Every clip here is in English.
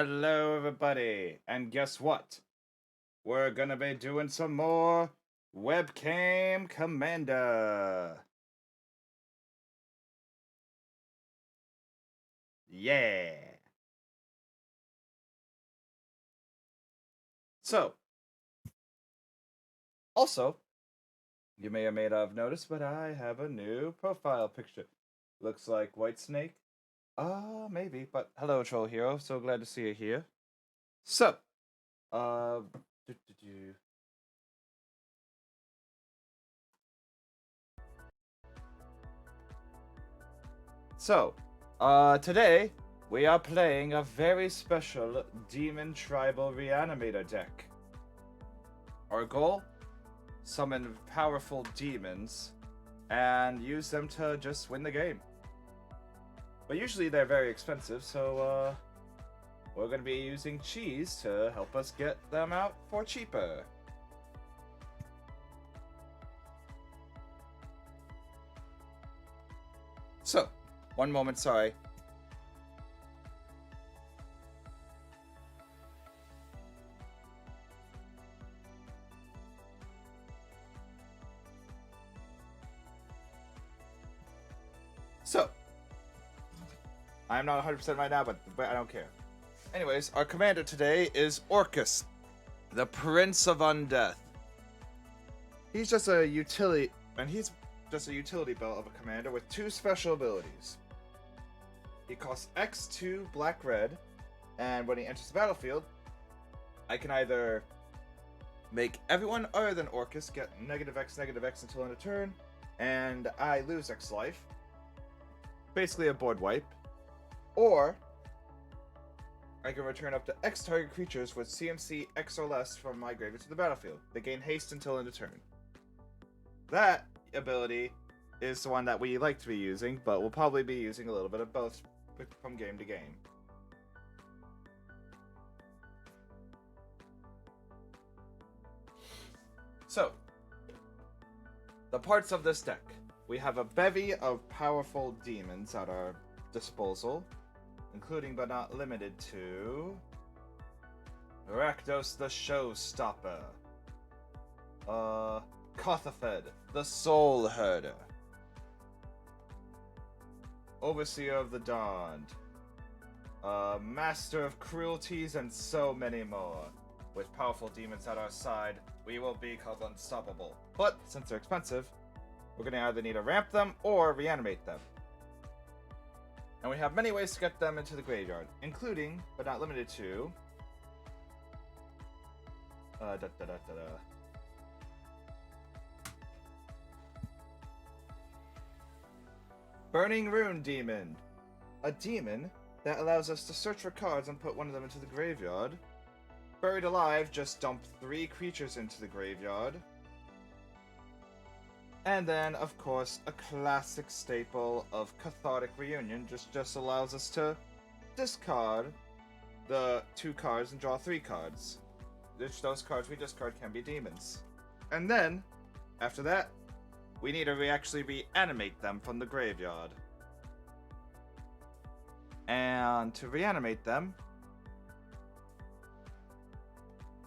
Hello, everybody, and guess what? We're gonna be doing some more Webcam Commander. Yeah. So, also, you may or may not have noticed, but I have a new profile picture. Looks like White Snake. Maybe, but hello, Troll Hero. So glad to see you here. So, uh, do, do, do. So, today we are playing a very special Demon Tribal Reanimator deck. Our goal? Summon powerful demons and use them to just win the game. But usually they're very expensive, so we're going to be using cheese to help us get them out for cheaper. So, one moment, sorry. So, I'm not 100% right now, but I don't care. Anyways, our commander today is Orcus, the Prince of Undeath. He's just a utility, and he's just a utility belt of a commander with two special abilities. He costs X2 black-red, and when he enters the battlefield, I can either make everyone other than Orcus get -X until end of turn, and I lose X life. Basically a board wipe. Or I can return up to X target creatures with CMC X or less from my graveyard to the battlefield. They gain haste until end of turn. That ability is the one that we like to be using, but we'll probably be using a little bit of both from game to game. So, the parts of this deck. We have a bevy of powerful demons at our disposal, including but not limited to Rakdos the Showstopper, Kothafed the Soul Herder, Overseer of the Dawned, Master of Cruelties, and so many more. With powerful demons at our side, we will be called unstoppable. But since they're expensive, we're going to either need to ramp them or reanimate them. And we have many ways to get them into the graveyard, including, but not limited to, Burning Rune Demon. A demon that allows us to search for cards and put one of them into the graveyard. Buried Alive, just dump 3 creatures into the graveyard. And then, of course, a classic staple of Cathartic Reunion just allows us to discard the 2 cards and draw 3 cards. Which those cards we discard can be demons. And then, after that, we need to actually reanimate them from the graveyard. And to reanimate them,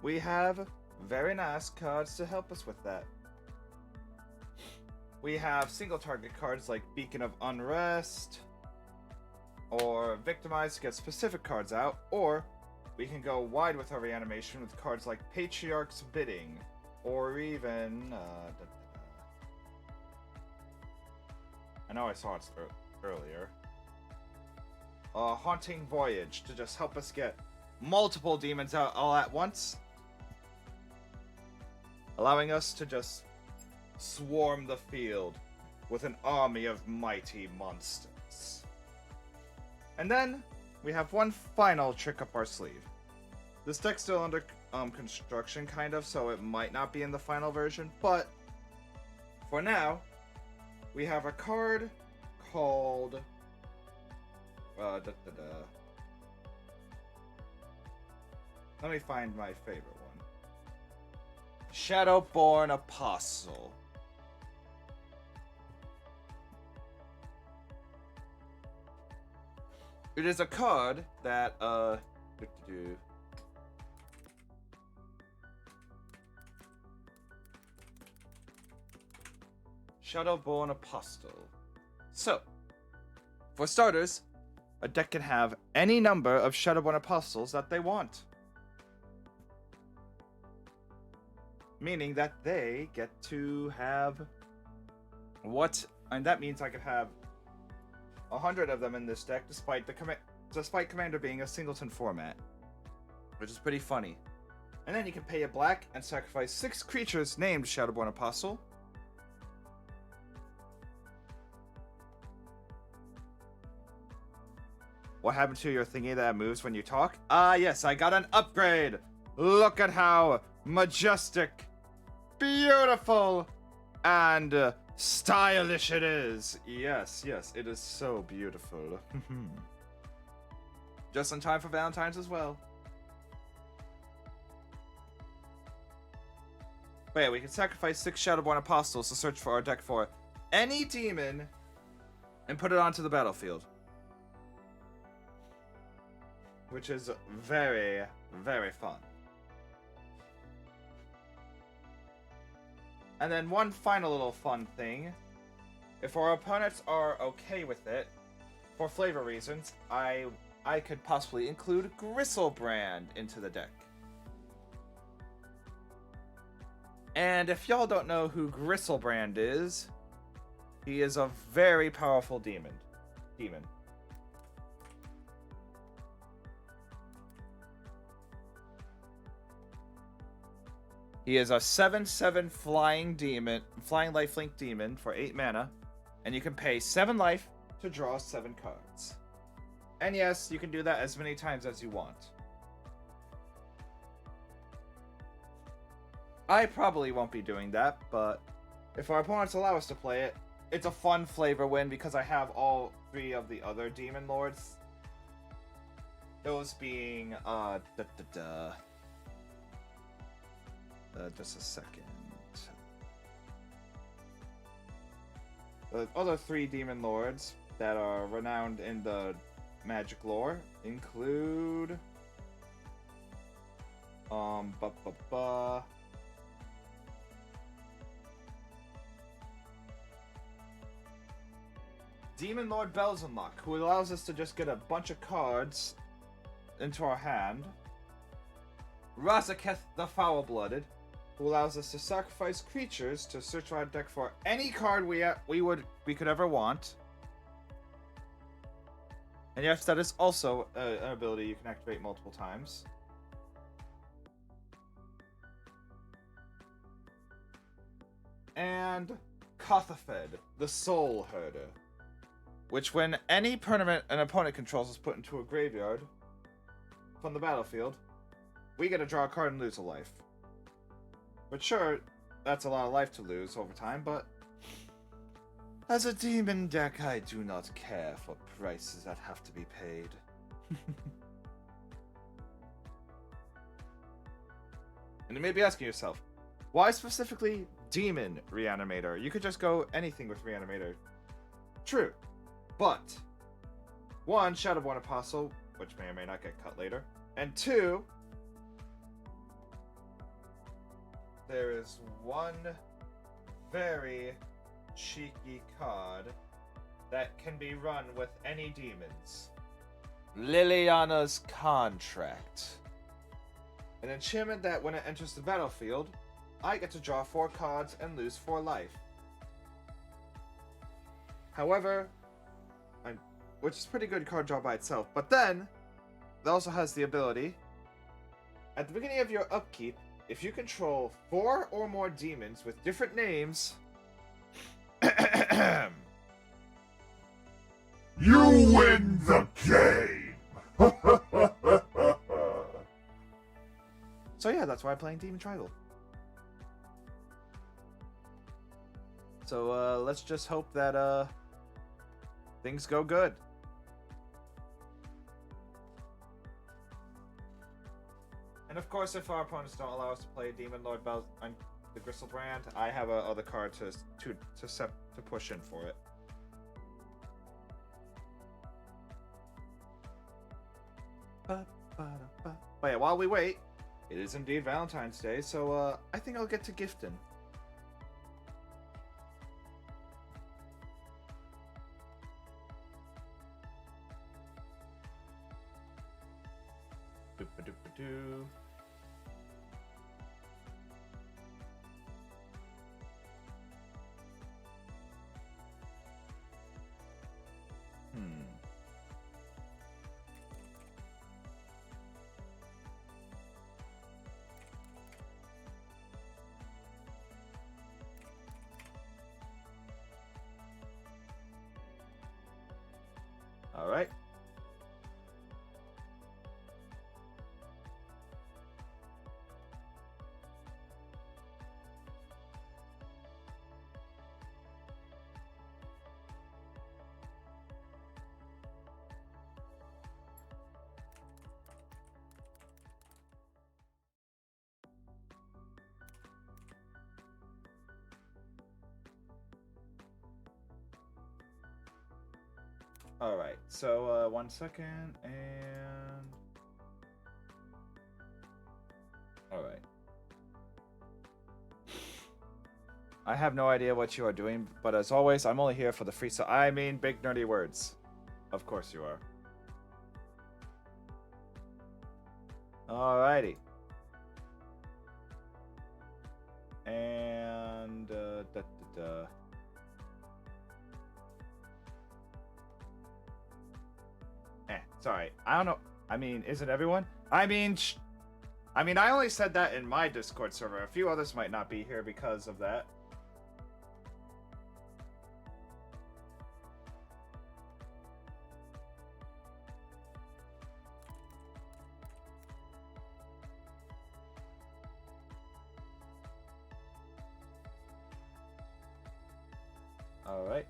we have very nice cards to help us with that. We have single target cards like Beacon of Unrest, or Victimize to get specific cards out, or we can go wide with our reanimation with cards like Patriarch's Bidding, or even, I know I saw it earlier, Haunting Voyage to just help us get multiple demons out all at once, allowing us to just swarm the field with an army of mighty monsters. And then we have one final trick up our sleeve. This deck's still under construction, kind of, so it might not be in the final version, but for now, we have a card called let me find my favorite one. Shadowborn Apostle. It is a card that Do-do-do. Shadowborn Apostle. So, for starters, a deck can have any number of Shadowborn Apostles that they want. Meaning that they get to have what, and that means I could have 100 of them in this deck, despite Commander being a singleton format, which is pretty funny. And then you can pay a black and sacrifice 6 creatures named Shadowborn Apostle. What happened to your thingy that moves when you talk? Ah, yes, I got an upgrade! Look at how majestic, beautiful, and stylish it is. Yes, yes, it is so beautiful. Just in time for Valentine's as well. But yeah, we can sacrifice 6 Shadowborn Apostles to search for our deck for any demon and put it onto the battlefield. Which is very, very fun. And then one final little fun thing. If our opponents are okay with it, for flavor reasons, I could possibly include Gristlebrand into the deck. And if y'all don't know who Gristlebrand is, he is a very powerful demon. He is a 7/7 flying lifelink demon for 8 mana, and you can pay 7 life to draw 7 cards. And yes, you can do that as many times as you want. I probably won't be doing that, but if our opponents allow us to play it, it's a fun flavor win because I have all 3 of the other demon lords. Those being, just a second. The other 3 demon lords that are renowned in the Magic lore include Demon Lord Belzenlock, who allows us to just get a bunch of cards into our hand. Razaketh the Foul-Blooded, who allows us to sacrifice creatures to search our deck for any card we could ever want. And yes, that is also an ability you can activate multiple times. And Kothafed, the Soul Herder, which when any permanent an opponent controls is put into a graveyard from the battlefield, we get to draw a card and lose a life. But sure, that's a lot of life to lose over time, but as a demon deck, I do not care for prices that have to be paid. And you may be asking yourself, why specifically Demon Reanimator? You could just go anything with Reanimator. True, but 1, Shadowborn Apostle, which may or may not get cut later, and 2, there is one very cheeky card that can be run with any demons. Liliana's Contract. An enchantment that when it enters the battlefield, I get to draw 4 cards and lose 4 life. However, which is pretty good card draw by itself, but then it also has the ability, at the beginning of your upkeep, if you control 4 or more demons with different names, you win the game! So yeah, that's why I'm playing Demon Tribal. So let's just hope that things go good. And of course, if our opponents don't allow us to play Demon Lord and the Gristlebrand, I have a other card to push in for it. But yeah, while we wait, it is indeed Valentine's Day, so I think I'll get to gifting. Doop-a-doop-a-doo. All right. All right. So 1 second and. All right. I have no idea what you are doing, but as always, I'm only here for the free. So I mean, big nerdy words. Of course you are. Alrighty. And sorry. I don't know. I mean, isn't everyone? I mean, I only said that in my Discord server. A few others might not be here because of that. All right.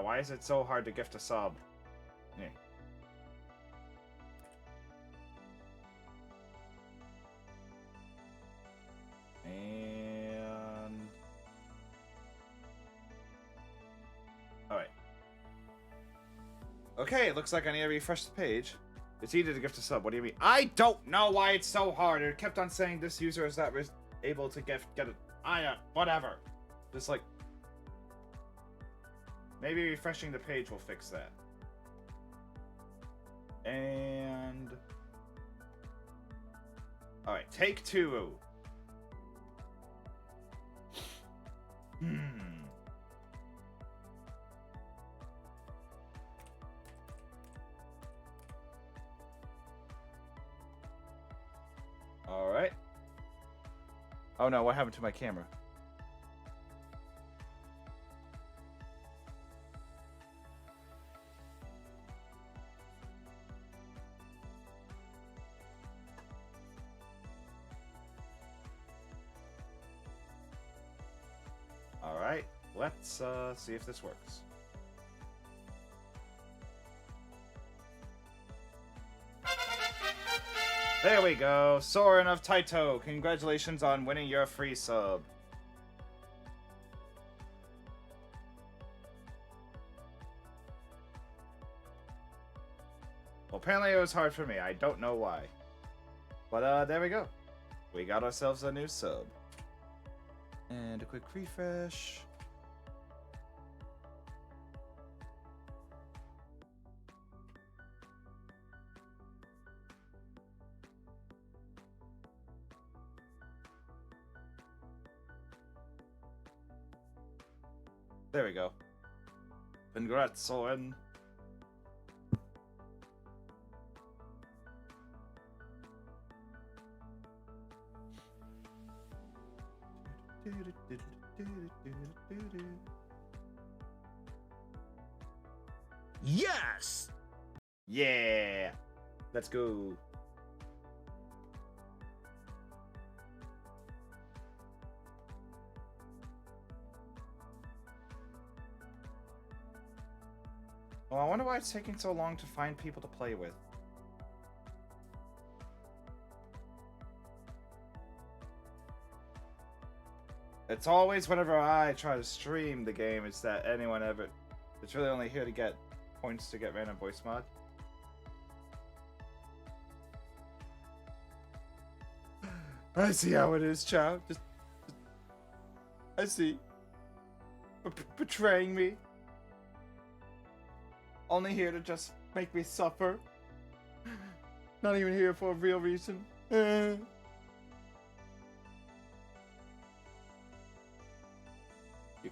Why is it so hard to gift a sub? Yeah. And all right. Okay, it looks like I need to refresh the page. It's easy to gift a sub. What do you mean? I don't know why it's so hard. It kept on saying this user is not able to get it. Whatever. Just like. Maybe refreshing the page will fix that. And. Alright, take 2. Alright. Oh no, what happened to my camera? Alright, let's see if this works. There we go, Soren of Taito. Congratulations on winning your free sub. Well, apparently it was hard for me. I don't know why. But there we go. We got ourselves a new sub. And a quick refresh. There we go. Congrats, Soren. Yes! Yeah! Let's go. Oh, I wonder why it's taking so long to find people to play with. It's always whenever I try to stream the game, it's that anyone ever... It's really only here to get points to get random voice mod. I see how it is, child. I see. Betraying me. Only here to just make me suffer. Not even here for a real reason. You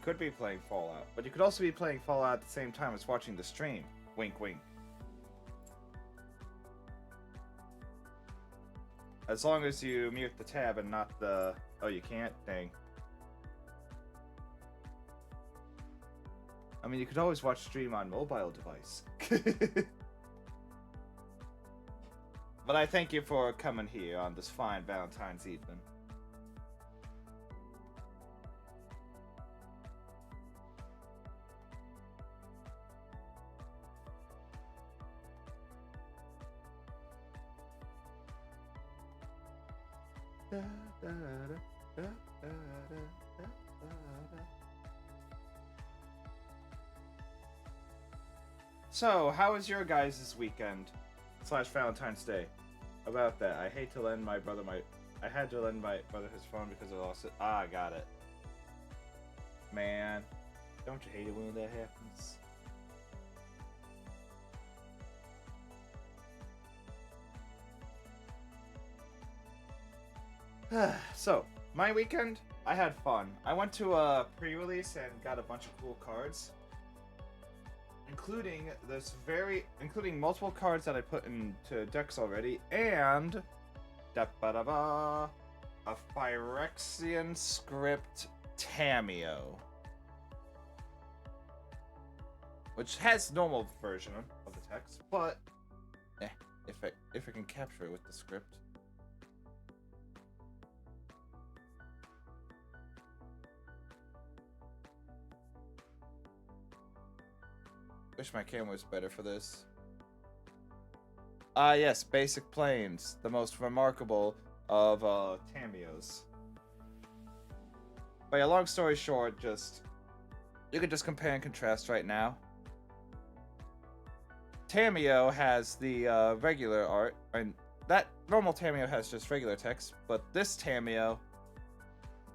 could be playing Fallout, but you could also be playing Fallout at the same time as watching the stream. Wink, wink. As long as you mute the tab and not the... Oh, you can't? Dang. I mean, you could always watch stream on mobile device. But I thank you for coming here on this fine Valentine's evening. So, how was your guys' weekend / Valentine's Day? About that, I hate to lend my brother I had to lend my brother his phone because I lost it. Ah, I got it. Man, don't you hate it when that happens? So, my weekend, I had fun. I went to a pre-release and got a bunch of cool cards. Including multiple cards that I put into decks already, and a Phyrexian script Tamiyo, which has normal version of the text, but if I can capture it with the script. Wish my camera was better for this. Yes, Basic Planes, the most remarkable of Tamiyos. But yeah, long story short, you could just compare and contrast right now. Tamiyo has the regular art, and that normal Tamiyo has just regular text, but this Tamiyo,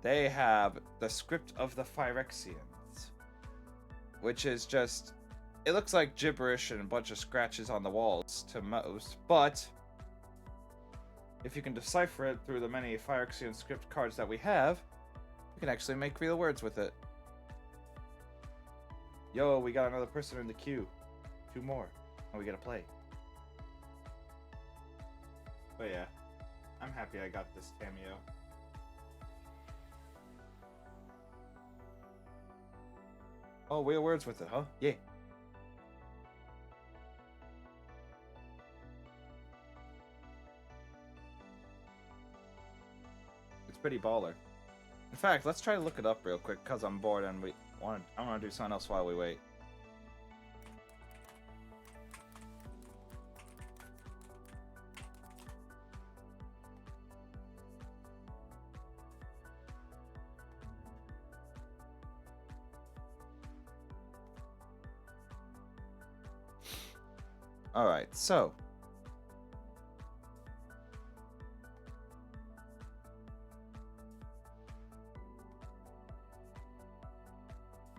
they have the script of the Phyrexians, which is just... It looks like gibberish and a bunch of scratches on the walls to most, but if you can decipher it through the many Phyrexian script cards that we have, you can actually make real words with it. Yo, we got another person in the queue. 2 more. And we gotta play. But yeah, I'm happy I got this Tamiyo. Oh, real words with it, huh? Yeah. Pretty baller. In fact, let's try to look it up real quick because I'm bored and I want to do something else while we wait. All right, so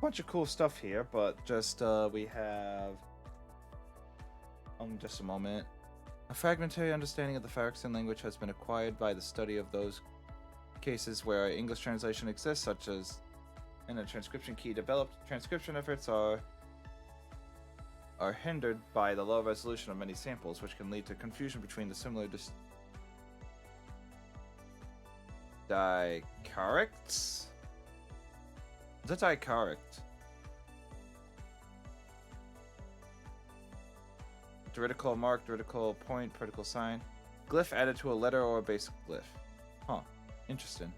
bunch of cool stuff here, but just we have just a moment. A fragmentary understanding of the Phyrexian language has been acquired by the study of those cases where an English translation exists, such as in a transcription key developed. Transcription efforts are hindered by the low resolution of many samples, which can lead to confusion between the similar diacritics. The diacritic. Diridical mark, diridical point, particle sign. Glyph added to a letter or a basic glyph. Huh. Interesting.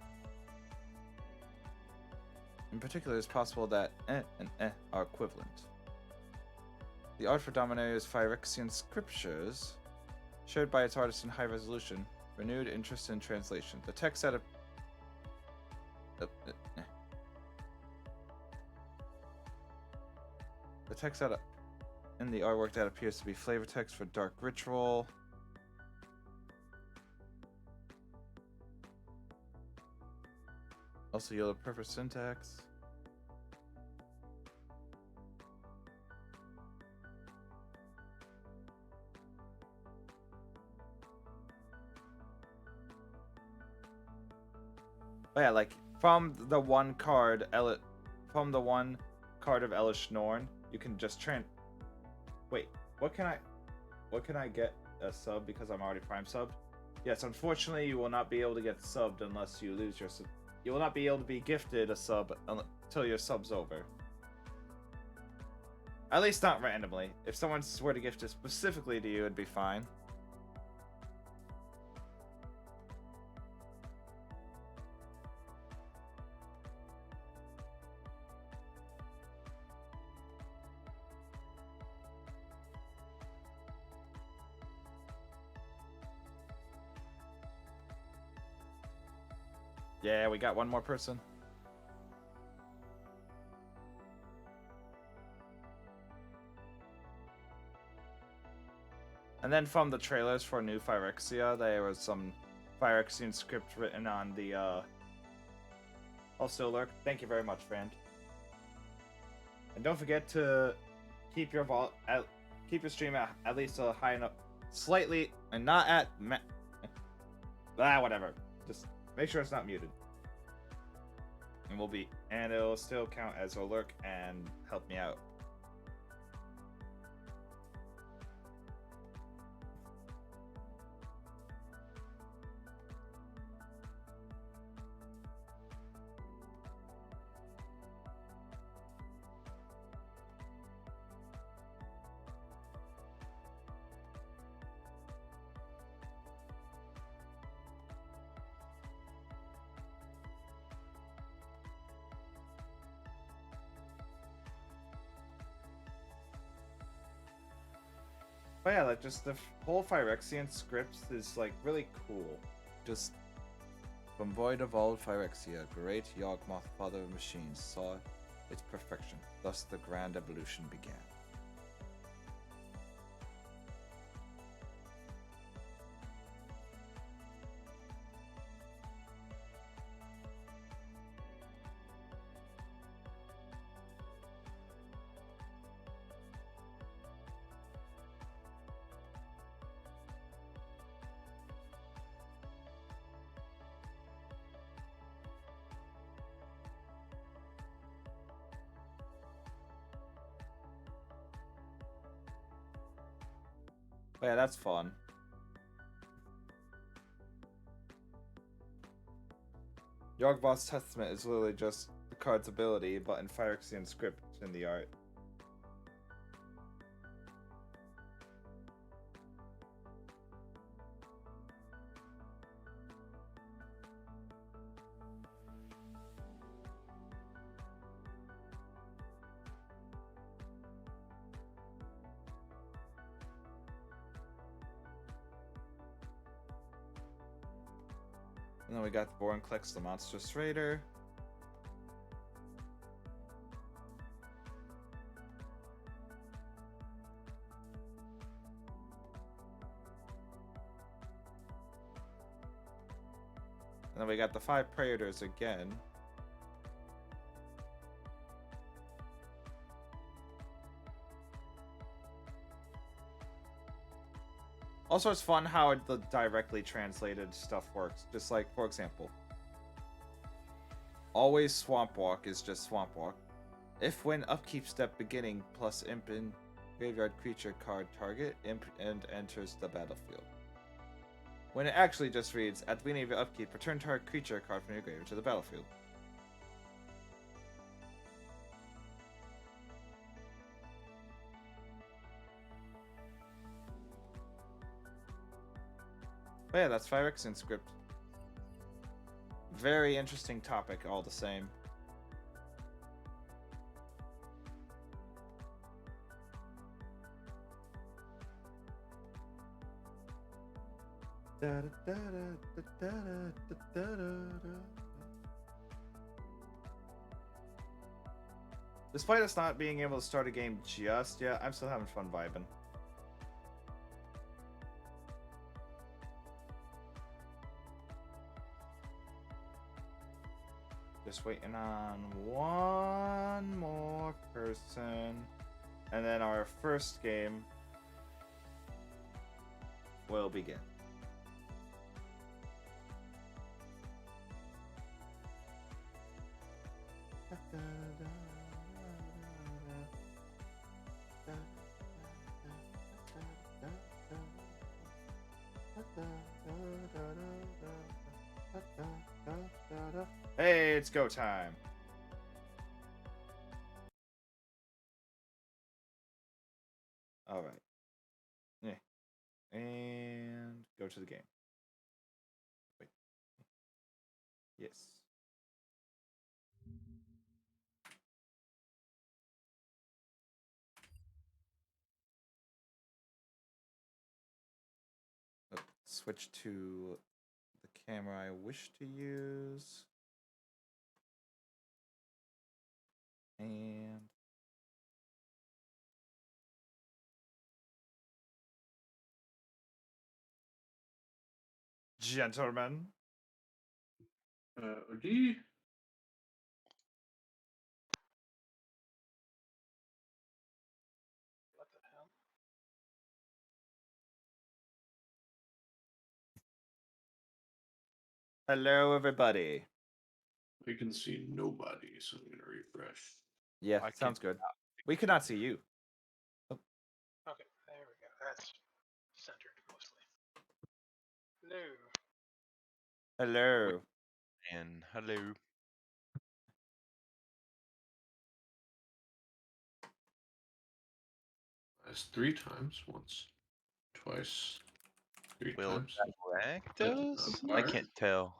In particular, it's possible that and are equivalent. The art for Dominaria's Phyrexian scriptures, shared by its artist in high resolution, renewed interest in translation. The text at The text that in the artwork that appears to be flavor text for Dark Ritual. Also yellow purpose syntax. But yeah, like from the one card of Elish Norn, you can just Wait, what can I get a sub because I'm already prime subbed? Yes, unfortunately, you will not be able to get subbed unless you lose your sub. You will not be able to be gifted a sub until your sub's over. At least not randomly. If someone were to gift it specifically to you, it'd be fine. Yeah, we got one more person. And then from the trailers for New Phyrexia, there was some Phyrexian script written on the Also lurk. Thank you very much, friend. And don't forget to keep your stream at least a high enough, slightly, and not at whatever. Just make sure it's not muted. And it'll still count as a lurk and help me out. But yeah, like just the whole Phyrexian script is like really cool. Just from void of all Phyrexia, great Yawgmoth, father of machines, saw its perfection. Thus the grand evolution began. But yeah, that's fun. Yawgmoth's Testament is literally just the card's ability, but in Phyrexian script in the art. And then we got the Vorinclex, the Monstrous Raider. And then we got the 5 Predators again. Also, it's fun how the directly translated stuff works. Just like, for example, always Swamp Walk is just Swamp Walk. If when upkeep step beginning plus imp in graveyard creature card target, imp and enters the battlefield. When it actually just reads, at the beginning of your upkeep, return target creature card from your graveyard to the battlefield. But yeah, that's Phyrexian script. Very interesting topic, all the same. Despite us not being able to start a game just yet, I'm still having fun vibing. Just waiting on one more person. And then our first game will begin. Hey, it's go time. All right. Yeah. And go to the game. Wait. Yes. Let's switch to the camera I wish to use. And gentlemen. OD. What the hell? Hello, everybody. I can see nobody, so I'm gonna refresh. Yeah, I sounds can- good. We could not see you. Okay, there we go. That's centered mostly. Hello. Hello. And hello. That's 3 times. Once, twice, 3 Will times. Rakdos? not I far. can't tell.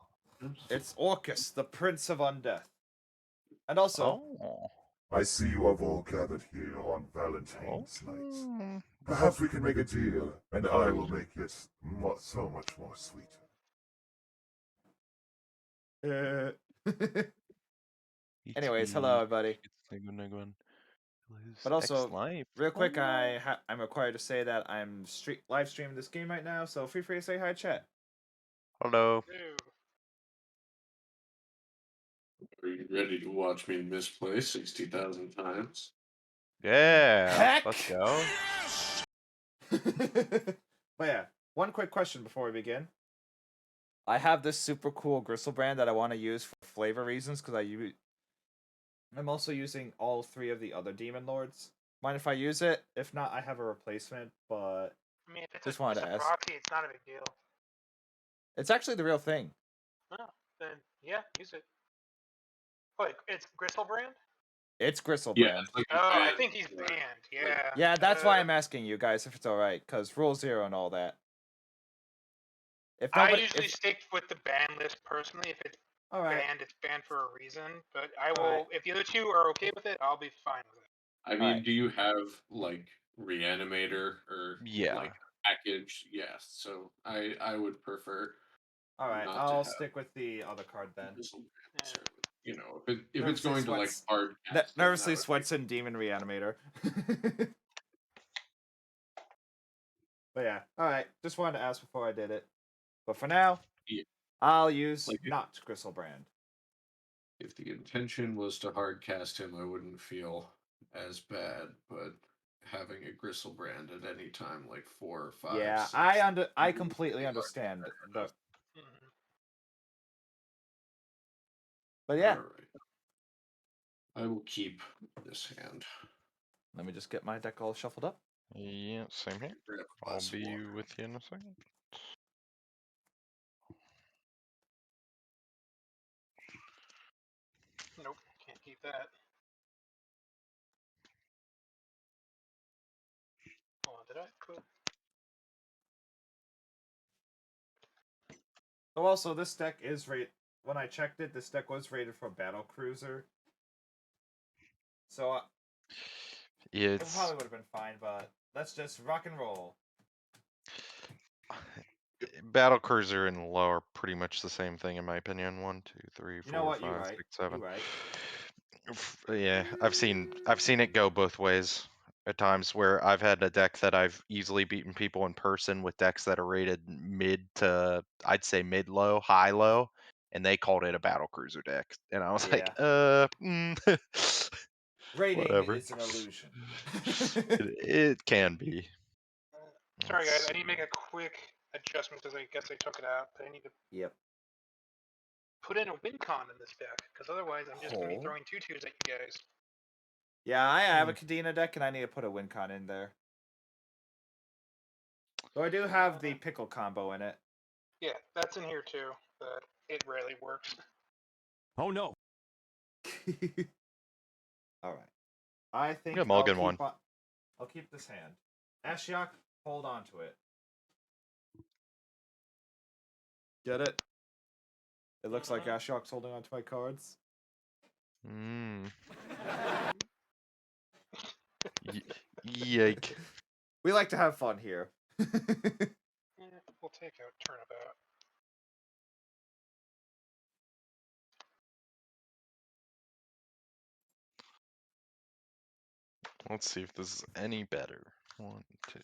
It's Orcus, the Prince of Undeath. And also, Oh. I see you are all gathered here on Valentine's night. Oh. Perhaps we can make a deal, and I will make it so much more sweeter. anyways, hello, everybody. But also, real quick, I'm required to say that I'm live streaming this game right now, so feel free to say hi, chat. Hello. Hello. Are you ready to watch me misplay 60,000 times? Yeah. Heck! Let's go. But yeah, one quick question before we begin. I have this super cool gristle brand that I want to use for flavor reasons because I'm also using all 3 of the other demon lords. Mind if I use it? If not, I have a replacement, but I mean, if it's Just a, wanted it's to a ask. proxy, it's not a big deal. it's actually the real thing. Oh, then yeah, use it. Wait, it's Gristle brand? It's gristle Yeah, brand. it's like a Oh, I band, think he's like- banned. Yeah. Yeah, that's why I'm asking you guys if it's alright, because Rule 0 and all that. If I nobody, usually stick with the ban list personally. If it's alright, banned, it's banned for a reason. But I will, Alright. if the other 2 are okay with it, I'll be fine with it. I mean, Alright. do you have like Reanimator or Yeah. like package? Yes. So I would prefer. alright, not to I'll have stick with the other card then. this one, Yeah. so, you know, if it's Nervously going to like sweats- hard cast, then Nervously that would sweats in Demon Reanimator. But yeah, alright, just wanted to ask before I did it. But for now, Yeah. I'll use Like- not Gristle brand. If the intention was to hard cast him, I wouldn't feel as bad, but having a gristle brand at any time, like 4 or 5. Yeah, 6, I would completely be hard to understand get rid the. of. Mhm. But yeah, Alright. I will keep this hand. let me just get my deck all shuffled up. Yeah, same here. Grab a I'll glass of be water. with you in a second. Nope, can't keep that. Oh, did I? Cool. Oh, also, this deck is rated. When I checked it, this deck was rated for Battle Cruiser. So it It's probably would have been fine, but let's just rock and roll. Battle Cruiser and low are pretty much the same thing in my opinion. 1, 2, 3, You know 4, what? You're 5, right. 6, 7. You're right. Yeah, I've seen it go both ways at times where I've had a deck that I've easily beaten people in person with decks that are rated mid to, I'd say mid low, high low, and they called it a battle cruiser deck, and I was like, Rating whatever. is an illusion. It can be. Sorry, Let's guys. I need to make see. a quick adjustment because I guess I took it out. But I need to Yep. put in a win con in this deck because otherwise I'm just going to be Oh. throwing 2/2s at you guys. Yeah, I have a Kadena deck, and I need to put a win con in there. So I do have the pickle combo in it. Yeah, that's in here too, but it rarely works. Oh no. All right. I think Yeah, I'll mulligan keep one. I'll keep this hand. Ashiok, hold on to it. Get it? It looks like Ashiok's holding on to my cards. Yike. We like to have fun here. We'll take out turnabout. Let's see if this is any better. 1, 2.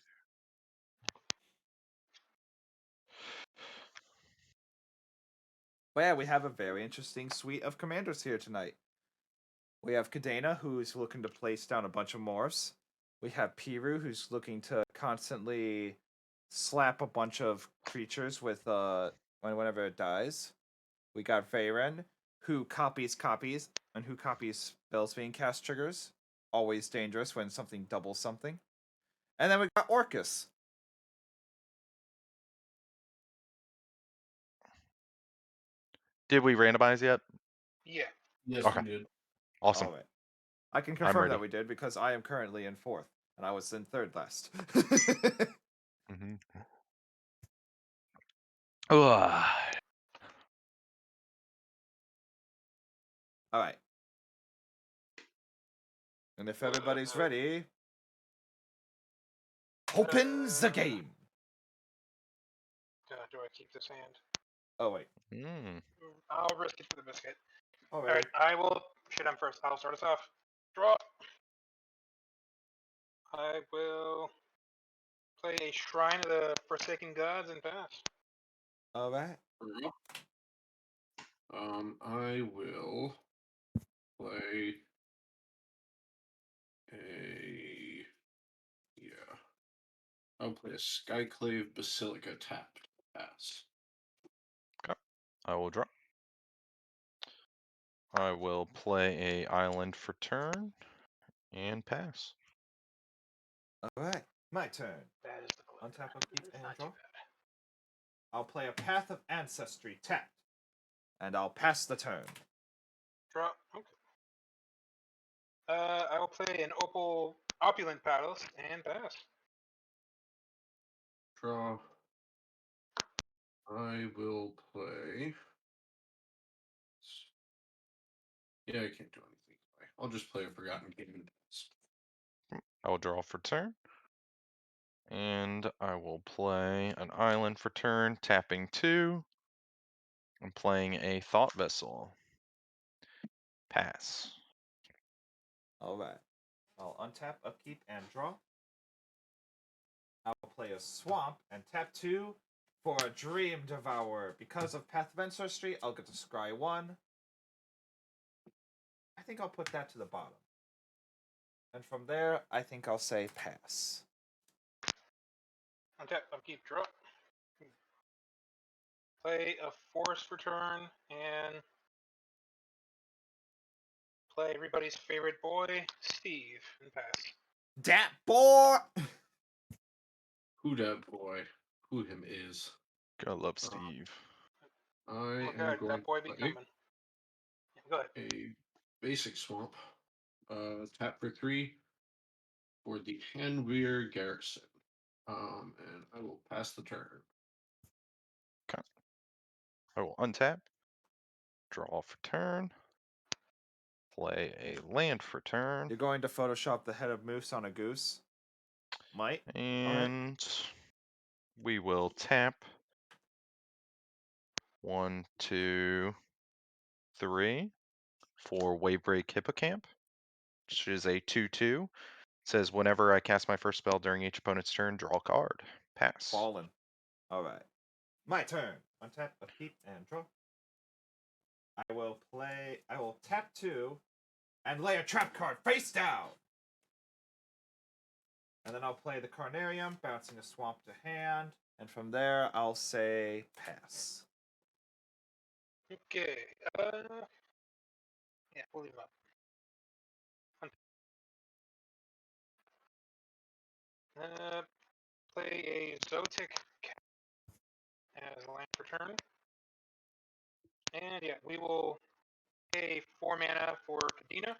But yeah, we have a very interesting suite of commanders here tonight. We have Kadena, who's looking to place down a bunch of morphs. We have Piru, who's looking to constantly slap a bunch of creatures with whenever it dies. We got Veyren, who copies, and who copies spells being cast triggers. Always dangerous when something doubles something. And then we got Orcus. Did we randomize yet? Yeah. Yes, Okay. we did. Awesome. All right. I can I'm confirm ready. that we did because I am currently in 4th, and I was in 3rd last. Mm-hmm. Ugh. All right. And if everybody's ready, open the game. Do I keep this hand? Oh wait. I'll risk it for the biscuit. All Alright, I will. Shit, I'm first. I'll start us off. Draw. I will play a Shrine of the Forsaken Gods and pass. All right. I will play a I'll play a Skyclave Basilica tapped pass. Okay. I will draw. I will play a island for turn and pass. All right. My turn. That is the play. Untap, upkeep, It's and not draw. too bad. I'll play a Path of Ancestry tapped, and I'll pass the turn. Draw. Okay. I will play an Opulent Paddles and pass. Draw. I will play. Yeah, I can't do anything. I'll just play a Forgotten Game and pass. I will draw for turn. And I will play an island for turn, tapping 2. I'm playing a Thought Vessel. Pass. All right. I'll untap, upkeep, and draw. I'll play a Swamp and tap 2 for a Dream Devourer. Because of Path of Ancestry, I'll get to scry 1. I think I'll put that to the bottom. And from there, I think I'll say pass. Untap, upkeep, draw. Play a Forest Return and play everybody's favorite boy, Steve, and pass. Dat boy! Who that boy? Who him is? Gotta love Steve. I Oh am god, going that boy be to play coming. Yeah, go ahead. a basic swamp. Tap for 3 for the Hanweir Garrison. And I will pass the turn. Okay. I will untap. Draw for turn. Play a land for turn. You're going to Photoshop the head of moose on a goose? Might? And we will tap. 1, 2, 3. for Wavebreak Hippocamp, which is a 2/2. It says whenever I cast my first spell during each opponent's turn, draw a card. Pass. Fallen. All right. My turn. Untap, upkeep, and draw. I will tap 2 and lay a trap card face down. And then I'll play the Carnarium, bouncing a swamp to hand. And from there, I'll say pass. Okay. Yeah, we'll leave him up. Play a Zotic as a land for turn. And yeah, we will pay 4 mana for Kadena.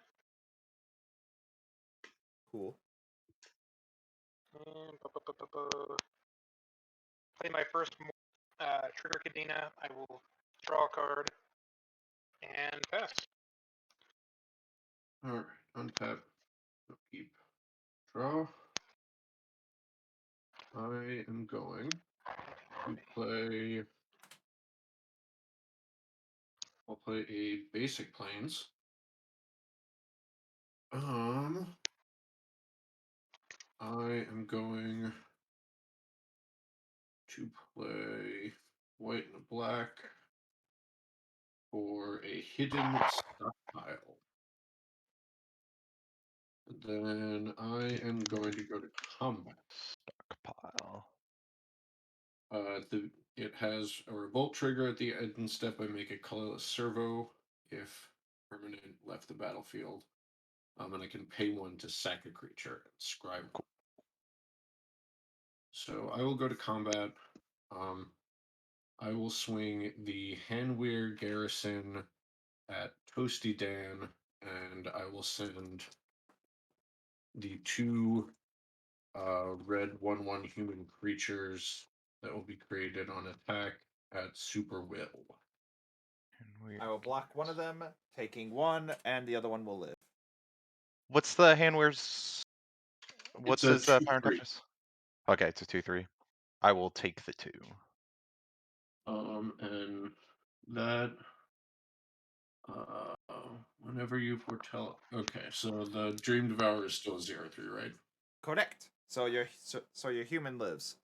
Cool. And play my first trigger Kadena. I will draw a card and pass. Alright, untap, upkeep, draw. I am going to play. I'll play a basic plains. I am going to play white and a black for a hidden stockpile. And then I am going to go to combat. Stockpile. It has a revolt trigger at the end step. I make a colorless servo if permanent left the battlefield. And I can pay 1 to sack a creature and scry 1. So I will go to combat. I will swing the Hanweir Garrison at Toasty Dan, and I will send the 2 red 1/1 human creatures that will be created on attack at Super Will. I will block one of them, taking 1, and the other one will live. What's the Hanweir's? What's It's his a power and 2/3. toughness? Okay, it's a 2/3. I will take the 2. And that whenever you foretell. Okay, so the Dream Devourer is still 0/3, right? Correct. So your human lives.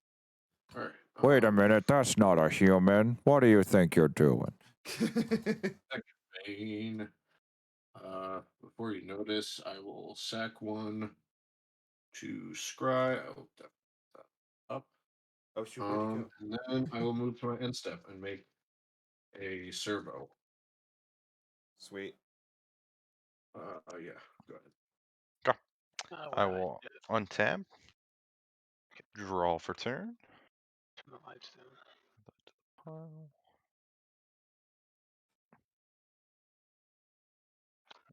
All right. Wait a minute, that's not a human. What do you think you're doing? Bane. Before you notice, I will sack 1 to scry. I will step that up. Oh shoot, where'd he go? And then I will move to my end step and make a servo. Sweet. Yeah, go ahead. I will untap. Draw for turn. Pile.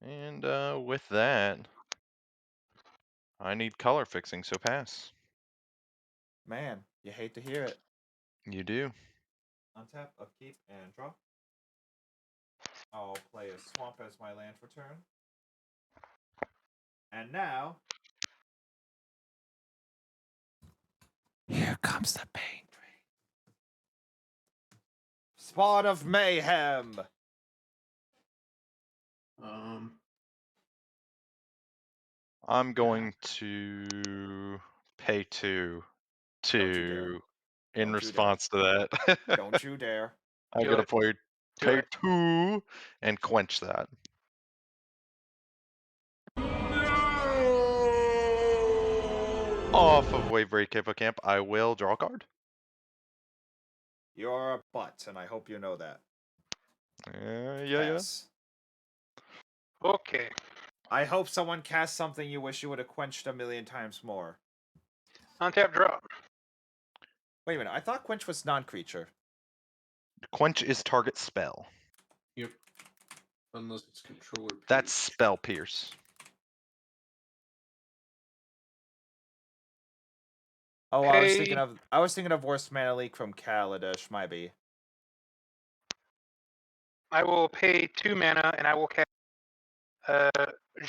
And with that, I need color fixing, so pass. Man, you hate to hear it. You do. Untap, upkeep, and draw. I'll play a swamp as my land for turn. And now, here comes the pain train. Spawn of Mayhem. I'm going to pay 2 Don't you dare. to in Don't you response to that. Don't you dare. I'm Do gonna it. pay it. 2 and quench that. Off of Wavebreak Hippocamp, I will draw a card. You're a butt, and I hope you know that. Yeah. Pass. Okay. I hope someone casts something you wish you would have quenched a million times more. Untap, draw. Wait a minute, I thought quench was non-creature. Quench is target spell. Yep. Unless it's controller. That's Pierce. spell pierce. Oh, Hey. I was thinking of worst mana leak from Kaladesh, might be. I will pay 2 mana and I will cast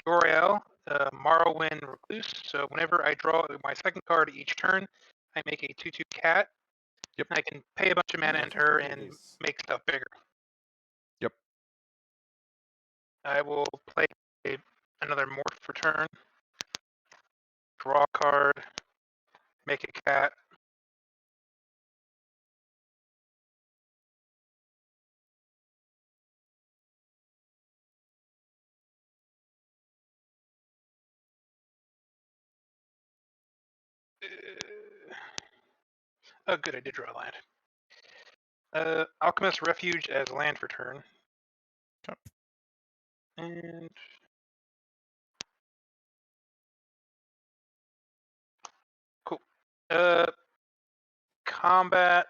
Jor-El, Morrowind Recluse. So whenever I draw my second card each turn, I make a 2/2 cat. Yep. I can pay a bunch of mana Yeah, into her let's do and these. make stuff bigger. Yep. I will play another morph for turn. Draw a card. Make a cat. Oh, good, I did draw a land. Alchemist Refuge as land for turn. Okay. And cool. Combat.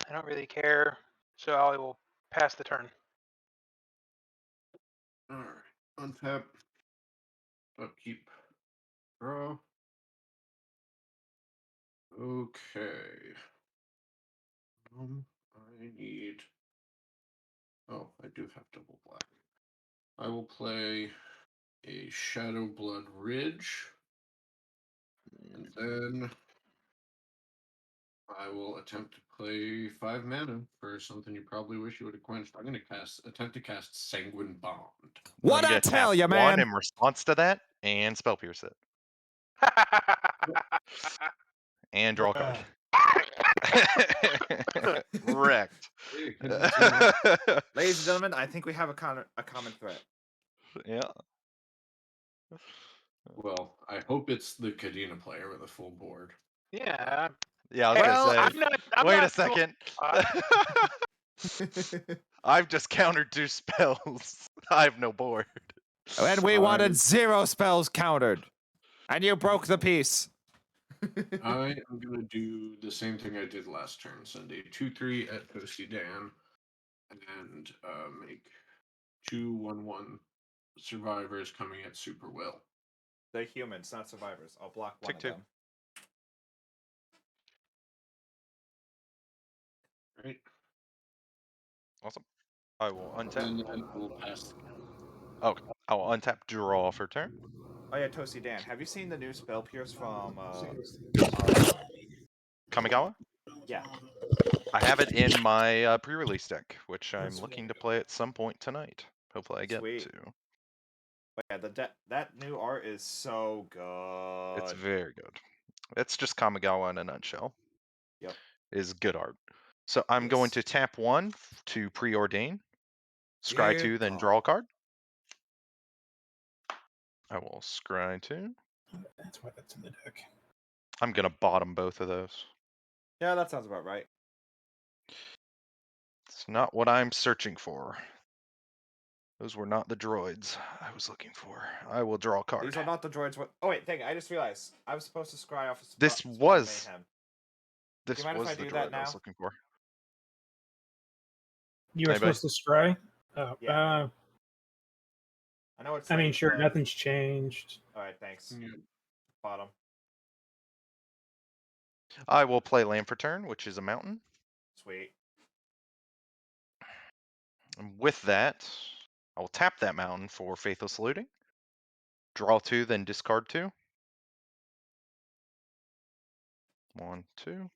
I don't really care, so I will pass the turn. All right. Untap. Upkeep. Draw. Okay. I need. Oh, I do have double black. I will play a Shadow Blood Ridge, and then I will attempt to play 5 mana for something you probably wish you would have quenched. I'm going to attempt to cast Sanguine Bond. What I'm I gonna tell tap you, one man? in response to that, and spell pierce it, and draw a card. Wrecked. Hey, can you see my- Ladies and gentlemen, I think we have a common threat. Yeah. Well, I hope it's the Kadena player with a full board. Yeah. Yeah, I was Well, gonna I'm say. not. I'm Wait a not cool. second. I've just countered 2 spells. I have no board. And we I- wanted 0 spells countered. And you broke the peace. I am going to do the same thing I did last turn. Send a 2/3 at Toasty Dan, and make 2 1/1 survivors coming at Super Will. They're humans, not survivors. I'll block one Tick of two. them. Right? Awesome. I will untap. And then we'll pass. Okay. I will untap draw for turn. Oh yeah, Toasty Dan. Have you seen the new spell pierce from Kamigawa? yeah. I have it in my pre-release deck, which I'm looking to play at some point tonight. Hopefully I get Sweet. to. But yeah, that new art is so good. It's very good. It's just Kamigawa in a nutshell. Yep. Is good art. So I'm going Yes. to tap 1 to preordain. Scry 2, then draw a card. I will scry 2. That's why that's in the deck. I'm gonna bottom both of those. Yeah, that sounds about right. It's not what I'm searching for. Those were not the droids I was looking for. I will draw a card. These are not the droids. What? Oh wait, dang it! I just realized I was supposed to scry off. This Spawn was Mayhem. this you mind if was I the do that droid I was now? looking for. You were Anybody? supposed to scry? Oh, Yeah. I know it's. I mean, late, sure, but- nothing's changed. All right, thanks. Yeah. Bottom. I will play land for turn, which is a mountain. Sweet. And with that, I will tap that mountain for Faithless Looting. Draw 2, then discard 2. 1, 2.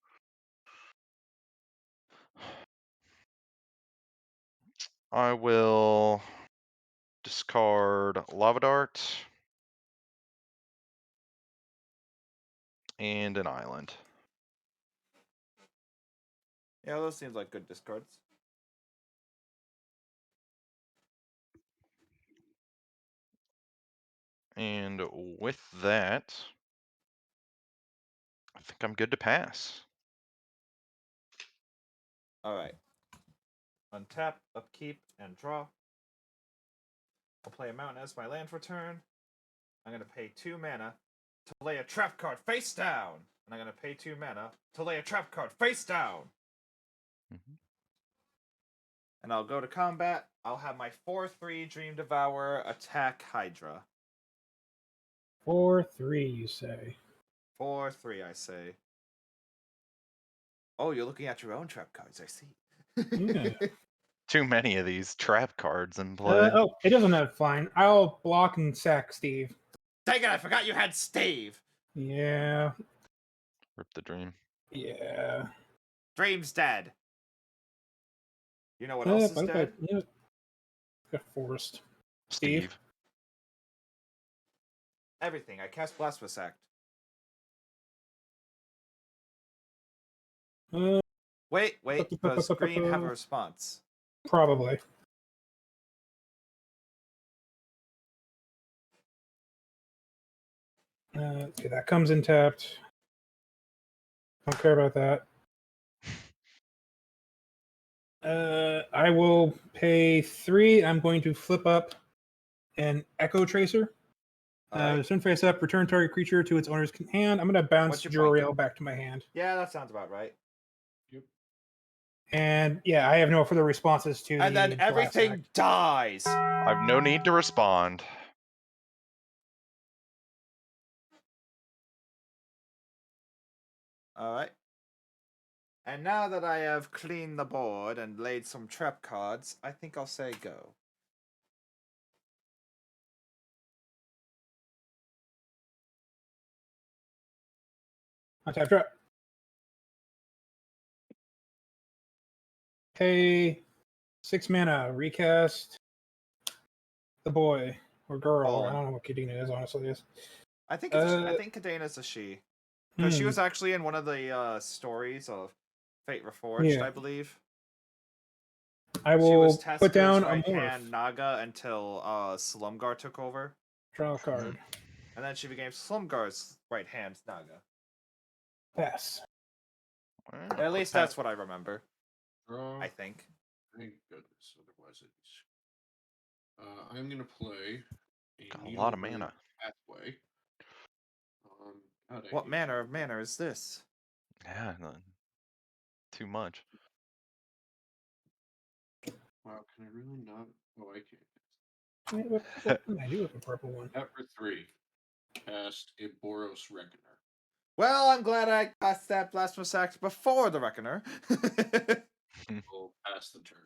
I will discard Lava Dart and an island. Yeah, those seems like good discards. And with that, I think I'm good to pass. All right. Untap, upkeep, and draw. I'll play a mountain as my land for turn. I'm gonna pay 2 mana to lay a trap card face down, and I'm gonna pay 2 mana to lay a trap card face down. And I'll go to combat. I'll have my 4/3 Dream Devourer attack Hydra. 4/3, you say? 4/3, I say. Oh, you're looking at your own trap cards. I see. Yeah. Too many of these trap cards in play. Oh, it doesn't have fine. I'll block and sack Steve. Dang it! I forgot you had Stave. Yeah. Rip the dream. Yeah. Dream's dead. You know what else is but dead? yeah. Got forced. Steve? Everything. I cast Blasphemous Act. Wait. Does green have a response? Probably. Okay, that comes in tapped. Don't care about that. I will pay 3. I'm going to flip up an Echo Tracer. Alright. Turn face up, return target creature to its owner's hand. I'm going to bounce What's your point? Joriel back to my hand. Yeah, that sounds about right. And yeah, I have no further responses to And the then blast everything act. dies. I've no need to respond. Alright. And now that I have cleaned the board and laid some trap cards, I think I'll say go. Untap trap. Pay 6 mana, recast the boy or girl. Hold I on. don't know what Kadena is, honestly. I think Kadena's a she. Because she was actually in one of the stories of Fate Reforged, Yeah. I believe. I She will was put down Tesker's a right hand morph. Naga until Slumgar took over. Draw a card. And then she became Slumgar's right hand Naga. Pass. Well, At least that's what I remember. Draw. I think. Thank goodness. Otherwise, I'm gonna play got a Needle lot of Burn mana. Pathway. God, I What hate manner of Pathway. mana is this? Yeah, too much. Wow, can I really not? Oh, I can't. I do have a purple one. Tap for 3. Cast a Boros Reckoner. Well, I'm glad I cast that Blasphemous Act before the Reckoner. We'll pass the turn.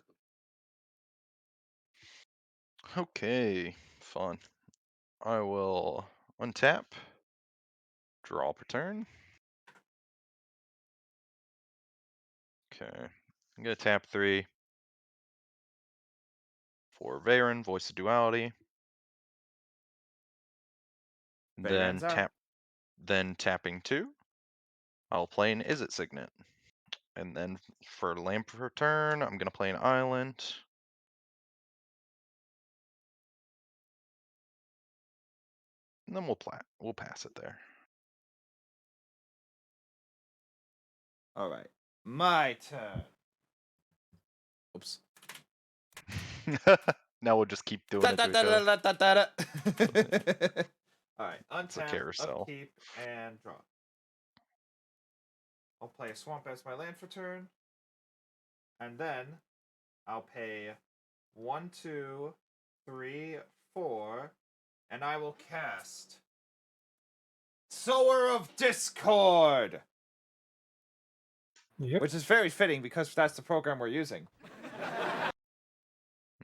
Okay, fun. I will untap, draw per turn. Okay, I'm gonna tap 3 for Varen, Voice of Duality. Then Varan's tapping 2. I'll play an Izzet Signet. And then for land per turn, I'm gonna play an island. And then we'll pass it there. Alright. My turn. Oops. Now we'll just keep doing it to each other. Alright, It's a untap, carousel. upkeep, and draw. I'll play a swamp as my land for turn. And then I'll pay 1, 2, 3, 4, and I will cast Sower of Discord! Yep. Which is very fitting because that's the program we're using.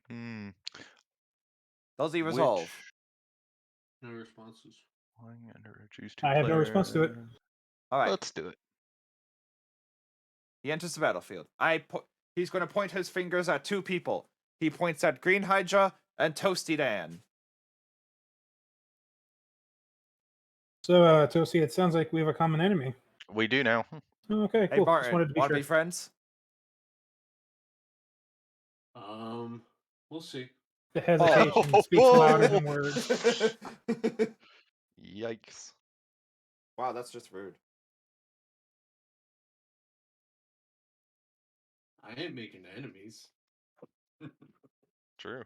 Hmm. Does he resolve? No responses. I have no response to it. Alright. Let's do it. He enters the battlefield. He's going to point his fingers at 2 people. He points at Green Hydra and Toasty Dan. So, Tosi, it sounds like we have a common enemy. We do now. Okay, Hey cool. Just Martin, wanted to be want to sure. be friends? We'll see. The hesitation speaks louder than words. Yikes. Wow, that's just rude. I ain't making enemies. True.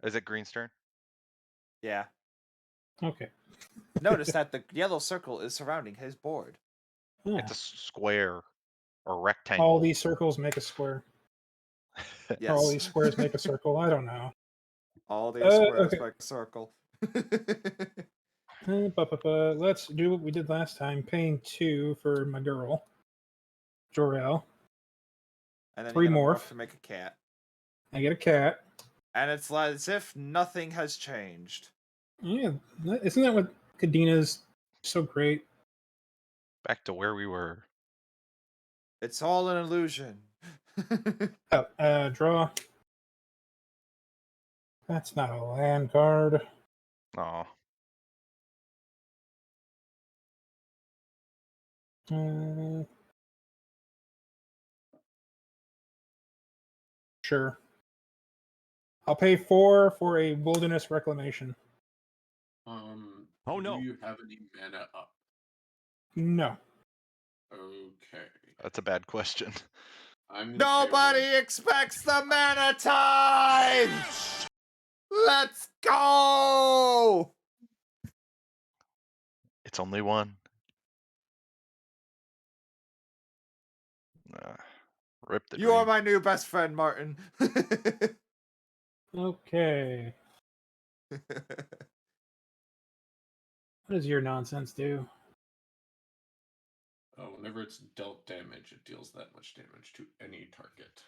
Is it Green's turn? Yeah. Okay. Notice that the yellow circle is surrounding his board. Yeah. It's a square or rectangle. All these circles make a square. Yes. Or all these squares make a circle. I don't know. All these squares okay. make a circle. Let's do what we did last time. Paying 2 for my girl, Jor-El. And then 3 you get a morph. to make a cat. I get a cat. And it's like as if nothing has changed. Yeah, isn't that what Kadena's so great? Back to where we were. It's all an illusion. Draw. That's not a land card. Oh, Sure. I'll pay 4 for a wilderness reclamation. Do you have any mana up? No. Okay. that's a bad question. I'm gonna Nobody pay expects the mana time. Let's go. It's only one. Rip the You are dream. my new best friend, Martin. Okay. What does your nonsense do? whenever it's dealt damage, it deals that much damage to any target.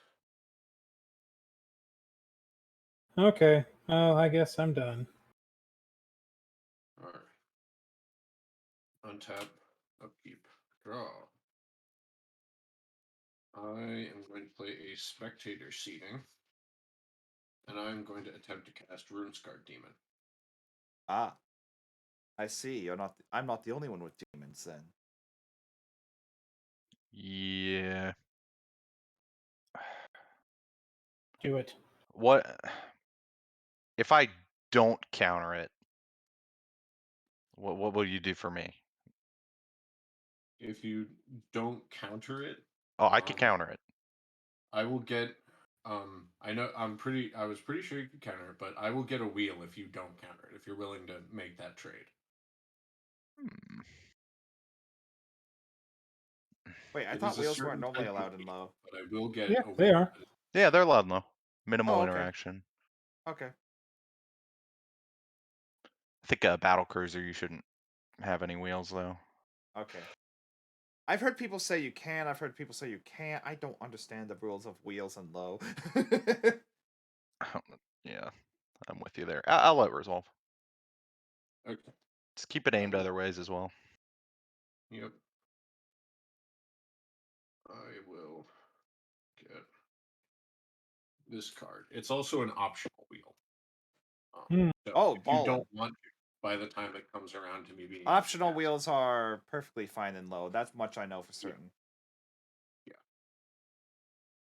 Okay. Well, I guess I'm done. Alright. Untap, upkeep, draw. I am going to play a spectator seating. And I'm going to attempt to cast Runescarred Demon. Ah, I see. You're not. I'm not the only one with demons then. Yeah. Do it. What if I don't counter it? What will you do for me? If you don't counter it, Oh, I could counter it. I will get. I was pretty sure you could counter it, but I will get a wheel if you don't counter it. If you're willing to make that trade. Hmm. Wait, I It thought is a wheels weren't certain normally type of allowed in wheel, low. but I will get Yeah, a wheel. they are. Yeah, they're loud and low. Minimal Oh, okay. interaction. Okay. I think a battle cruiser you shouldn't have any wheels though. Okay. I've heard people say you can. I've heard people say you can't. I don't understand the rules of wheels and low. Yeah, I'm with you there. I'll let resolve. Okay. Just keep it aimed other ways as well. Yep. I will get this card. It's also an optional wheel. So Oh, if you ballin'. don't want to, by the time it comes around to me being able to Optional cast it, wheels are perfectly fine in low. That's much I know for certain.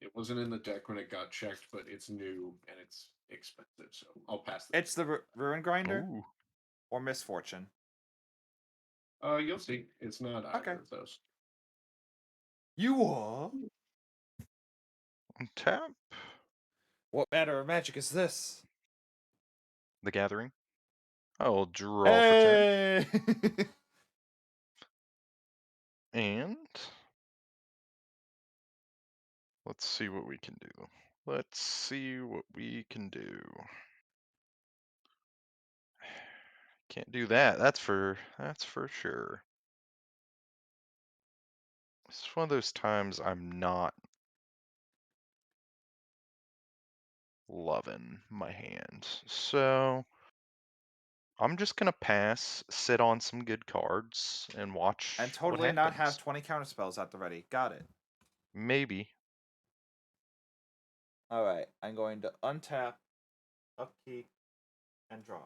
it wasn't in the deck when it got checked, but it's new and it's expensive, so I'll pass the It's the Ruin Grinder Ooh. or Misfortune. You'll see. It's not either Okay. of those. You are? Tap What manner of magic is this? the gathering. I will draw for 10. Hey! And let's see what we can do. Let's see what we can do. Can't do that. That's for sure. It's one of those times I'm not loving my hand. So I'm just gonna pass, sit on some good cards, and watch And what totally not have happens. 20 counterspells at the ready. Got it. Maybe. Alright, I'm going to untap, upkeep, and draw.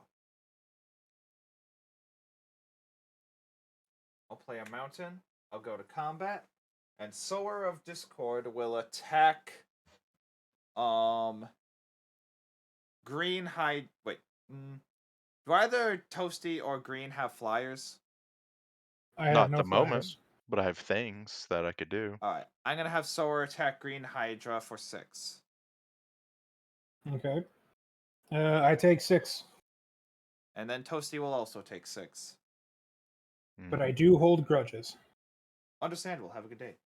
I'll play a mountain. I'll go to combat. And Sower of Discord will attack Green Hide. Wait. Do either Toasty or Green have flyers? I have Not no at the moment, flyers. but I have things that I could do. Alright. I'm gonna have Sower attack Green Hydra for 6. Okay. I take 6, And then Toasty will also take 6. but I Mhm. do hold grudges. Understandable. Have a good day.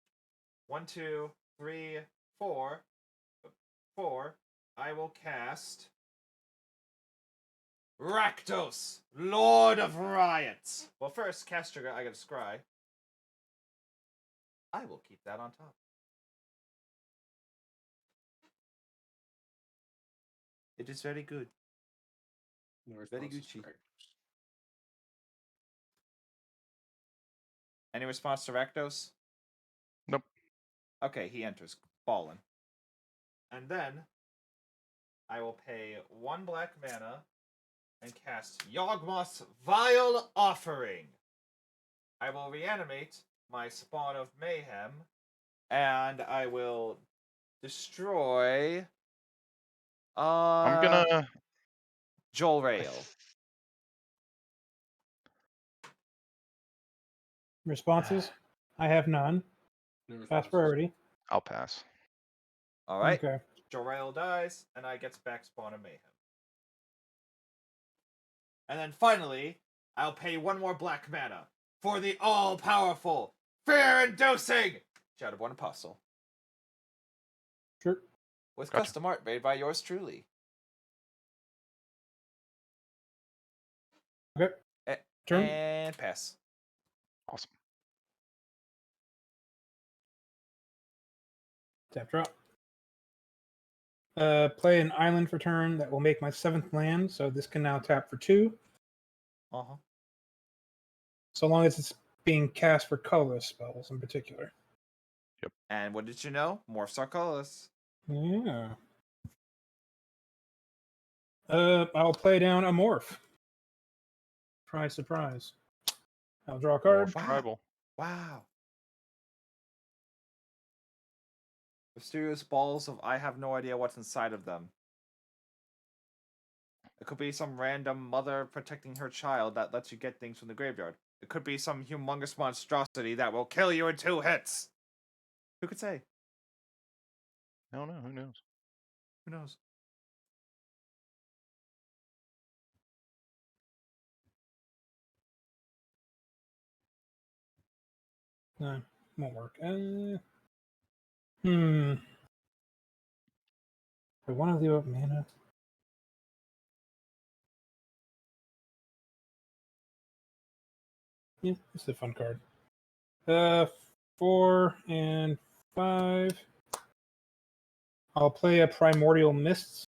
1, 2, 3, 4. 4. I will cast Rakdos, Lord of Riots. Well, first, cast trigger, I got a scry. I will keep that on top. It is very good. No Very responses Gucci. to Rakdos. Any response to Rakdos? Nope. Okay, he enters. Fallen. And then I will pay 1 black mana and cast Yawgmoth's Vile Offering. I will reanimate my Spawn of Mayhem, and I will destroy I'm gonna. Joel I Rail. th- Responses? I have none. No Fast responses. priority. I'll pass. Alright. Okay. Joel Rail dies, and I get back Spawn of Mayhem. And then finally, I'll pay 1 more black mana for the all-powerful, fear-inducing Shadow Born Apostle. Sure. With Gotcha. custom art made by yours truly. Okay. Turn. And pass. Awesome. Tap drop. Play an island for turn that will make my 7th land, so this can now tap for 2, Uh-huh. so long as it's being cast for colorless spells in particular. And what did you know? Morphs are colorless. Yeah. I'll play down a morph. Surprise, surprise. I'll draw a card. Morph tribal. Wow. Mysterious balls of I have no idea what's inside of them. It could be some random mother protecting her child that lets you get things from the graveyard. It could be some humongous monstrosity that will kill you in 2 hits. Who could say? I don't know. Who knows? Who knows? No, won't work. I want to leave up mana. Yeah, it's a fun card. 4 and 5. I'll play a Primordial Mists.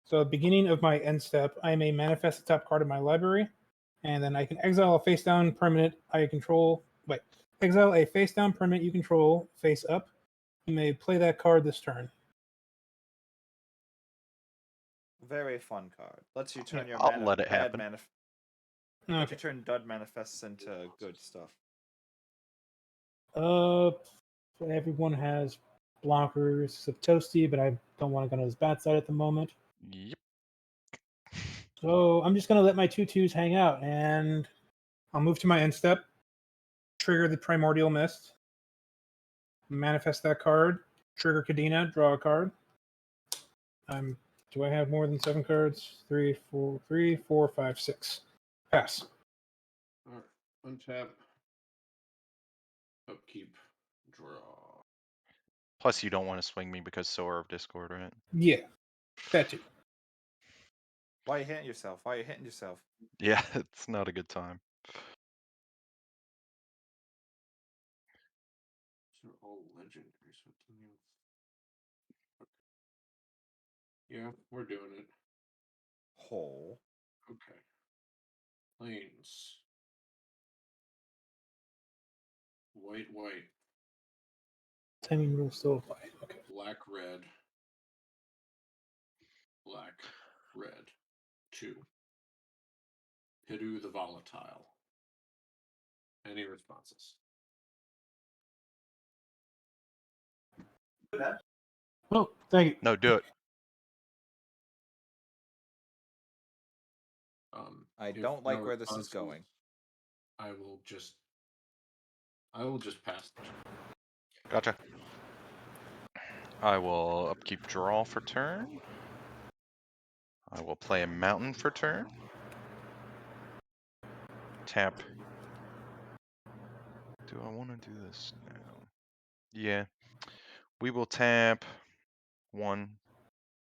So, at the beginning of my end step, I may manifest the top card of my library, and then I can exile a face down permanent I control. Wait, exile a face down permanent you control face up. You may play that card this turn. Very fun card. Lets you turn Yeah, your I'll mana let it bad happen. mana. Lets you Okay. turn dud manifests into good stuff. Everyone has blockers except Toasty, but I don't want to go to his bad side at the moment. Yep. So I'm just gonna let my 2/2s hang out, and I'll move to my end step, trigger the Primordial Mist, manifest that card, trigger Kadena, draw a card. Do I have more than 7 cards? 3, 4, 5, 6. Pass. Alright. Untap. Upkeep. Draw. Plus, you don't want to swing me because Sower of Discord, right? Yeah, that too. Why are you hitting yourself? Why are you hitting yourself? Yeah, it's not a good time. These are all legendaries. What do you... Yeah, we're doing it. Hole. Okay. Planes. White, white. Timing rules still apply. Okay. Black, red. Black, red. 2. Pidu the Volatile. Any responses? Oh, thank you. No, do it. I If don't like no where this is responses, going. I will just pass the turn. Gotcha. I will upkeep draw for turn. I will play a mountain for turn. Tap. Do I want to do this now? Yeah. We will tap 1,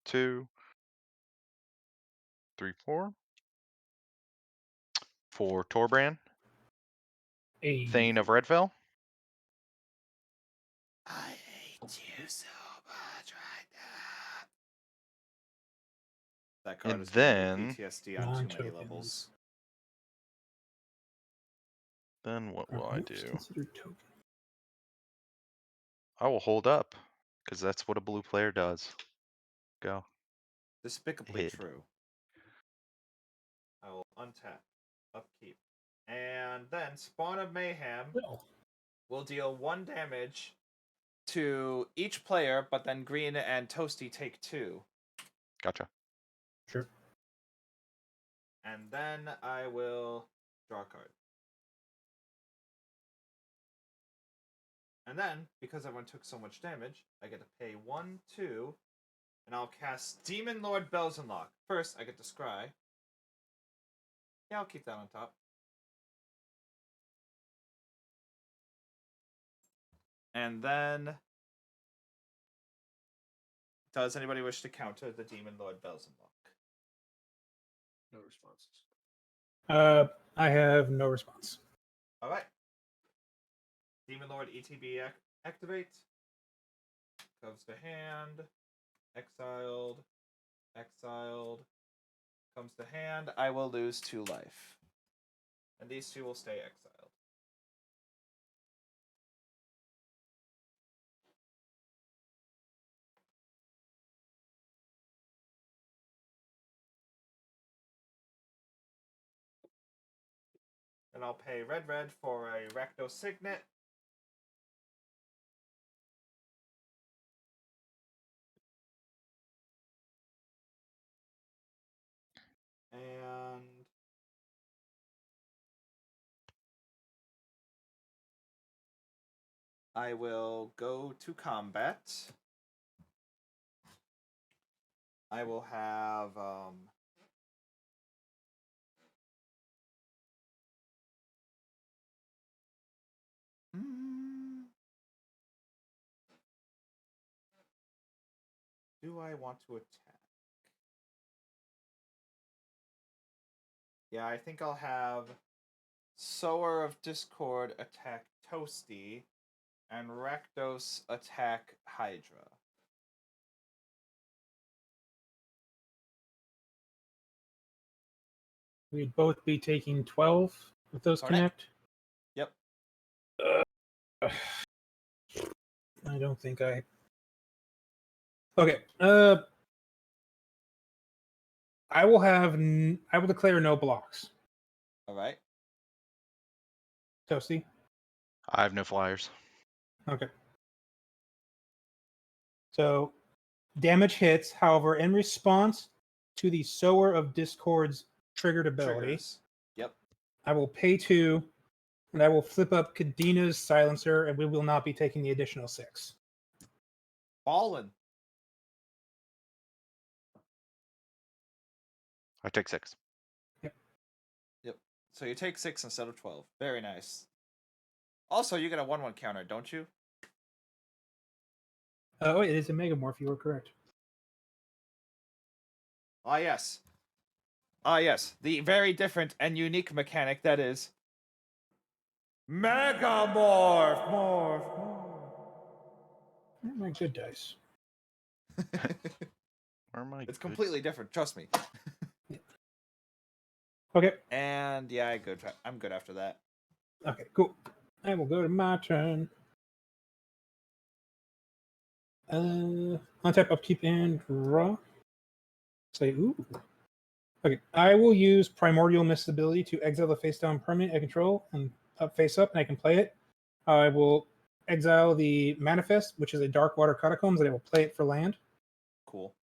2, 3, 4 for Torbrand, Hey. Thane of Redfell. I hate you so much right now. That card And is giving then- me PTSD on too many Non-tokens. levels. Then what will Are I morphs do? considered tokens? I will hold up, because that's what a blue player does. Go. Despicably Hid. true. I will untap, upkeep, and then Spawn of Mayhem Well, will deal 1 damage to each player, but then Green and Toasty take 2. Gotcha. sure. And then I will draw a card. And then, because everyone took so much damage, I get to pay 1, 2, and I'll cast Demon Lord Belzenlock. First, I get to scry. Yeah, I'll keep that on top. And then, does anybody wish to counter the Demon Lord Belzenlock? No responses. I have no response. All right. Demon Lord ETB activate. Comes to hand. Exiled. Exiled. Comes to hand. I will lose 2 life. And these 2 will stay exiled. And I'll pay red for a Recto Signet. And I will go to combat. I will have do I want to attack? Yeah, I think I'll have Sower of Discord attack Toasty and Rakdos attack Hydra. We'd both be taking 12 if those All right. connect. Yep. I don't think I. Okay. I will have. I will declare no blocks. All right. Toasty. I have no flyers. Okay. So, damage hits. However, in response to the Sower of Discord's triggered ability, Triggers. Yep. I will pay 2, and I will flip up Kadina's silencer, and we will not be taking the additional 6. Ballin'. I take 6. Yep. So you take 6 instead of 12. Very nice. Also, you get a 1/1 counter, don't you? Oh, it is a Megamorph. You were correct. Ah, yes. Ah, yes. The very different and unique mechanic that is Megamorph! Morph! Oh, my good dice. Where am I? It's completely different, trust me. Okay. And yeah, I'm good after that. Okay, cool. I will go to my turn. Untap, upkeep, and draw. Say, ooh. Okay, I will use Primordial Mist ability to exile the face down permanent I control and face up, and I can play it. I will exile the Manifest, which is a Dark Water Catacombs, and I will play it for land. Cool.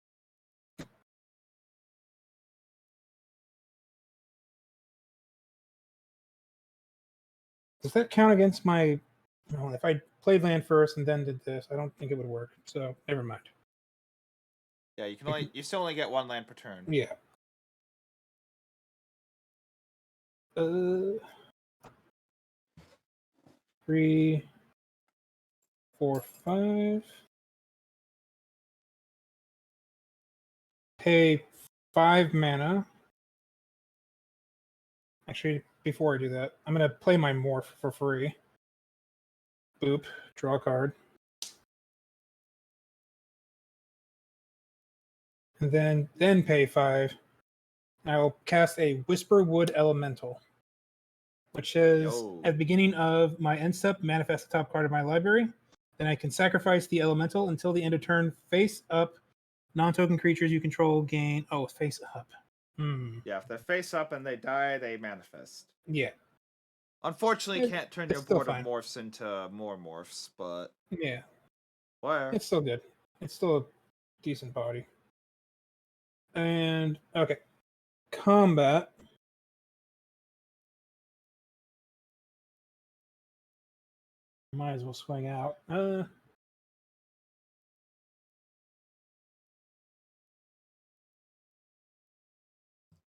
Does that count against my? Well, if I played land first and then did this, I don't think it would work. So never mind. Yeah, you still only get 1 land per turn. Yeah. 3, 4, 5. Pay 5 mana. Actually, before I do that, I'm gonna play my morph for free. Boop. Draw a card. And then pay 5. I will cast a Whisperwood Elemental, which is Yo. at the beginning of my end step, manifest the top card of my library. Then I can sacrifice the elemental until the end of turn. Face up. Non-token creatures you control gain. Oh, face up. Yeah, if they're face up and they die, they manifest. Yeah. Unfortunately, It- can't turn it's your still board of fine. morphs into more morphs, but Yeah. where? It's still good. It's still a decent body. And okay. Combat. Might as well swing out.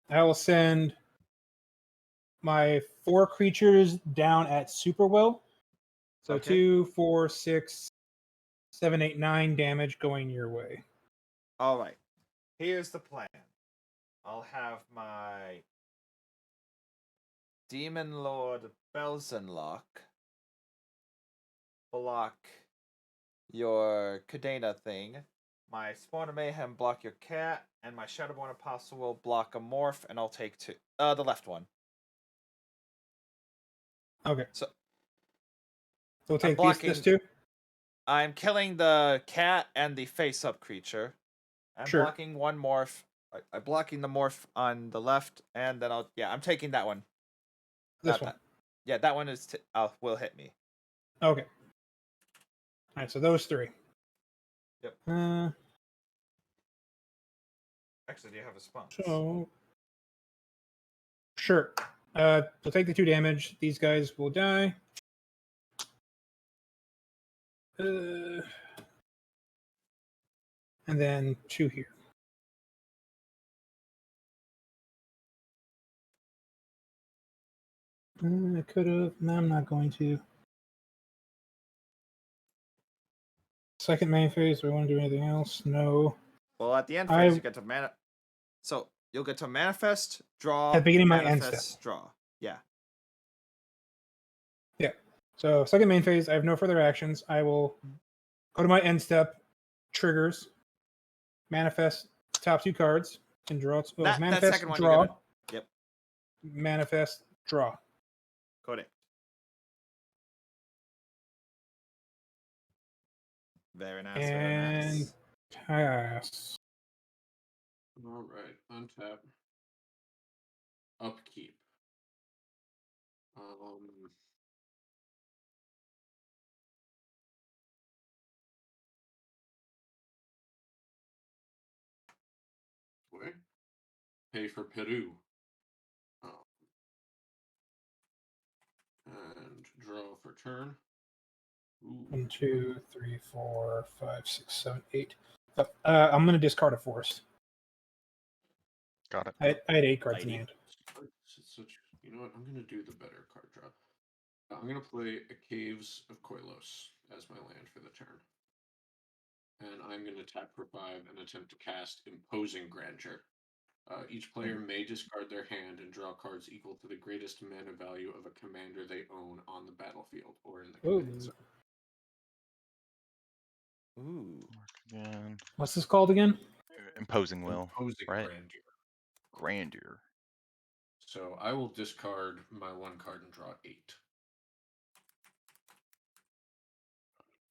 I will send my 4 creatures down at super will. So Okay. 2, 4, 6, 7, 8, 9 damage going your way. All right. Here's the plan. I'll have my Demon Lord Belzenlock block your Cadena thing. My Spawn of Mayhem block your cat, and my Shadowborn Apostle will block a morph, and I'll take 2. The left one. Okay. So We'll I'm take blocking. this too. I'm killing the cat and the face-up creature. I'm Sure. blocking one morph. I'm blocking the morph on the left, and then I'm taking that one. This Not one. that. Yeah, that one is will hit me. Okay. All right. So those 3. Yep. Actually, do you have a response? So sure. So take the 2 damage. These guys will die. And then 2 here. I could have. No, I'm not going to. Second main phase. Do I want to do anything else? No. Well, at the end I- phase, you get to mana. So you'll get to manifest, draw, At the beginning of my end manifest, step. draw. Yeah. Yeah. So second main phase, I have no further actions. I will go to my end step, triggers, manifest top 2 cards, and draw. That Manifest, second one draw. you gotta. Yep. Manifest, draw. Correct. Very nice. Very And nice. pass. All right, untap. Upkeep. Wait. Pay for Peru. And draw for turn. Ooh. 1, 2, 3, 4, 5, 6, 7, 8. I'm going to discard a forest. Got it. I had 8 cards in Lady. hand. You know what? I'm going to do the better card draw. I'm going to play a Caves of Koilos as my land for the turn. And I'm going to tap for 5 and attempt to cast Imposing Grandeur. Each player may discard their hand and draw cards equal to the greatest mana value of a commander they own on the battlefield or in the command zone. Ooh. Again. What's this called again? Imposing will. Imposing right? Grandeur. Grandeur. So I will discard my 1 card and draw 8.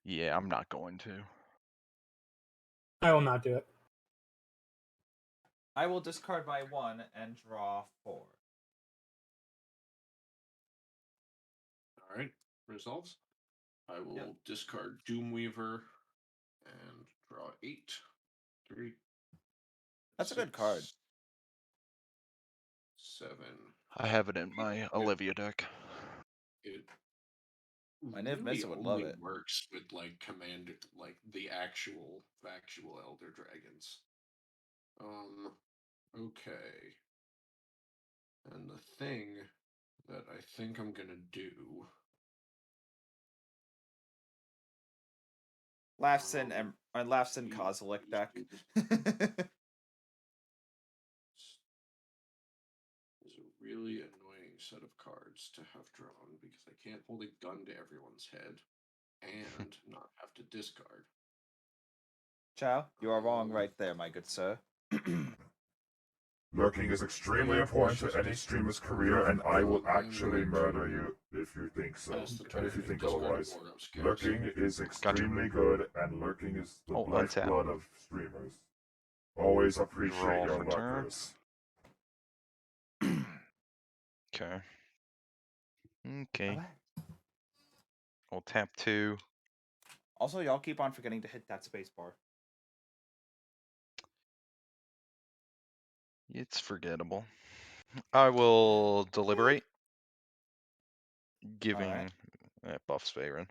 Yeah, I'm not going to. I will not do it. I will discard my 1 and draw 4. All right, results. I will discard Doomweaver and draw 8. 3. That's a good card. 7. I have it in my Olivia deck. It My Niv really Missa would only love it. works with like command, like the actual factual Elder Dragons. Okay. And the thing that I think I'm gonna do. Laughsin and Laughsin Kozilek deck. Is a really annoying set of cards to have drawn because I can't hold a gun to everyone's head and not have to discard. Chow, you are wrong right there, my good sir. Lurking is extremely important to any streamer's career, and I will actually murder you if you think so. Pass the And turn. if you think Discard a otherwise. board of scarce. Lurking is extremely good, and lurking is the Oh, untap. lifeblood of streamers. Always appreciate Draw your for turn. lurkers. Okay. Okay. I'll tap 2. Also, y'all keep on forgetting to hit that space bar. It's forgettable. I will deliberate. Giving Alright. buffs favoring.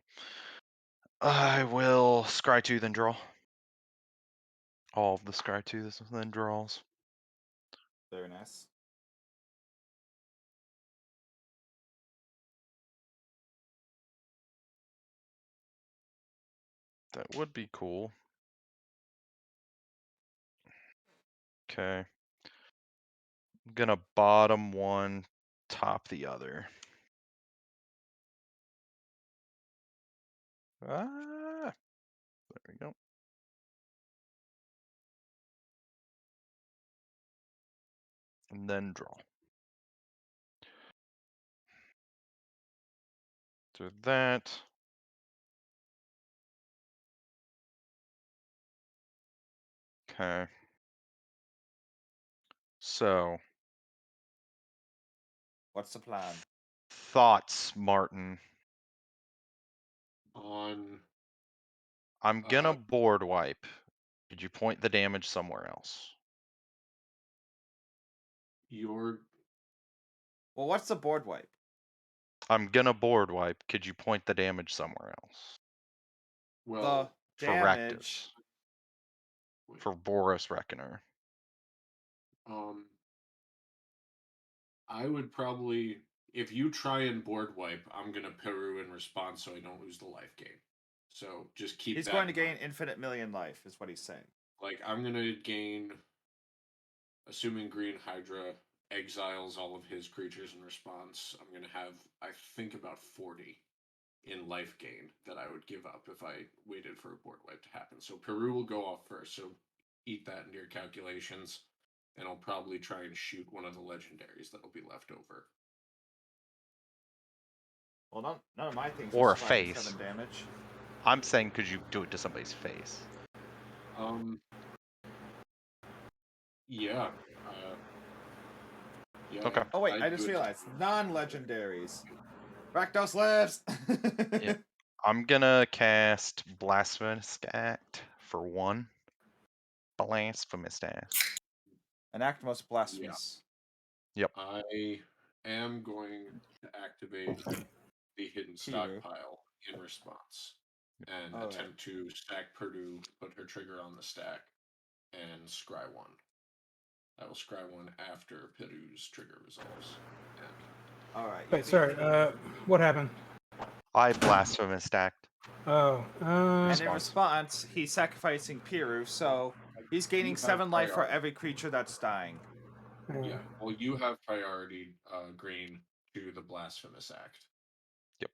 I will scry 2, then draw. All of the scry 2, then draws. Very nice. That would be cool. Okay. I'm gonna bottom one, top the other. Ah, there we go. And then draw. Do that. Okay. So, What's the plan? thoughts, Martin? On I'm gonna board wipe. Could you point the damage somewhere else? your Well, what's the board wipe? I'm gonna board wipe. Could you point the damage somewhere else? well, The For damage. Rectus. For Boris Reckoner. um, I would probably, if you try and board wipe, I'm gonna Peru in response so I don't lose the life gain. So just keep. He's that going to in gain mind. infinite million life, is what he's saying. Like I'm gonna gain, assuming Green Hydra exiles all of his creatures in response. I'm gonna have, I think, about 40 in life gain that I would give up if I waited for a board wipe to happen. So Peru will go off first. So eat that into your calculations, and I'll probably try and shoot one of the legendaries that'll be left over. Well, none of my things Or are a surviving face. 7 damage. I'm saying, could you do it to somebody's face? Yeah. Yeah. Okay. Oh wait, I'd I do just it. realized non-legendaries. Rakdos lives. Yeah. I'm gonna cast Blasphemous Act for 1. Blasphemous Act. Enact most blasphemous. Yep. I am going to activate the hidden stockpile in response and attempt to stack Purdue, put her trigger on the stack, and scry 1. I will scry 1 after Purdue's trigger resolves. And Alright. Wait, sorry. What happened? I Blasphemous Act. Oh. And in response, he's sacrificing Piru, so he's gaining 7 life for every creature that's dying. Yeah. Well, you have priority, Green, to the Blasphemous Act. Yep.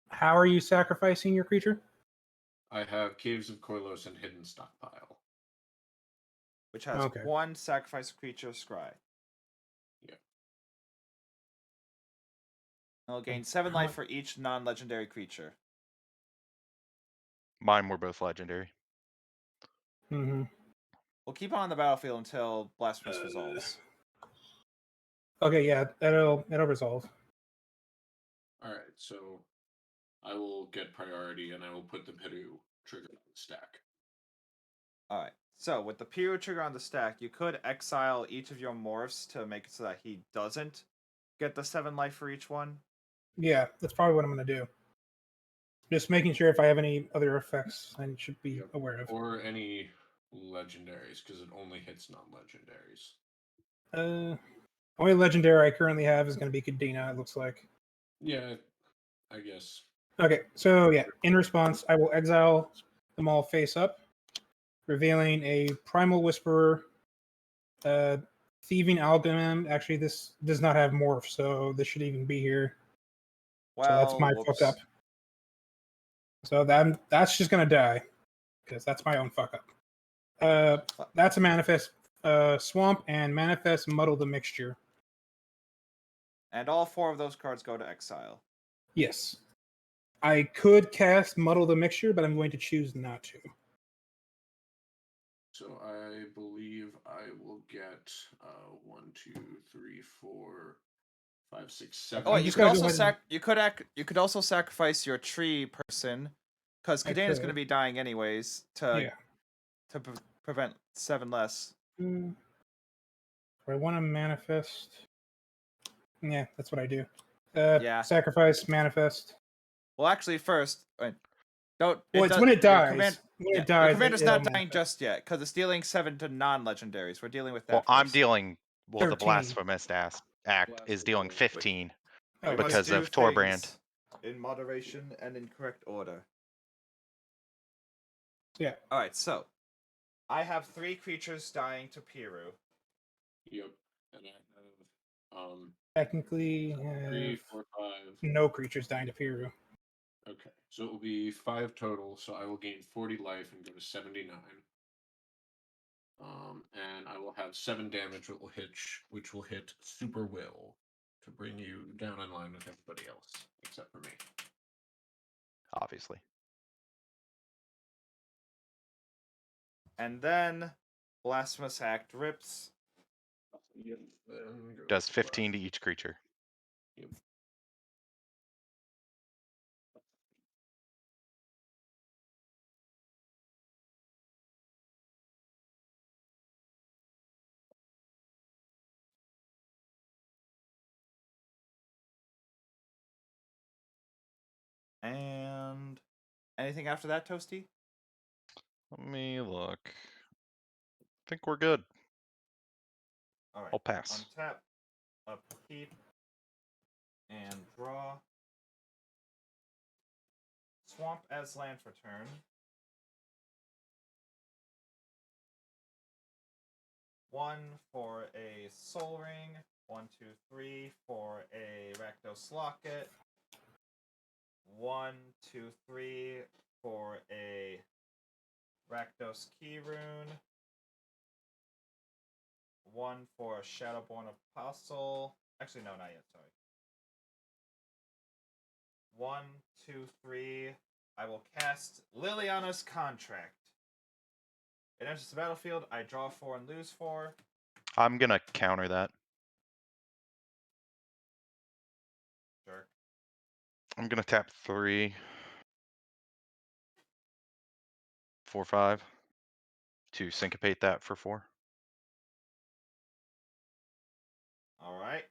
How are you sacrificing your creature? I have Caves of Koilos and Hidden Stockpile. Which has 1 sacrifice creature scry. Yeah. He'll gain 7 life for each non-legendary creature. Mine were both legendary. Mm-hmm. We'll keep on the battlefield until Blasphemous resolves. Okay, yeah, that'll resolve. All right, so I will get priority, and I will put the Piru trigger on the stack. Alright, so with the Piru trigger on the stack, you could exile each of your morphs to make it so that he doesn't get the 7 life for each one. Yeah, that's probably what I'm going to do. Just making sure if I have any other effects I should be aware of. Or any legendaries, because it only hits non-legendaries. Only legendary I currently have is going to be Kadena, it looks like. Yeah, I guess. Okay, so yeah, in response, I will exile them all face up, revealing a Primal Whisperer, Thieving Alchemist. Actually, this does not have morph, so this should even be here. Well, so that's my fuck up. So that's just gonna die because that's my own fuck up. That's a manifest Swamp, and manifest Muddle the Mixture. And all 4 of those cards go to exile. Yes. I could cast Muddle the Mixture, but I'm going to choose not to. So I believe I will get 1, 2, 3, 4, 5, 6, 7. Oh, I'm wait, you just could gonna also go ahead you could also sacrifice your tree person, because I Kadena is going to could. be dying anyways to Yeah. prevent 7 less. Do I want to manifest? Yeah, that's what I do. Yeah. Sacrifice, manifest. Well, actually, first, don't. Well, it's does- when it your dies. command- When yeah, it dies, your commander's it'll not dying manifest. just yet because it's dealing 7 to non-legendaries. We're dealing with that. Well, I'm first. dealing. Well, the 13. blasphemous act is dealing 15 Oh, We okay. must because do of Torbrand. things in moderation and in correct order. Yeah. All right, so I have 3 creatures dying to Piru. Yep. And I have Technically, 3, have 4, 5. no creatures dying to Piru. Okay, so it will be 5 total. So I will gain 40 life and go to 79. And I will have 7 damage, which will hit Super Will to bring you down in line with everybody else except for me. Obviously. And then Blasphemous Act rips. Yep. Does 15 to each creature. Yep. And anything after that, Toasty? Let me look. I think we're good. All right. I'll pass. Untap, upkeep, and draw. Swamp as land for turn. One for a Soul Ring. 1, 2, 3 for a Rakdos Locket. 1, 2, 3 for a Rakdos Key Rune. 1 for a Shadowborn Apostle. Actually, no, not yet. Sorry. 1, 2, 3. I will cast Liliana's Contract. It enters the battlefield. I draw 4 and lose 4. I'm gonna counter that. Jerk. I'm gonna tap 3, 4, 5 to syncopate that for 4. All right.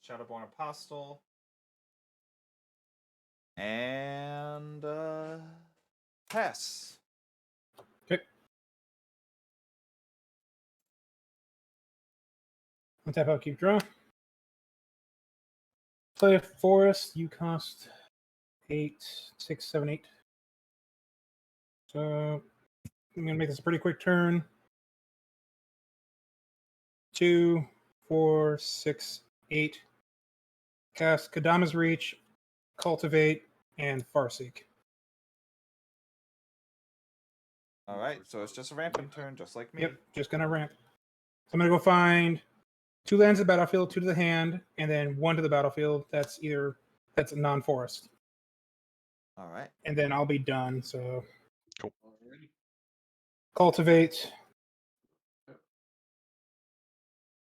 Shadowborn Apostle. And pass. Okay. Untap, upkeep, draw. Play a forest. You cost 8, 6, 7, 8. So I'm gonna make this a pretty quick turn. 2, 4, 6, 8. Cast Kadama's Reach, Cultivate, and Farseek. All right, so it's just a ramping turn, just like me. Yep, just gonna ramp. So I'm gonna go find 2 lands to the battlefield, 2 to the hand, and then 1 to the battlefield. That's a non-forest. All right. And then I'll be done. So Alrighty. cultivate.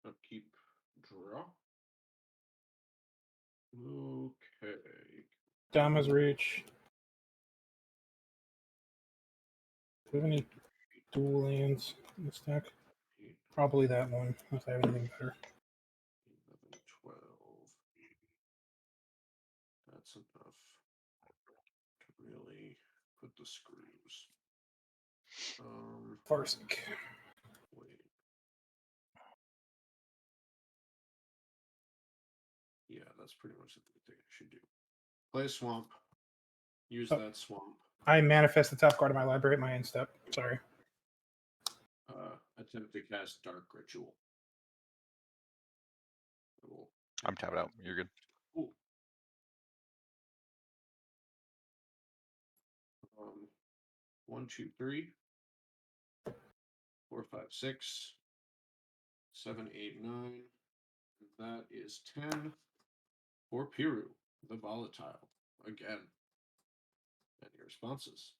Upkeep, draw. Okay. Dama's Reach. Do we have any dual lands in this deck? Probably that one, unless I have anything better. 11, 12. That's enough to really put the screws. Farseek. Wait. Yeah, that's pretty much the thing I should do. Play a swamp. Use that swamp. I manifest the top card of my library at my end step. Sorry. Attempt to cast Dark Ritual. I'm tapped out. You're good. Cool. 1, 2, 3, 4, 5, 6, 7, 8, 9. That is 10 for Piru, the volatile, again. And your responses.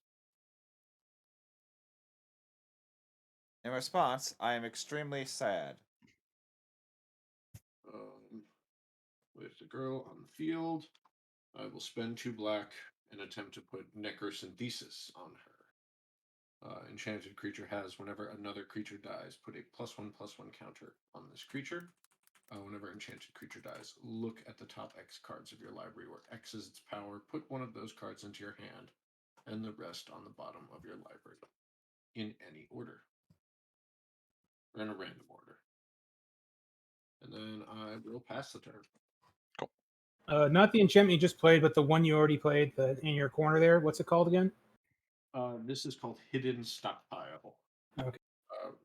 In response, I am extremely sad. With the girl on the field, I will spend 2 black and attempt to put Necrosynthesis on her. Enchanted creature has, whenever another creature dies, put a +1/+1 counter on this creature. Whenever enchanted creature dies, look at the top X cards of your library, where X is its power. Put one of those cards into your hand, and the rest on the bottom of your library, in any order, or in a random order. And then I will pass the turn. Not the enchantment you just played, but the one you already played in your corner there. What's it called again? This is called Hidden Stockpile. Okay.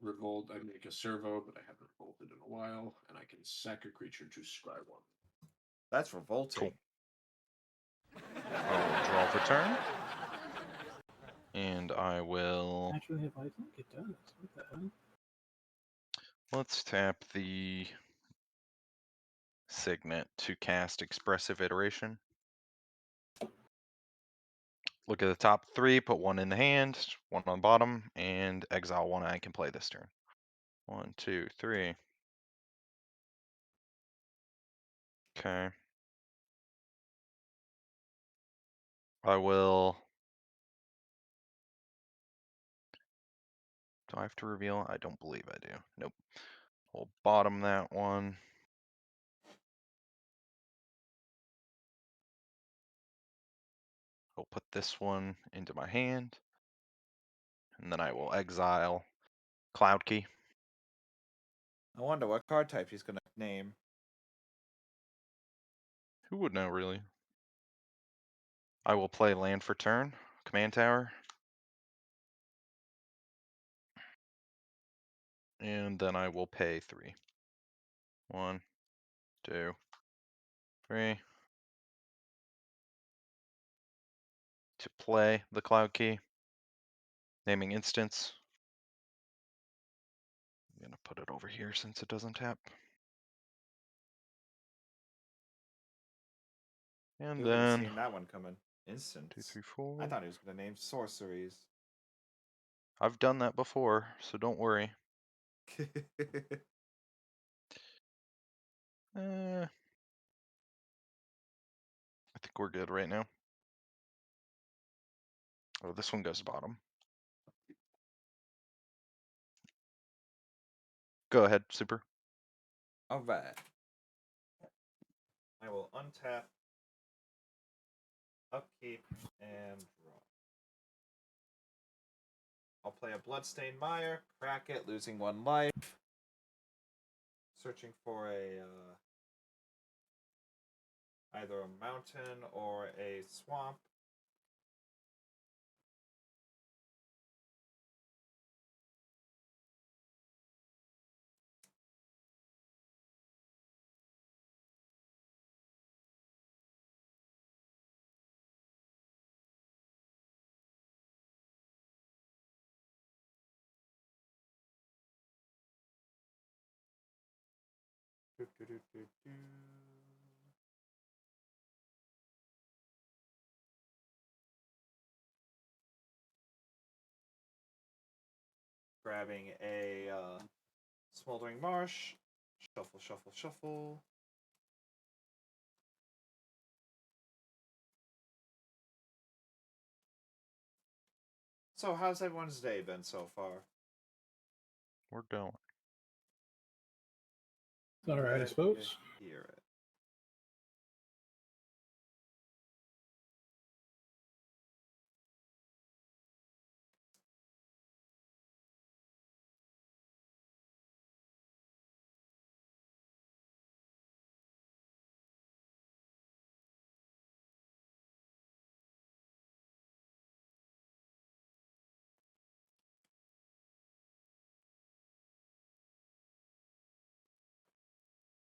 Revolt, I make a servo, but I haven't revolted in a while, and I can sack a creature to scry one. That's revolting. Cool. I'll draw for turn. And I will... Actually, if I think it does. What the hell? Let's tap the Signet to cast Expressive Iteration. Look at the top 3, put 1 in the hand, 1 on bottom, and exile 1 I can play this turn. 1, 2, 3. Okay. I will... Do I have to reveal? I don't believe I do. Nope. We'll bottom that one. I'll put this one into my hand. And then I will exile Cloud Key. I wonder what card type he's gonna name. Who would know, really? I will play land for turn. Command Tower. And then I will pay 3. 1, 2, 3. To play the Cloud Key. Naming instance. I'm gonna put it over here since it doesn't tap. And Who would have then seen that one coming? Instant. 2, 3, 4. I thought he was gonna name sorceries. I've done that before, so don't worry. I think we're good right now. Oh, this one goes bottom. Go ahead, Super. Alright. I will untap, upkeep, and draw. I'll play a Bloodstained Mire, crack it, losing 1 life. Searching for a either a mountain or a swamp. Grabbing a Smoldering Marsh. Shuffle, shuffle, shuffle. So, how's everyone's day been so far? We're going. All right, I Glad suppose. to hear it.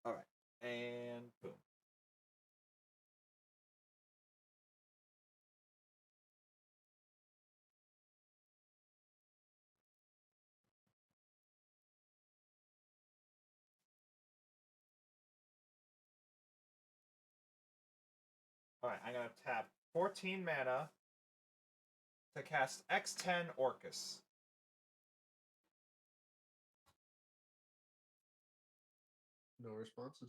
Alright, and boom. Alright, I'm gonna tap 14 mana to cast X10 Orcus. No responses.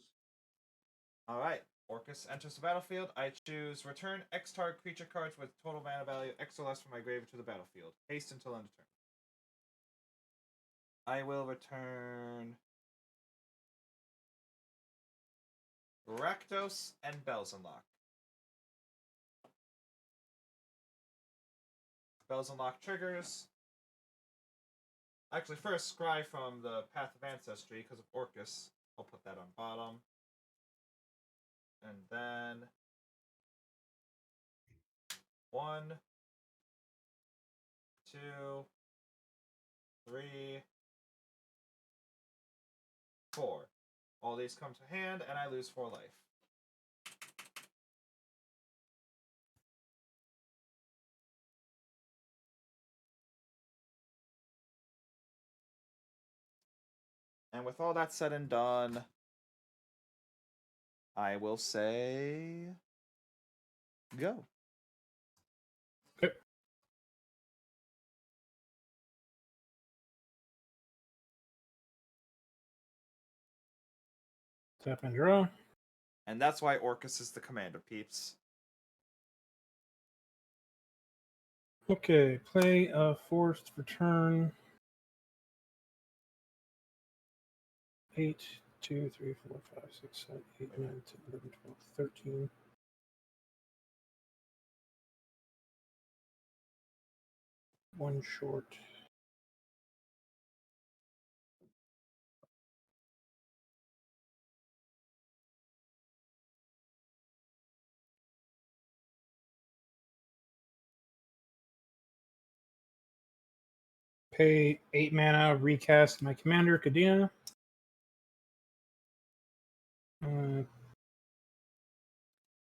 Alright, Orcus enters the battlefield. I choose return X target creature cards with total mana value X or less from my grave to the battlefield. Haste until end of turn. I will return Rakdos and Bells Unlock. Bells Unlock triggers. Actually, first, Scry from the Path of Ancestry because of Orcus. I'll put that on bottom. And then 1, 2, 3, 4. All these come to hand, and I lose 4 life. And with all that said and done, I will say go. Okay. Tap and draw. And that's why Orcus is the commander, peeps. Okay, play a forced return. 8, 2, 3, 4, 5, 6, 7, 8, 9, 10, 11, 12, 13. One short. Pay 8 mana, recast my commander, Kadena.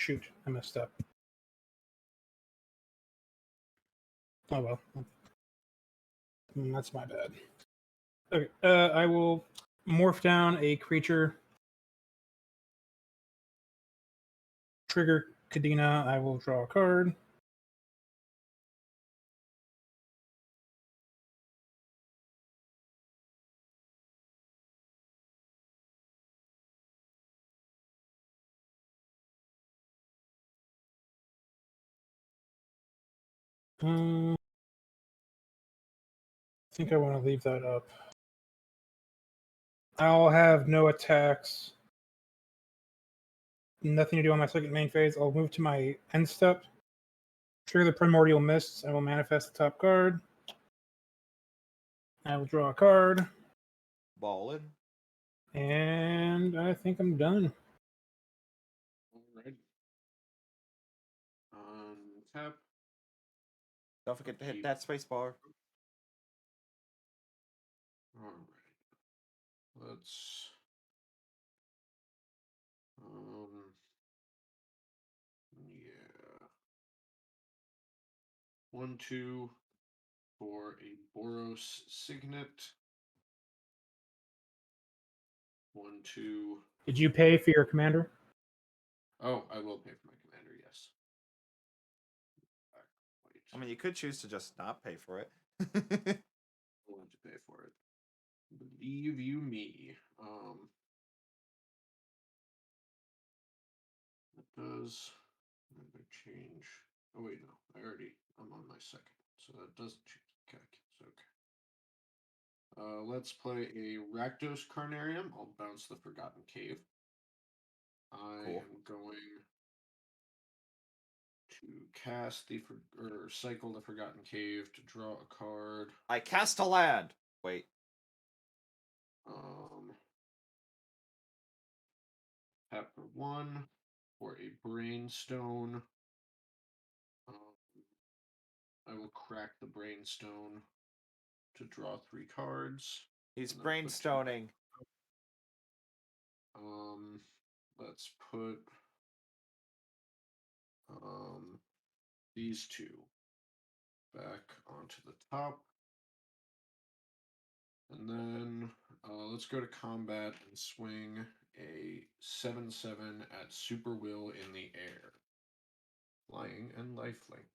Shoot, I messed up. Oh well. That's my bad. Okay, I will morph down a creature. Trigger Kadena, I will draw a card. I think I want to leave that up. I'll have no attacks. Nothing to do on my second main phase. I'll move to my end step. Trigger the Primordial Mists. I will manifest the top card. I will draw a card. Ballin'. And I think I'm done. Alright. Tap. Don't forget to hit that space bar. Alright. Let's yeah. 1, 2 for a Boros Signet. 1, 2. Did you pay for your commander? Oh, I will pay for my commander, yes. Wait. I mean, you could choose to just not pay for it. I want to pay for it. Believe you me. That does never change. Oh wait, no. I'm on my second, so that doesn't change the calculus. Okay. Let's play a Rakdos Carnarium. I'll bounce the Forgotten Cave. I Cool. am going to cast or cycle the Forgotten Cave to draw a card. I cast a land. Wait. Tap for 1 for a Brainstone. I will crack the Brainstone to draw 3 cards. He's and then put 2 brainstoning. Let's put these 2 back onto the top. And then let's go to combat and swing a 7/7 at Super Will in the air. flying, and lifelink.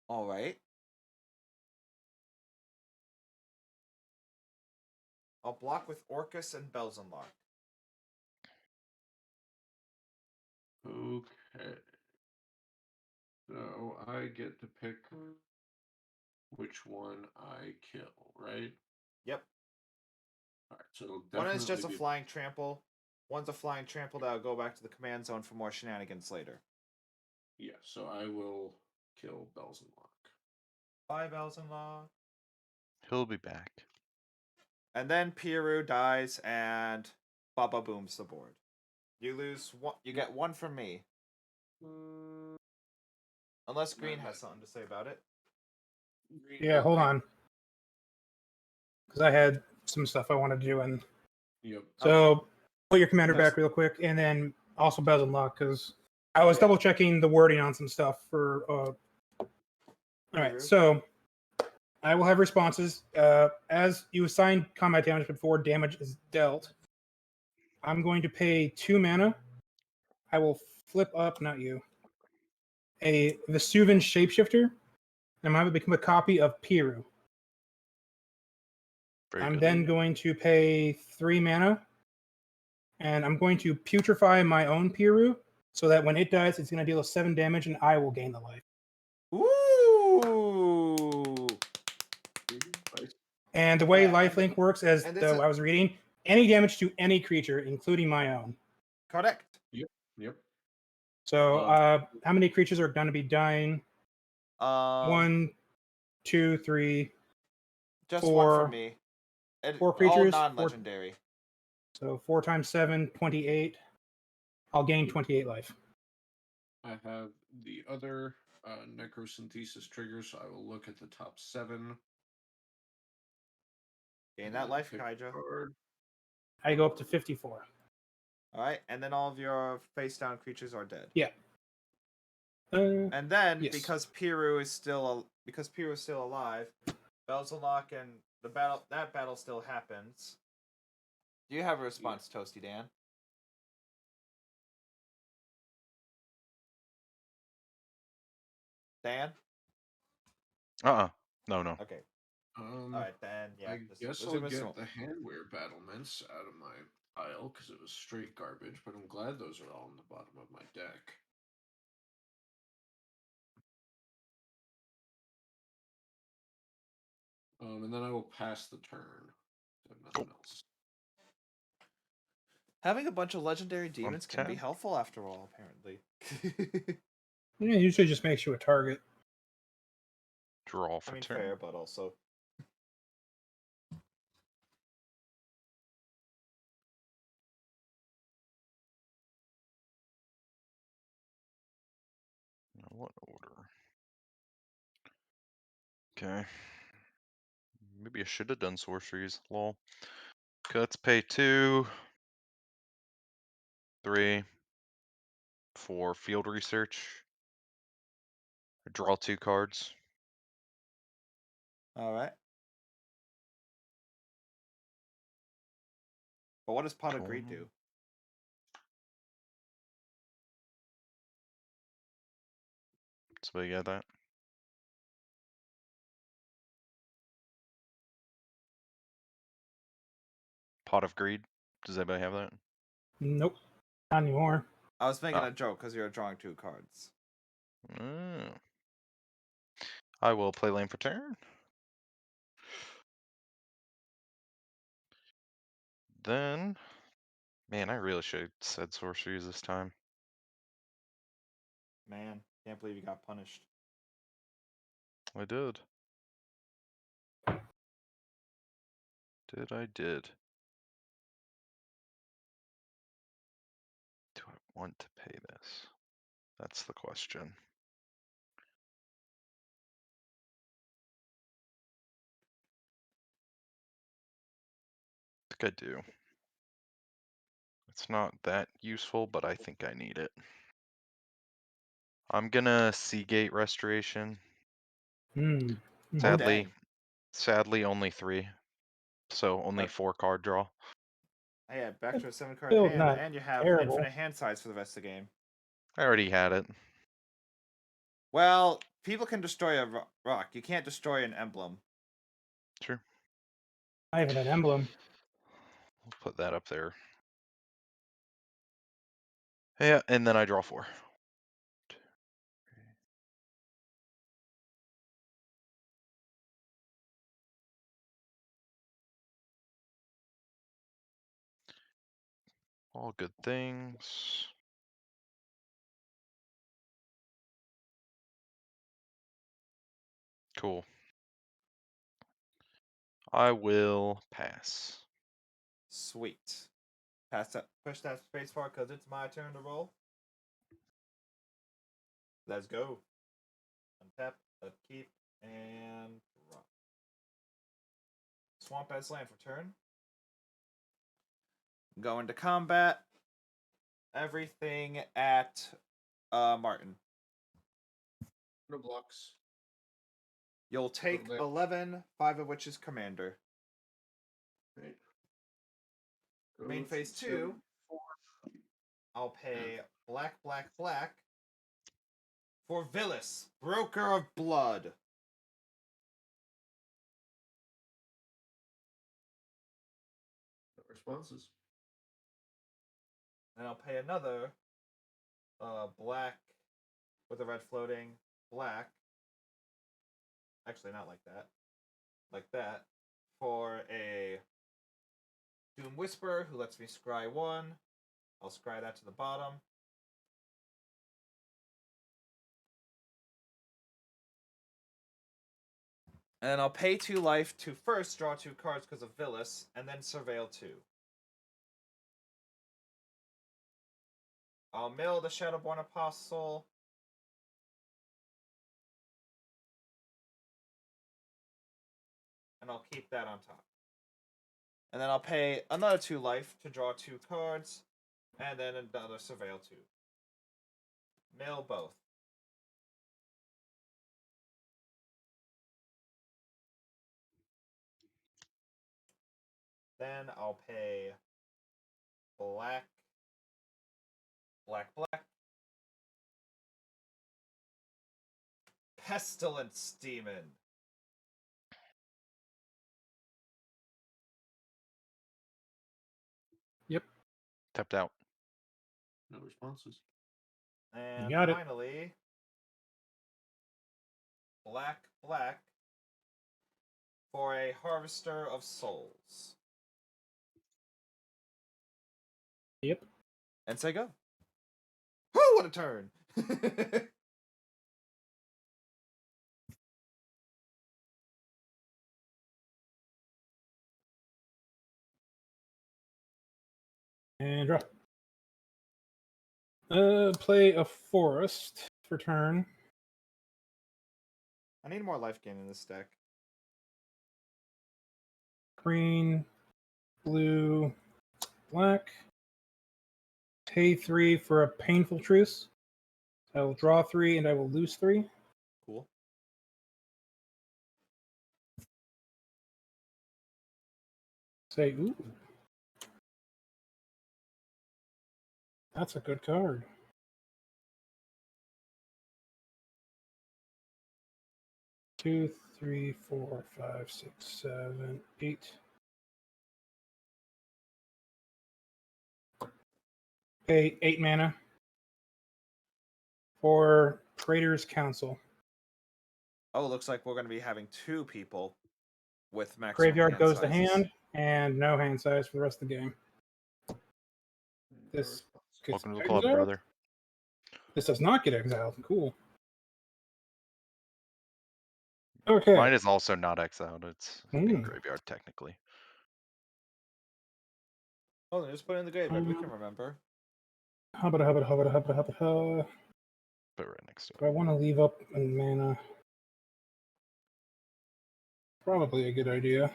All right. I'll block with Orcus and Bells Unlock. Okay. So I get to pick which one I kill, right? Yep. All right. So it'll One definitely is just a be flying trample. One's a flying trample that'll go back to the command zone for more shenanigans later. yeah. So I will kill Bells and Lock. Bye, Bells Unlock. He'll be back. And then Piru dies and Baba booms the board. You lose one. You get one from me. Unless Green has something to say about it. Yeah, hold on. Because I had some stuff I wanted to do. And Yep. so put your commander Yes. back real quick. And then also Bells Unlock because I was double checking the wording on some stuff for. All right. So I will have responses. As you assign combat damage before damage is dealt, I'm going to pay 2 mana. I will flip up, not you, a Vesuvian Shapeshifter. And I'm going to become a copy of Piru. Very I'm good. then going to pay 3 mana. And I'm going to putrefy my own Piru so that when it dies, it's going to deal 7 damage and I will gain the life. Ooh. And the way Yeah, lifelink works, as and this is- I was reading, any damage to any creature, including my own. Correct. Yep. So, how many creatures are going to be dying? 1, 2, 3. Just 4, one for me. 4 All creatures. non-legendary. So 4 times 7, 28. I'll gain 28 life. I have the other necrosynthesis trigger, so I will look at the top 7. Gain that life, Pick Kaija. card. I go up to 54. All right, and then all of your face-down creatures are dead. Yeah. And then Yes. because Piru is still alive, Bells Unlock and that battle still happens. Do you have a response, Toasty Dan? Dan? No. Okay. All All right, then yeah. I just guess I'll resume as get normal. the handwear battlements out of my pile because it was straight garbage, but I'm glad those are all in the bottom of my deck. And then I will pass the turn. I have nothing else. Having a bunch of legendary demons can be Untap. helpful after all, apparently. Yeah, usually just makes you a target. Draw for turn. Fair, but also. Now, what order? Okay. Maybe I should have done sorceries. Lol. Okay, let's pay 2, 3, 4 field research. Draw 2 cards. All right. But what does Pot of Greed do? So you got that. Pot of Greed. Does anybody have that? Nope. Not anymore. I was making Oh. a joke because you're drawing 2 cards. Oh. I will play lane for turn. Then, man, I really should have said sorceries this time. Man, can't believe you got punished. I did. I did. Do I want to pay this? That's the question. I think I do. It's not that useful, but I think I need it. I'm gonna Seagate Restoration. Dang. Sadly, only 3. So only 4 card draw. Yeah, back to a 7-card Still hand, not and you have terrible. infinite hand size for the rest of the game. I already had it. Well, people can destroy a rock. You can't destroy an emblem. Sure. Not even an emblem. We'll put that up there. Yeah, and then I draw 4. All good things. Cool. I will pass. Sweet. Pass that. Push that space bar because it's my turn to roll. Let's go. Untap, upkeep, and drop. Swamp as land for turn. Go into combat. Everything at Martin. No blocks. You'll take Okay. 11, 5 of which is commander. Right. Main Go phase to 2. 4. I'll pay black, black, black for Villis, Broker of Blood. No responses. And I'll pay another black with a red floating, black. Actually, not like that. Like that. For a Doom Whisperer who lets me scry 1. I'll scry that to the bottom. And I'll pay 2 life to first draw 2 cards because of Villis, and then surveil 2. I'll mill the Shadowborn Apostle. And I'll keep that on top. And then I'll pay another 2 life to draw 2 cards, and then another surveil 2. Mill both. Then I'll pay black, black, black. Pestilence Demon. Yep. Tapped out. No responses. And got it. finally, black, black for a Harvester of Souls. Yep. And say go. Whoo, what a turn! And draw. Play a forest for turn. I need more life gain in this deck. Green, blue, black. Pay 3 for a painful truce. I will draw 3 and I will lose 3. Cool. Say, ooh. That's a good card. Two, 3, 4, 5, 6, 7, 8. Pay 8 mana for Praetor's Council. Oh, it looks like we're going to be having 2 people with maximum Graveyard hand goes to sizes. hand, and no hand size for the rest of the game. No This responses. gets Welcome to the club, exiled? brother. This does not get exiled. Cool. Okay. Mine is also not exiled. It's in graveyard technically. Oh, then just put it in the graveyard. We can remember. Hubba hubba hubba hubba hubba hubba. Put it right next to Do I it. want to leave up in mana? Probably a good idea.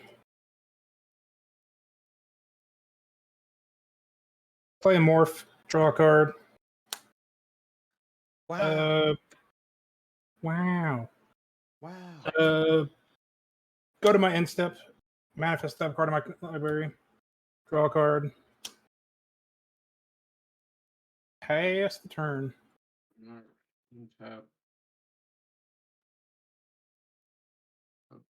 Play a morph, draw a card. Wow. Wow. Wow. Go to my end step, manifest that card in my library, draw a card. Pass the turn. Alright, tap.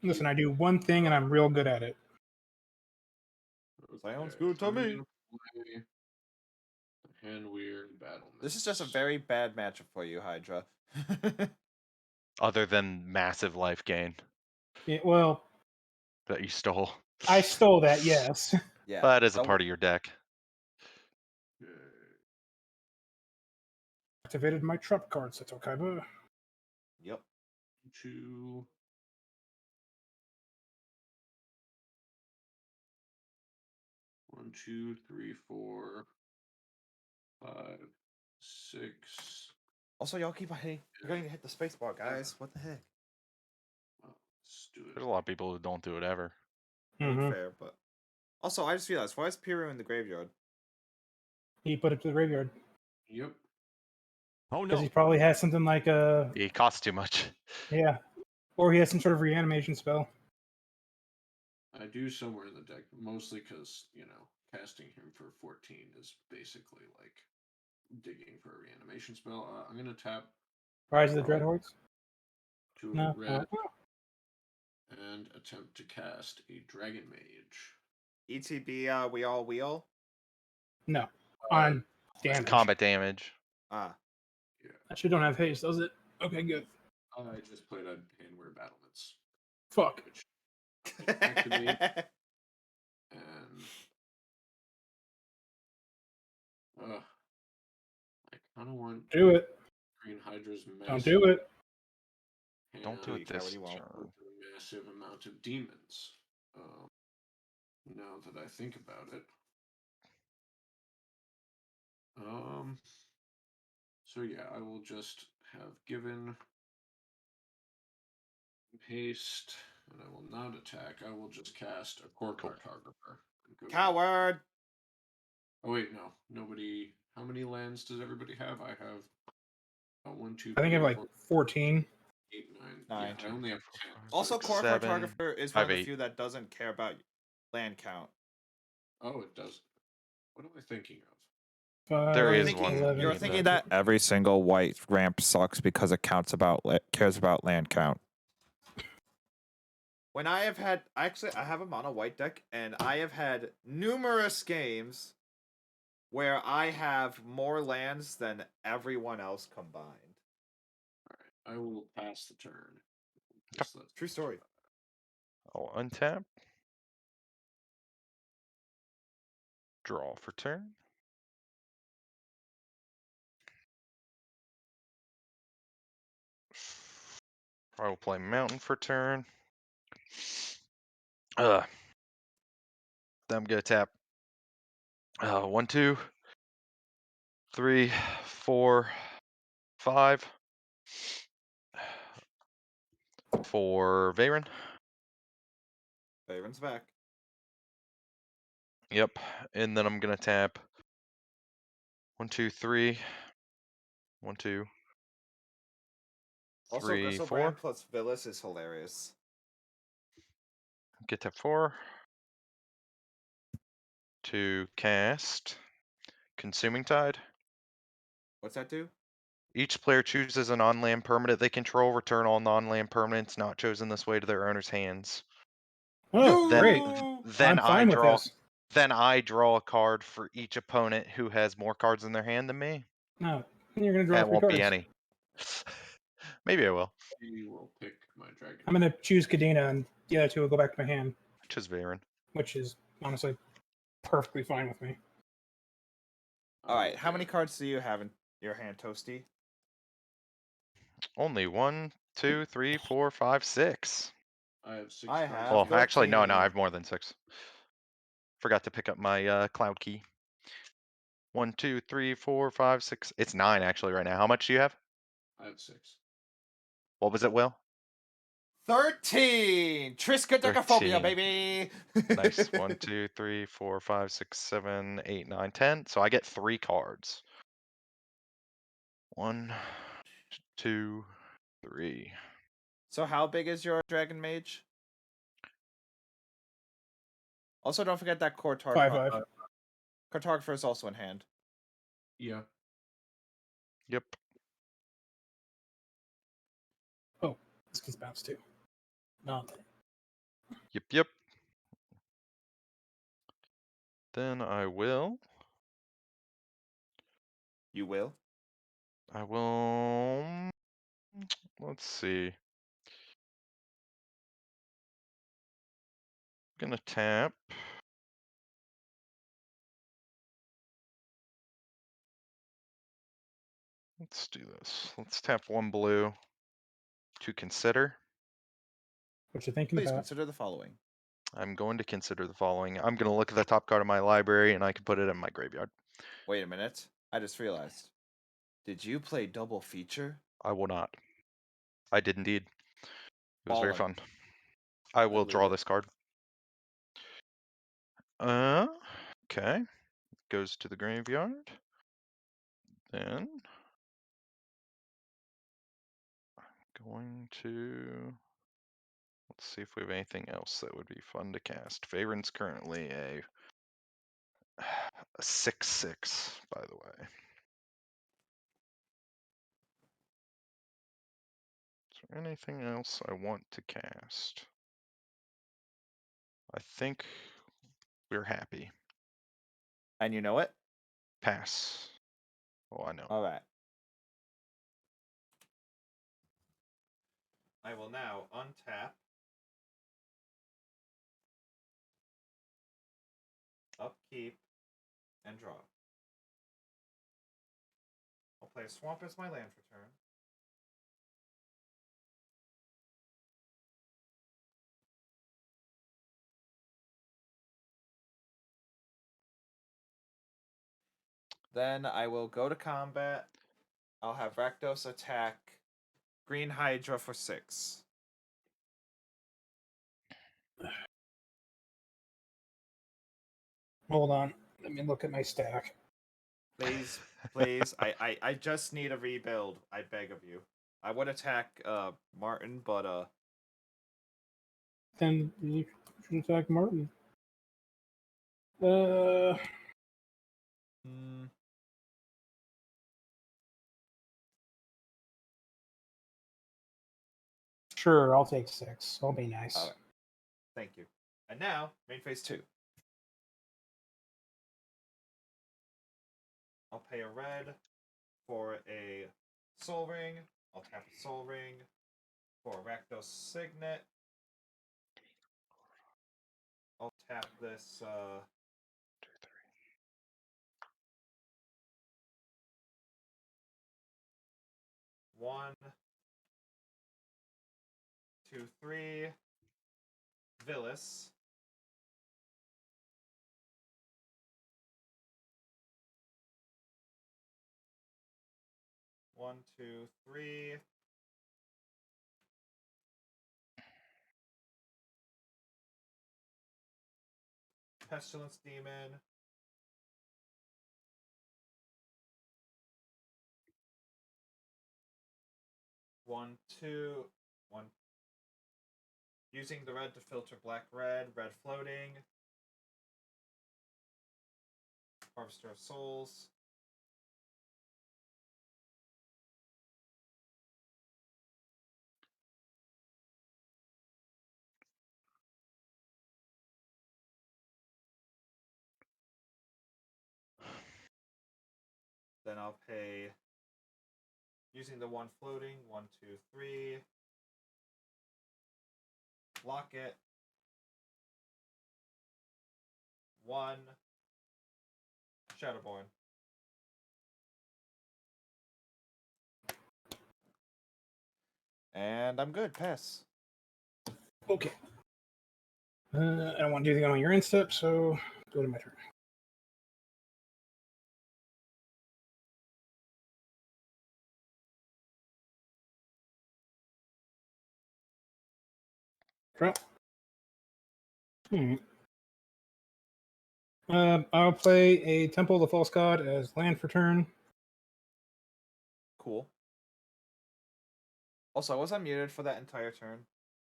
Listen, I do one thing and I'm real good at it. Sounds good to I'm me. gonna play the Hand Weird Battle. This is just a Mist. very bad matchup for you, Hydra. Other than massive life gain Yeah, well, that you stole. I stole that, yes. Yeah. That is a don't- part of your deck. Okay. Activated my trump card, so it's okay. But Yep. 2. One, 2, 3, 4, 5, 6. Also, y'all keep hitting. You're going to hit the space bar, guys. What the heck? Well, let's do it. There's a lot of people who don't do it ever. I mean, Mhm. fair, but also I just realized why is Piru in the graveyard? he put it to the graveyard Yep. Oh because no. he probably has something like a He costs too much. yeah, or he has some sort of reanimation spell. I do somewhere in the deck, mostly because, casting him for 14 is basically like digging for a reanimation spell. I'm going to tap Rise of the Draw. Dreadhordes. 2 No, red and attempt to cast a Dragon Mage. ETB, we all wheel. no, on damage. Combat damage. Ah, Actually, don't have haste, does it? Okay, good. I just played a Handwear Battlements, Fuck. which activate and I kind of want Do it. Green Hydra's massive. Don't do it. Don't do you it can, this you won't. turn. A massive amount of demons. Now that I think about it. So yeah, I will just have given haste, and I will not attack. I will just cast a core cartographer. Coward. Oh wait, no, nobody. How many lands does everybody have? I have 1, 2, I think I have 3, like 4, 14. 8, 9. 9. Yeah, I only have 10. Also, so Core Seven, Cartographer is I one have of the 8. few that doesn't care about land count. Oh, it does. What am I thinking of? There You're is thinking, one. you're in thinking the- that Every single white ramp sucks because it cares about land count. when I have had actually I have a mono white deck and I have had numerous games where I have more lands than everyone else combined. Alright, I will pass the turn. True story. I'll untap. Draw for turn. I will play Mountain for turn. Then I'm gonna tap 1, 2, 3, 4, 5 for Veyron. Favorite's back. Yep. And then I'm gonna tap 1, 2, 3. 1, 2, Also, 3, 4. Gristlebrand plus Villas is hilarious. Get tap 4. To cast Consuming Tide. What's that do? Each player chooses a non-land permanent they control. Return all non-land permanents not chosen this way to their owner's hands. Oh, Then, great. then I'm fine with draw. this. Then I draw a card for each opponent who has more cards in their hand than me. No, you're gonna draw And it 3 won't cards. be any. Maybe I will. I will pick my dragon. I'm gonna choose Kadena, and the other 2 will go back to my hand, Which is Veyron. which is honestly perfectly fine with me. All right, how many cards do you have in your hand, Toasty? Only 1, 2, 3, 4, 5, 6. I have 6 I cards. have Well, actually, no, I 13. have more than 6. Forgot to pick up my cloud key. 1, 2, 3, 4, 5, 6. It's 9 actually right now. How much do you have? I have 6. What was it, Will? 13! Triskaidekaphobia, 13. baby! Nice. 1, 2, 3, 4, 5, 6, 7, 8, 9, 10. So I get 3 cards. 1, 2, 3. So how big is your Dragon Mage? Also, don't forget that Cartographer. 5/5. Cartographer is also in hand. Yeah. Yep. This gets bounced too. No. Yep. Then I will. You will. I will. Let's see. Gonna tap. Let's do this. Let's tap 1 blue to consider. What you thinking Please about? consider the following. I'm going to consider the following. I'm going to look at the top card of my library and I can put it in my graveyard. Wait a minute. I just realized. Did you play double feature? I will not. I did indeed. It was very Ballin'. fun. I will believe draw it. this card. Okay. Goes to the graveyard. Then I'm going to let's see if we have anything else that would be fun to cast. Favorite's currently a 6/6, by the way. Is there anything else I want to cast? I think we're happy. And you know it? Pass. Oh, I know. All right. I will now untap. Upkeep. And draw. I'll play a swamp as my land for turn. Then I will go to combat. I'll have Rakdos attack Green Hydra for 6. Hold on. Let me look at my stack. Please, I just need a rebuild. I beg of you. I would attack Martin, but Then you should attack Martin. Sure, I'll take 6. I'll be nice. Alright. Thank you. And now, main phase 2. I'll pay a red for a Soul Ring. I'll tap a Soul Ring for a Rakdos Signet. I'll tap this 1, 2, 3 Villis. 1, 2, 3. Pestilence Demon. One, two, one. Using the red to filter black red floating. Harvester of Souls. Then I'll pay using the 1 floating. 1, 2, 3. Block it. 1. Shadowborn. And I'm good. Pass. Okay. I don't want to do anything on your end step, so go to my turn. Drop. I'll play a Temple of the False God as land for turn. Cool. Also, was I muted for that entire turn?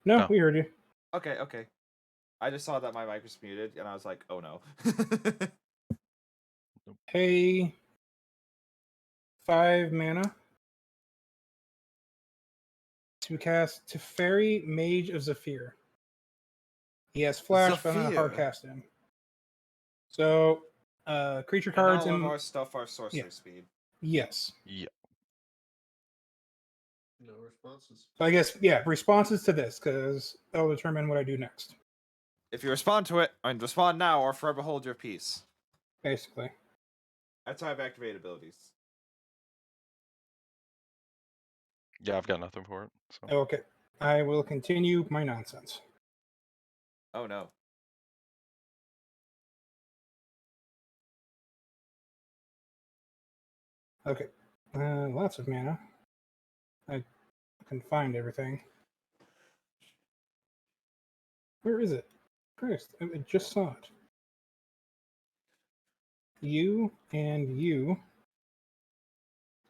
No, we heard you. Okay. I just saw that my mic was muted, and I was like, oh no. Pay 5 mana. to cast Teferi, Mage of Zephyr. He has flash, but I'm going to hard Zephyr. cast him. So, creature And cards all of and our stuff are sorcery yeah. speed. Yes. Yeah. No responses. So I guess responses to this because that'll determine what I do next. If you respond to it, and respond now or forever hold your peace. Basically. That's how I have activate abilities. Yeah, I've got nothing for it. So Okay. I will continue my nonsense. Oh no. Okay. Lots of mana. I can find everything. Where is it? Christ, I just saw it. You and you.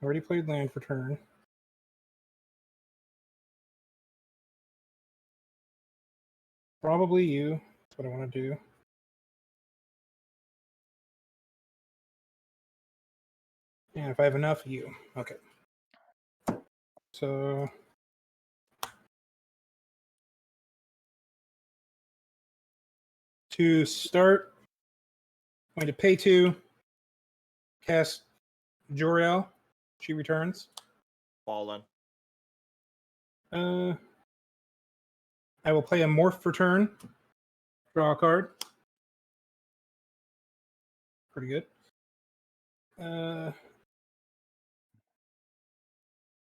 Already played land for turn. Probably you. That's what I want to do. And if I have enough, you. Okay. So to start, I'm going to pay 2, cast Jor-El. She returns. Fallen. I will play a Morph for turn. Draw a card. Pretty good.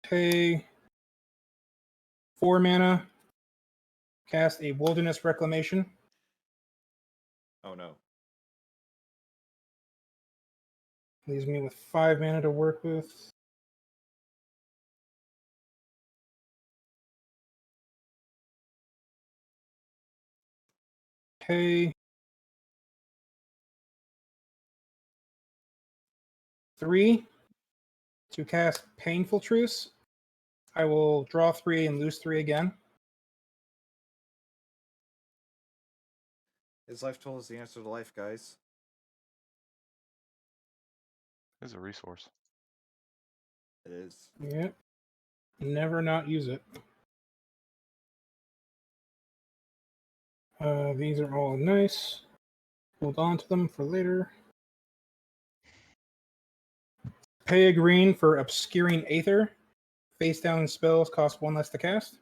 Pay 4 mana. Cast a Wilderness Reclamation. Oh no. Leaves me with 5 mana to work with. Pay 3 to cast Painful Truce. I will draw 3 and lose 3 again. His life tool is the answer to life, guys. there's a resource. It is. Yep. Never not use it. These are all nice. Hold on to them for later. Pay a green for Obscuring Aether. Face down spells cost 1 less to cast.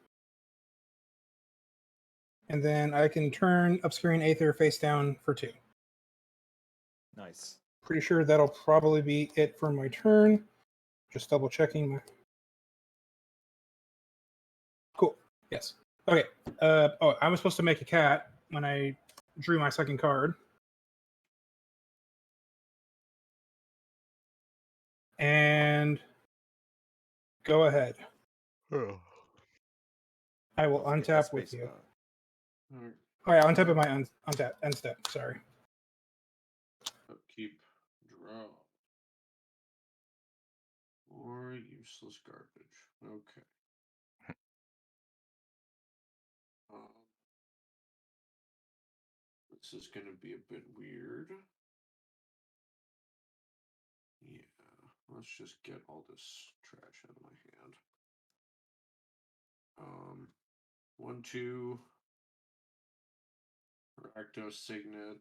And then I can turn Obscuring Aether face down for 2. Nice. Pretty sure that'll probably be it for my turn. Just double checking. Cool. Yes. Okay. I was supposed to make a cat when I drew my second card. And go ahead. Oh. I will Don't forget that untap with space you. bar. Alright. Oh yeah, untap with my untap end step. Sorry. Upkeep. Draw. Or useless garbage. Okay. This is going to be a bit weird. Yeah, let's just get all this trash out of my hand. 1, 2. Rakdos Signet.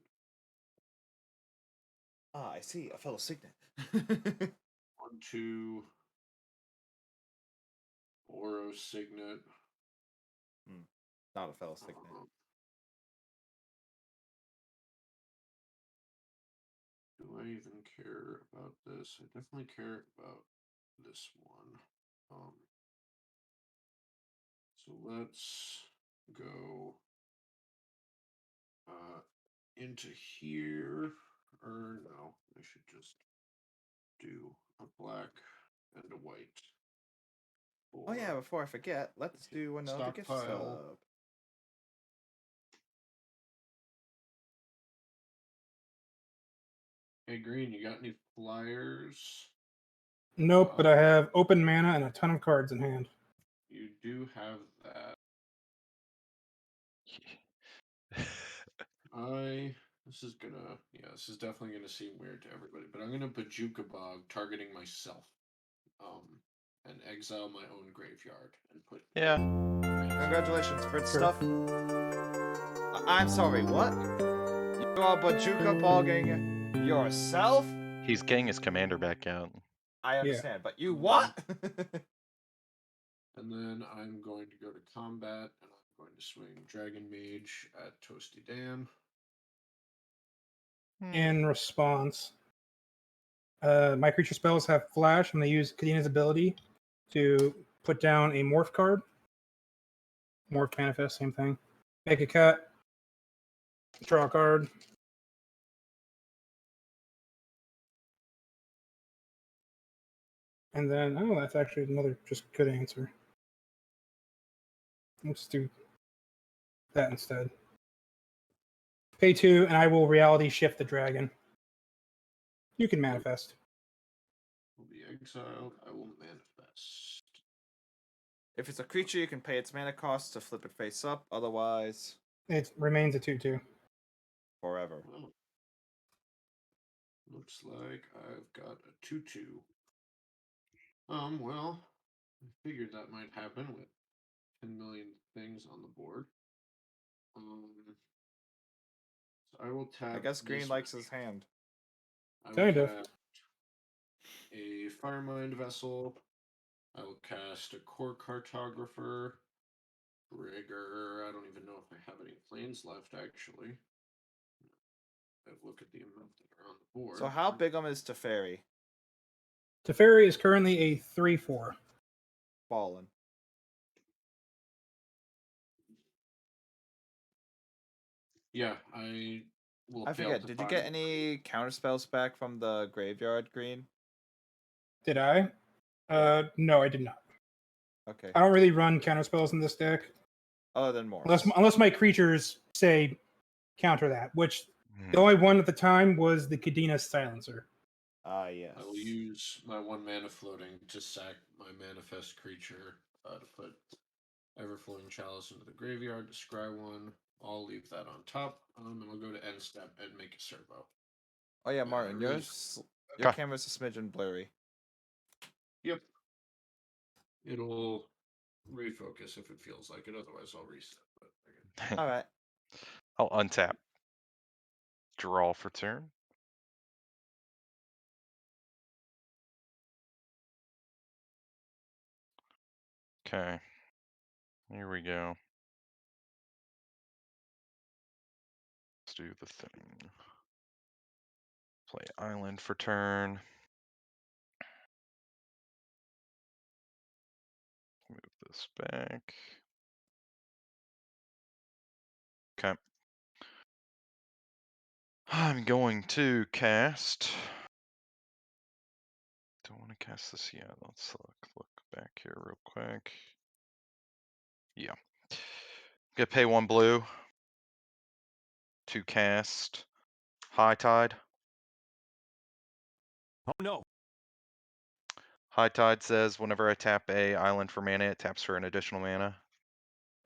Ah, I see. A fellow signet. 1, 2. Oro Signet. Not a fellow signet. Do I even care about this? I definitely care about this one. So let's go into here. Or no, I should just do a black and a white. Oh yeah, before I forget, let's do another gift Stockpile. sub. Hey, Green, you got any flyers? Nope, but I have open mana and a ton of cards in hand. You do have that. This is definitely gonna seem weird to everybody, but I'm gonna Bajuka Bog targeting myself. and exile my own graveyard and put. Yeah. Congratulations, Fritz Sure. stuff. I'm sorry, what? You are Bajuka bogging yourself? He's getting his commander back out. I understand, but you what? And then I'm going to go to combat, and I'm going to swing Dragon Mage at Toasty Dan. In response, my creature spells have flash, and they use Kadina's ability to put down a morph card. Morph manifest, same thing. Make a cut. Draw a card. And then, oh, that's actually another just good answer. Let's do that instead. Pay 2, and I will reality shift the dragon. You can manifest. Will be exiled. I will manifest. If it's a creature, you can pay its mana cost to flip it face up. Otherwise, It remains a 2/2. forever. Well, looks like I've got a 2/2. Well, I figured that might happen with 10 million things on the board. So I will tap. I guess Green this likes one. his hand. I will Kind of. cast a Firemind Vessel. I will cast a Core Cartographer. Trigger. I don't even know if I have any planes left, actually. I look at the amount that are on the board. So how big is Teferi? Teferi is currently a 3/4. Fallen. Yeah, I will. I forget. Did you get any counter spells back from the graveyard, Green? Did I? No, I did not. Okay. I don't really run counter spells in this deck. Other than more. Unless my creatures say counter that, which the only one at the time was the Kadena Silencer. Ah, yes. I will use my 1 mana floating to sack my manifest creature to put Everflowing Chalice into the graveyard to scry 1. I'll leave that on top, and I'll go to end step and make a servo. Oh yeah, Martin, really- your Okay. camera's a smidgen blurry. Yep. It'll refocus if it feels like it. Otherwise, I'll reset. But okay. All right. I'll untap. Draw for turn. Okay. Here we go. Let's do the thing. Play island for turn. Move this back. Okay. I'm going to cast. Don't want to cast this yet. Let's look back here real quick. Yeah. Gonna pay 1 blue to cast High Tide. Oh no. High Tide says whenever I tap a island for mana, it taps for an additional mana.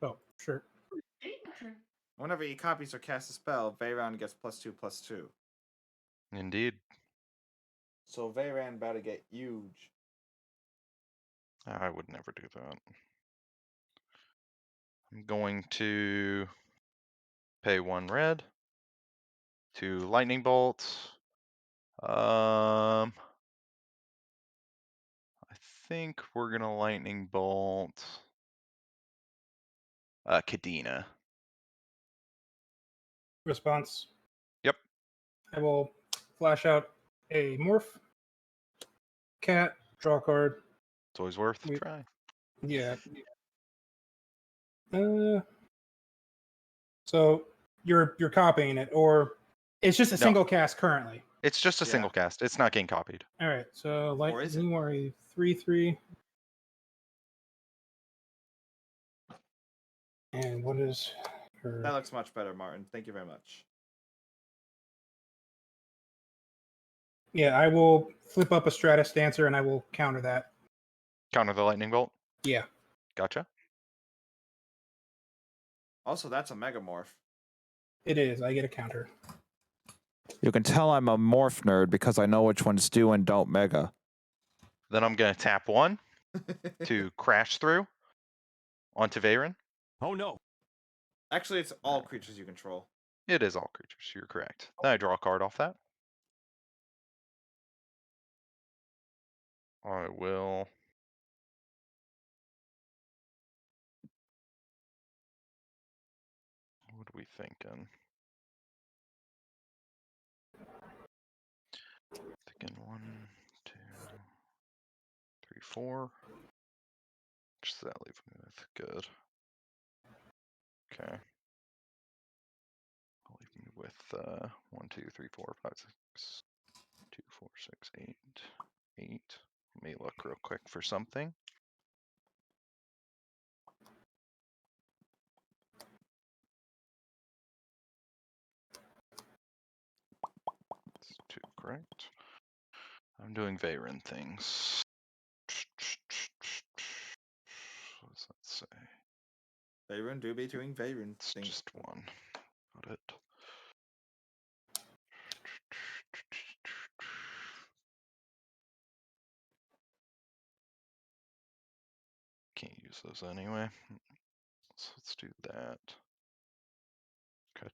Oh, sure. Whenever he copies or casts a spell, Veyran gets +2/+2. Indeed. So Veyran about to get huge. I would never do that. I'm going to pay 1 red to Lightning Bolt. I think we're gonna Lightning Bolt Kadena. Response. Yep. I will flash out a morph. Cat. Draw a card. It's always worth a We- try. Yeah. So you're copying it, or it's just a No. single cast currently. It's just a Yeah. single cast. It's not getting copied. All right. So Or is it? you are a 3/3. And what is her? That looks much better, Martin. Thank you very much. Yeah, I will flip up a Stratus Dancer and I will counter that. Counter the Lightning Bolt. Yeah. Gotcha. Also, that's a Megamorph. It is. I get a counter. You can tell I'm a morph nerd because I know which ones do and don't mega. Then I'm gonna tap 1 to crash through onto Veyron. Oh no. Actually, it's all creatures you control. It is all creatures. You're correct. Then I draw a card off that. I will. What are we thinking? Thinking 1, 2, 3, 4. Which does that leave me with? Good. Okay. I'll leave me with 1, 2, 3, 4, 5, 6, 2, 4, 6, 8, 8. Let me look real quick for something. It's 2, correct? I'm doing Veyron things. What does that say? Veyron do be doing Veyron It's things. just 1. Got it. Can't use those anyway. So let's do that. Okay.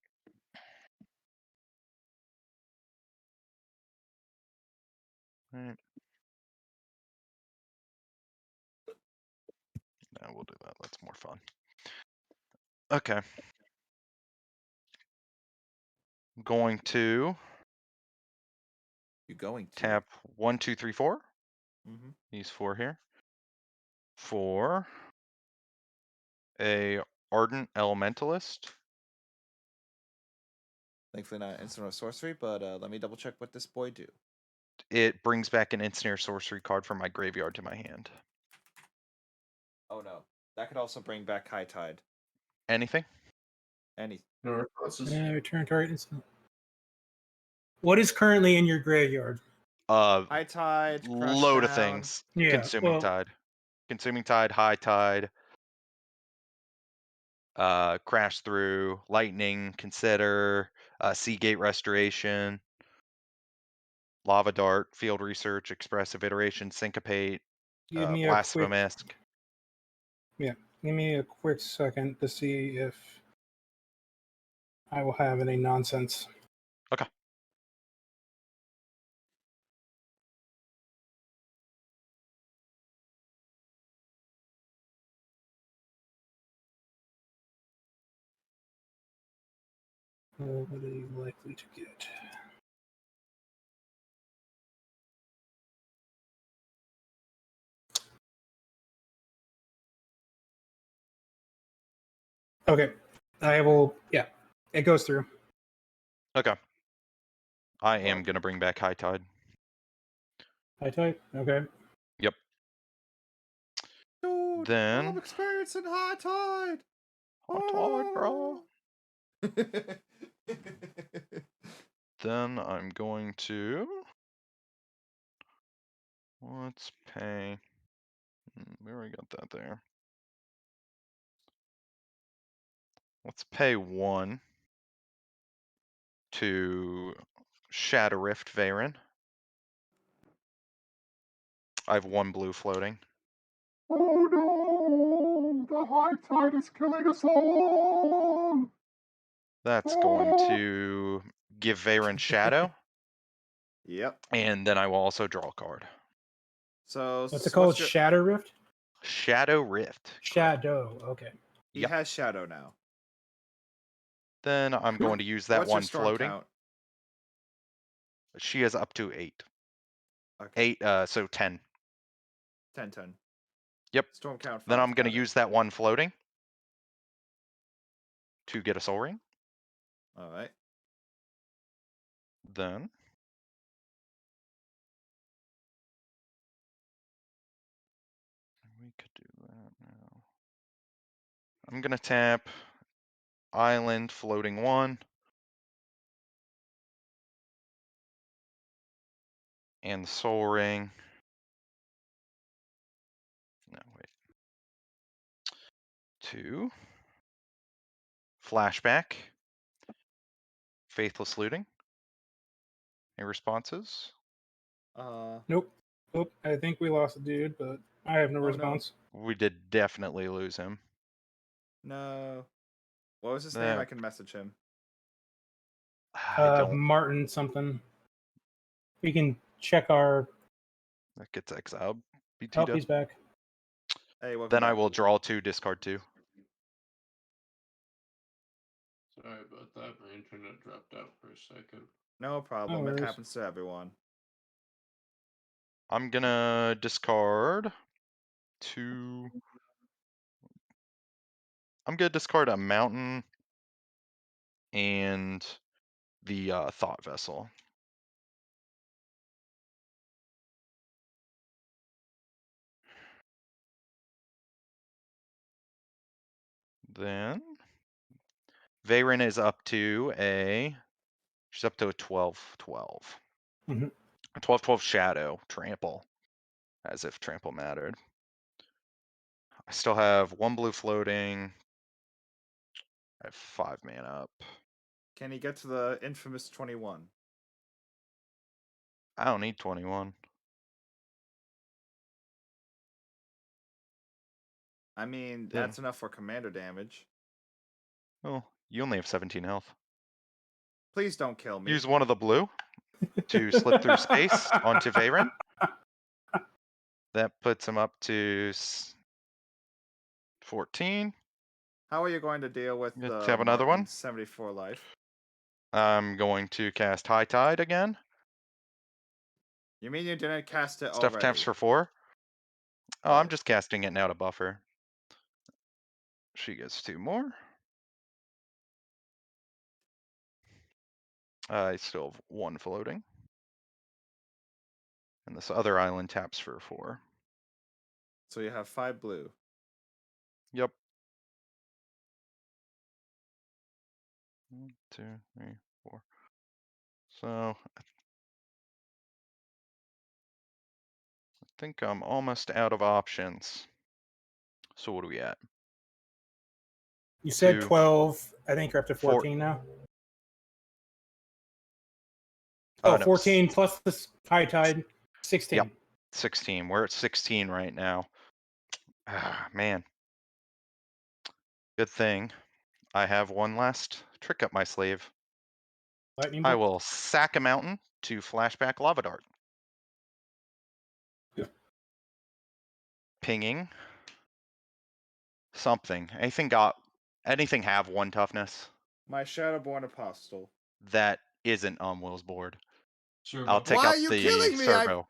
Alright. Now we'll do that. That's more fun. Okay. I'm going to You going to tap 1, 2, 3, 4. Mm-hmm. These 4 here. For a Ardent Elementalist. Thankfully not instant or sorcery, but let me double check what this boy do. It brings back an instant or sorcery card from my graveyard to my hand. Oh no, that could also bring back High Tide. Anything? Any. No responses. Return target instant. What is currently in your graveyard? High Tide, Crash Load of Down. things. Yeah, Consuming well- Tide. Consuming Tide, High Tide. Crash Through, Lightning, Consider, Seagate Restoration, Lava Dart, Field Research, Expressive Iteration, Syncopate, Give me a Blasphemous. Give me a quick second to see if I will have any nonsense. Okay. What are you likely to get? Okay. I will, yeah, it goes through. Okay. I am going to bring back High Tide. High tide? Okay. Yep. Dude, Then- I'm experiencing High Tide. High Tide, bro. Oh. Then I'm going to... Let's pay... We already got that there. Let's pay 1 to Shadow Rift Veyron. I have 1 blue floating. Oh no! The High Tide is killing us all! That's going to give Veyron Shadow, Yep. and then I will also draw a card. So What's it called? your- Shadow Rift? Shadow Rift. correct. Shadow. Okay. He Yep. has Shadow now. Then I'm going to use that What's your 1 storm floating. count? She has up to 8. Okay. 8, so 10. 10. Yep. Storm count. Then 5, I'm going to got it. use that 1 floating to get a Soul Ring. All right. Then we could do that now. I'm going to tap Island floating 1. And Soul Ring. No, wait. 2. Flashback. Faithless Looting. Any responses? Nope. Oh, I think we lost a dude, but I have no Oh, no. response. We did definitely lose him. No. What was his name? Uh, I can message him. I don't. Martin something. We can check our. That gets exiled. BT Oh, dub. he's back. Hey, welcome Then I back. will draw 2, discard 2. Sorry about that. My internet dropped out for a second. No problem. No It worries. happens to everyone. I'm gonna discard 2. I'm gonna discard a mountain and the thought vessel. Then Veyron is up to a. She's up to a 12/12. Mhm. A 12/12 shadow trample, as if trample mattered. I still have 1 blue floating. I have 5 mana up. Can he get to the infamous 21? I don't need 21. I mean, Yeah. that's enough for commander damage. Oh, you only have 17 health. Please don't kill me. Use 1 of the blue to slip through space onto Veyron. That puts him up to 14. How are you going to deal with Let's the have another one. 74 life? I'm going to cast High Tide again. You mean you didn't cast it Stuff already? taps for 4. Oh, Oh. I'm just casting it now to buffer. She gets 2 more. I still have 1 floating. And this other island taps for 4. So you have 5 blue. Yep. 1, 2, 3, 4. So I think I'm almost out of options. So what are we at? You said 2, 12. I think you're up to 4. 14 now. Oh, No, 14 plus the high tide, 16. Yep. 16. We're at 16 right now. Ah, man. Good thing I have 1 last trick up my sleeve. Lightning I bolt. will sack a mountain to flashback lava dart. Yeah. Pinging. Something. Anything have 1 toughness My Shadowborn Apostle. that isn't on Will's board. Servo. I'll take Why up are you the killing me? servo.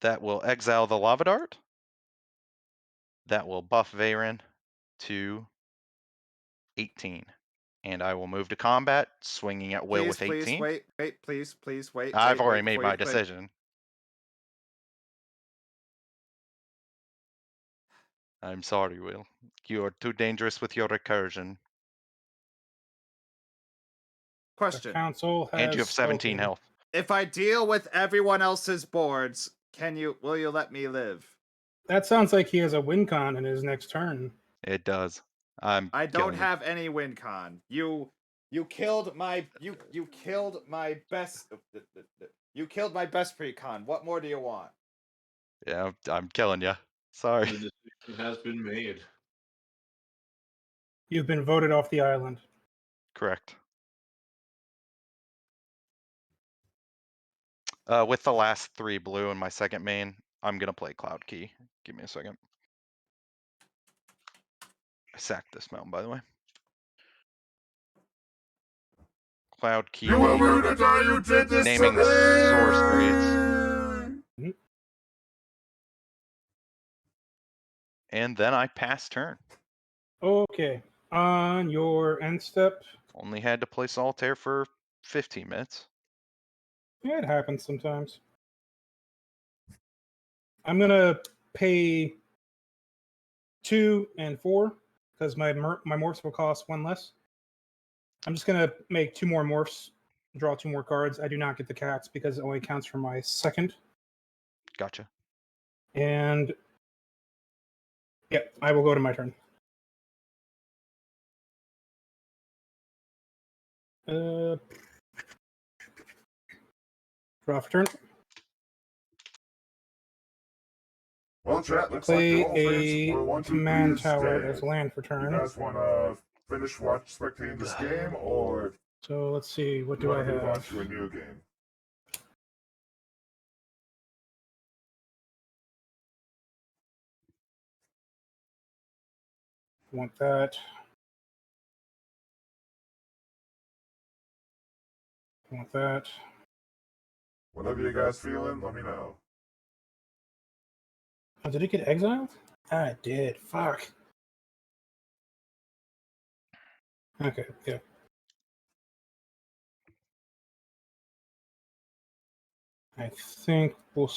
That will exile the lava dart. That will buff Veyron to 18. And I will move to combat, swinging at Will with 18. Please, wait, please, wait. I've already wait made before my you click. decision. I'm sorry, Will. You are too dangerous with your recursion. The Question. council has And you have 17 spoken. health. If I deal with everyone else's boards, will you let me live? That sounds like he has a win con in his next turn. It does. I'm I don't killing you. have any win con. You killed my killed my best pre-con. What more do you want? Yeah, I'm killing you. Sorry. The decision has been made. You've been voted off the island. Correct. With the last 3 blue in my second main, I'm gonna play Cloud Key. Give me a second. I sacked this mountain, by the way. Cloud Key. You will rue the day you did this Naming to me! sorceries. And then I pass turn. Okay. On your end step. Only had to play Solitaire for 15 minutes. Yeah, it happens sometimes. I'm gonna pay 2 and 4 because my morphs will cost 1 less. I'm just gonna make 2 more morphs, draw 2 more cards. I do not get the cats because it only counts for my second. Gotcha. And yeah, I will go to my turn. Draw for turn. Well, chat, looks like Play you all face a where 1, 2, 3 command is tower dead. as land for You turn. guys want to finish spectating this game, or So let's see, what you do I want to move on have? to a new game? Want that. Want that. Whatever you guys feeling, let me know. Oh, did it get exiled? Ah, it did. Fuck. Okay, yeah. I think we'll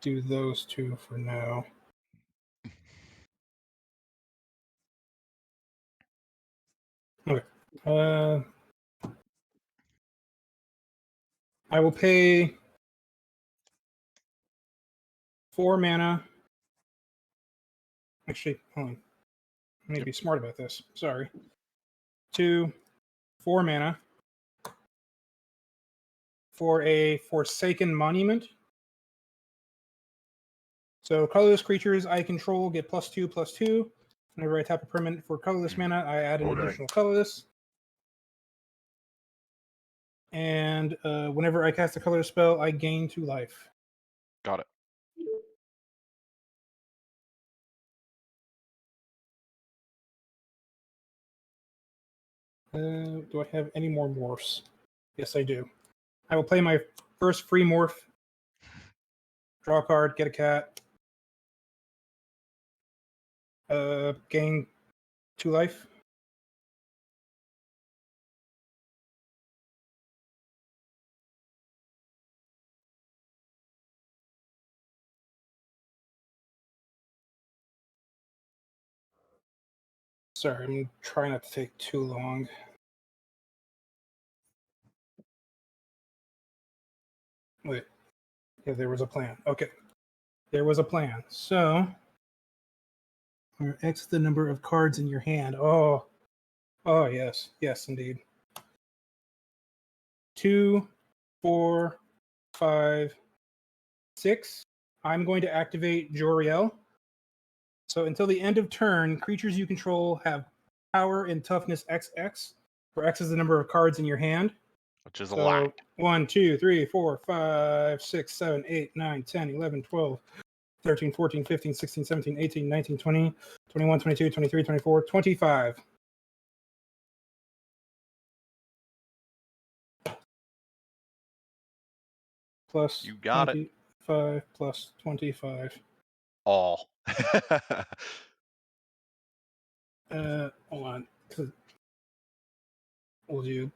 do those two for now. Okay. I will pay 4 mana. Actually, hold on. I need to be smart about this. Sorry. 2, 4 mana for a Forsaken Monument. So colorless creatures I control get +2/+2. Whenever I tap a permanent for colorless mana, I add an Okay. additional colorless. And whenever I cast a colorless spell, I gain 2 life. Got it. Do I have any more morphs? Yes, I do. I will play my first free morph. Draw a card, get a cat. Gain 2 life. Sorry, I'm trying not to take too long. Wait. Yeah, there was a plan. Okay. There was a plan. So, X the number of cards in your hand. Oh, yes. Yes, indeed. 2, 4, 5, 6. I'm going to activate Joriel. So until the end of turn, creatures you control have power and toughness XX, where X is the number of cards in your hand. Which is a So lot. 1, 2, 3, 4, 5, 6, 7, 8, 9, 10, 11, 12, 13, 14, 15, 16, 17, 18, 19, 20, 21, 22, 23, 24, 25. Plus You got it. 25 plus 25. All. Hold on. We'll do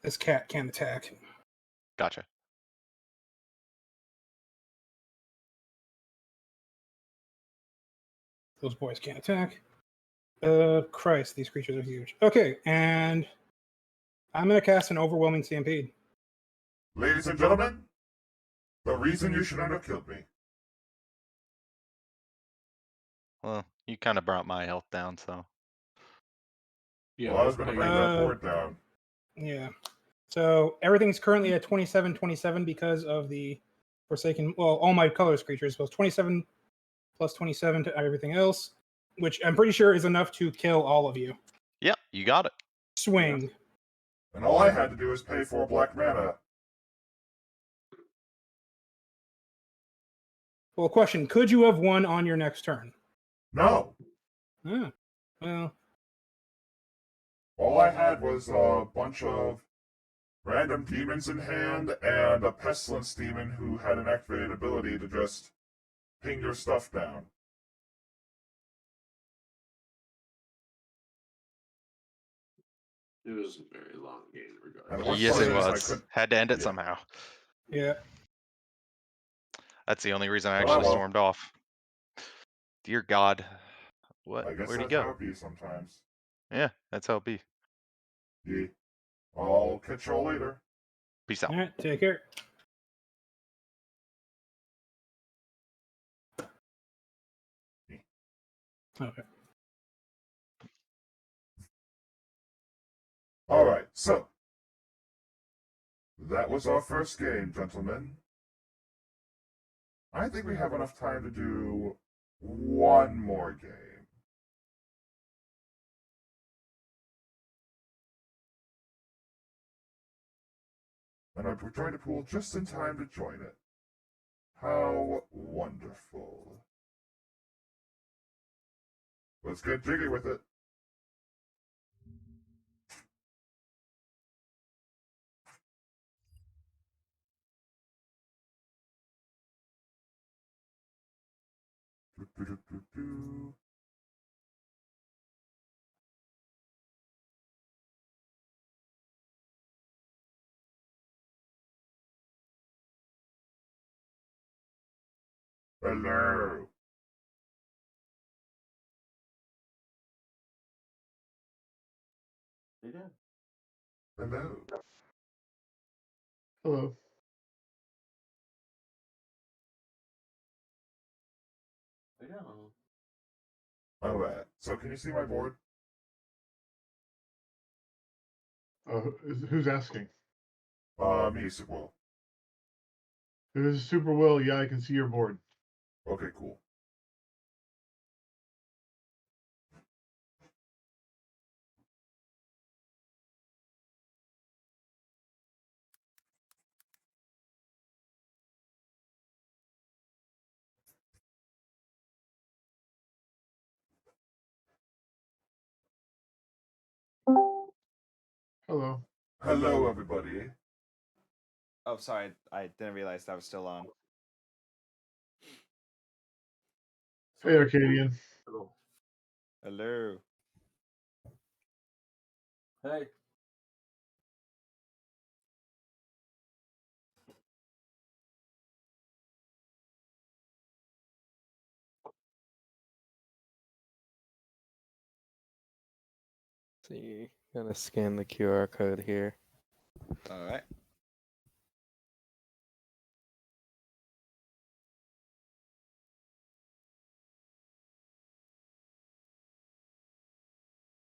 this cat can't attack. Gotcha. Those boys can't attack. Christ, these creatures are huge. Okay, and I'm gonna cast an overwhelming stampede. Ladies and gentlemen, the reason you shouldn't have killed me. Well, you kind of brought my health down, so. Yeah, Well, I was going to bring that Uh, board down. Yeah. So everything's currently at 27/27 because of the Forsaken. Well, all my colorless creatures. So it's 27 plus 27 to everything else, which I'm pretty sure is enough to kill all of you. Yep, you got it. Swing. And all I had to do was pay 4 black mana. Well, question: could you have won on your next turn? No. Ah, well, All I had was a bunch of random demons in hand and a pestilence demon who had an activated ability to just ping your stuff down. it was a very long game And regardless. what's Yes, it funny is I was. could. Had to end it Yeah. somehow. yeah. That's the only reason I Oh, actually well. stormed off. Dear God. What? I guess Where'd he that's how go? it be sometimes. Yeah, that's how it be. Yeah. I'll catch y'all later. Peace out. All right, take care. Okay. Alright, so. That was our first game, gentlemen. I think we have enough time to do one more game. And I'm trying to pool just in time to join it. How wonderful. Let's get jiggy with it. Do. Hello. Hello. Hello. Alright, so can you see my board? Who's asking? Me, Superwell. If this is Super Will, yeah, I can see your board. Okay, cool. Hello. Hello, everybody. Oh, sorry. I didn't realize that was still on. Hey, Arcadian. Hello. Hey. See, gonna scan the QR code here. All right.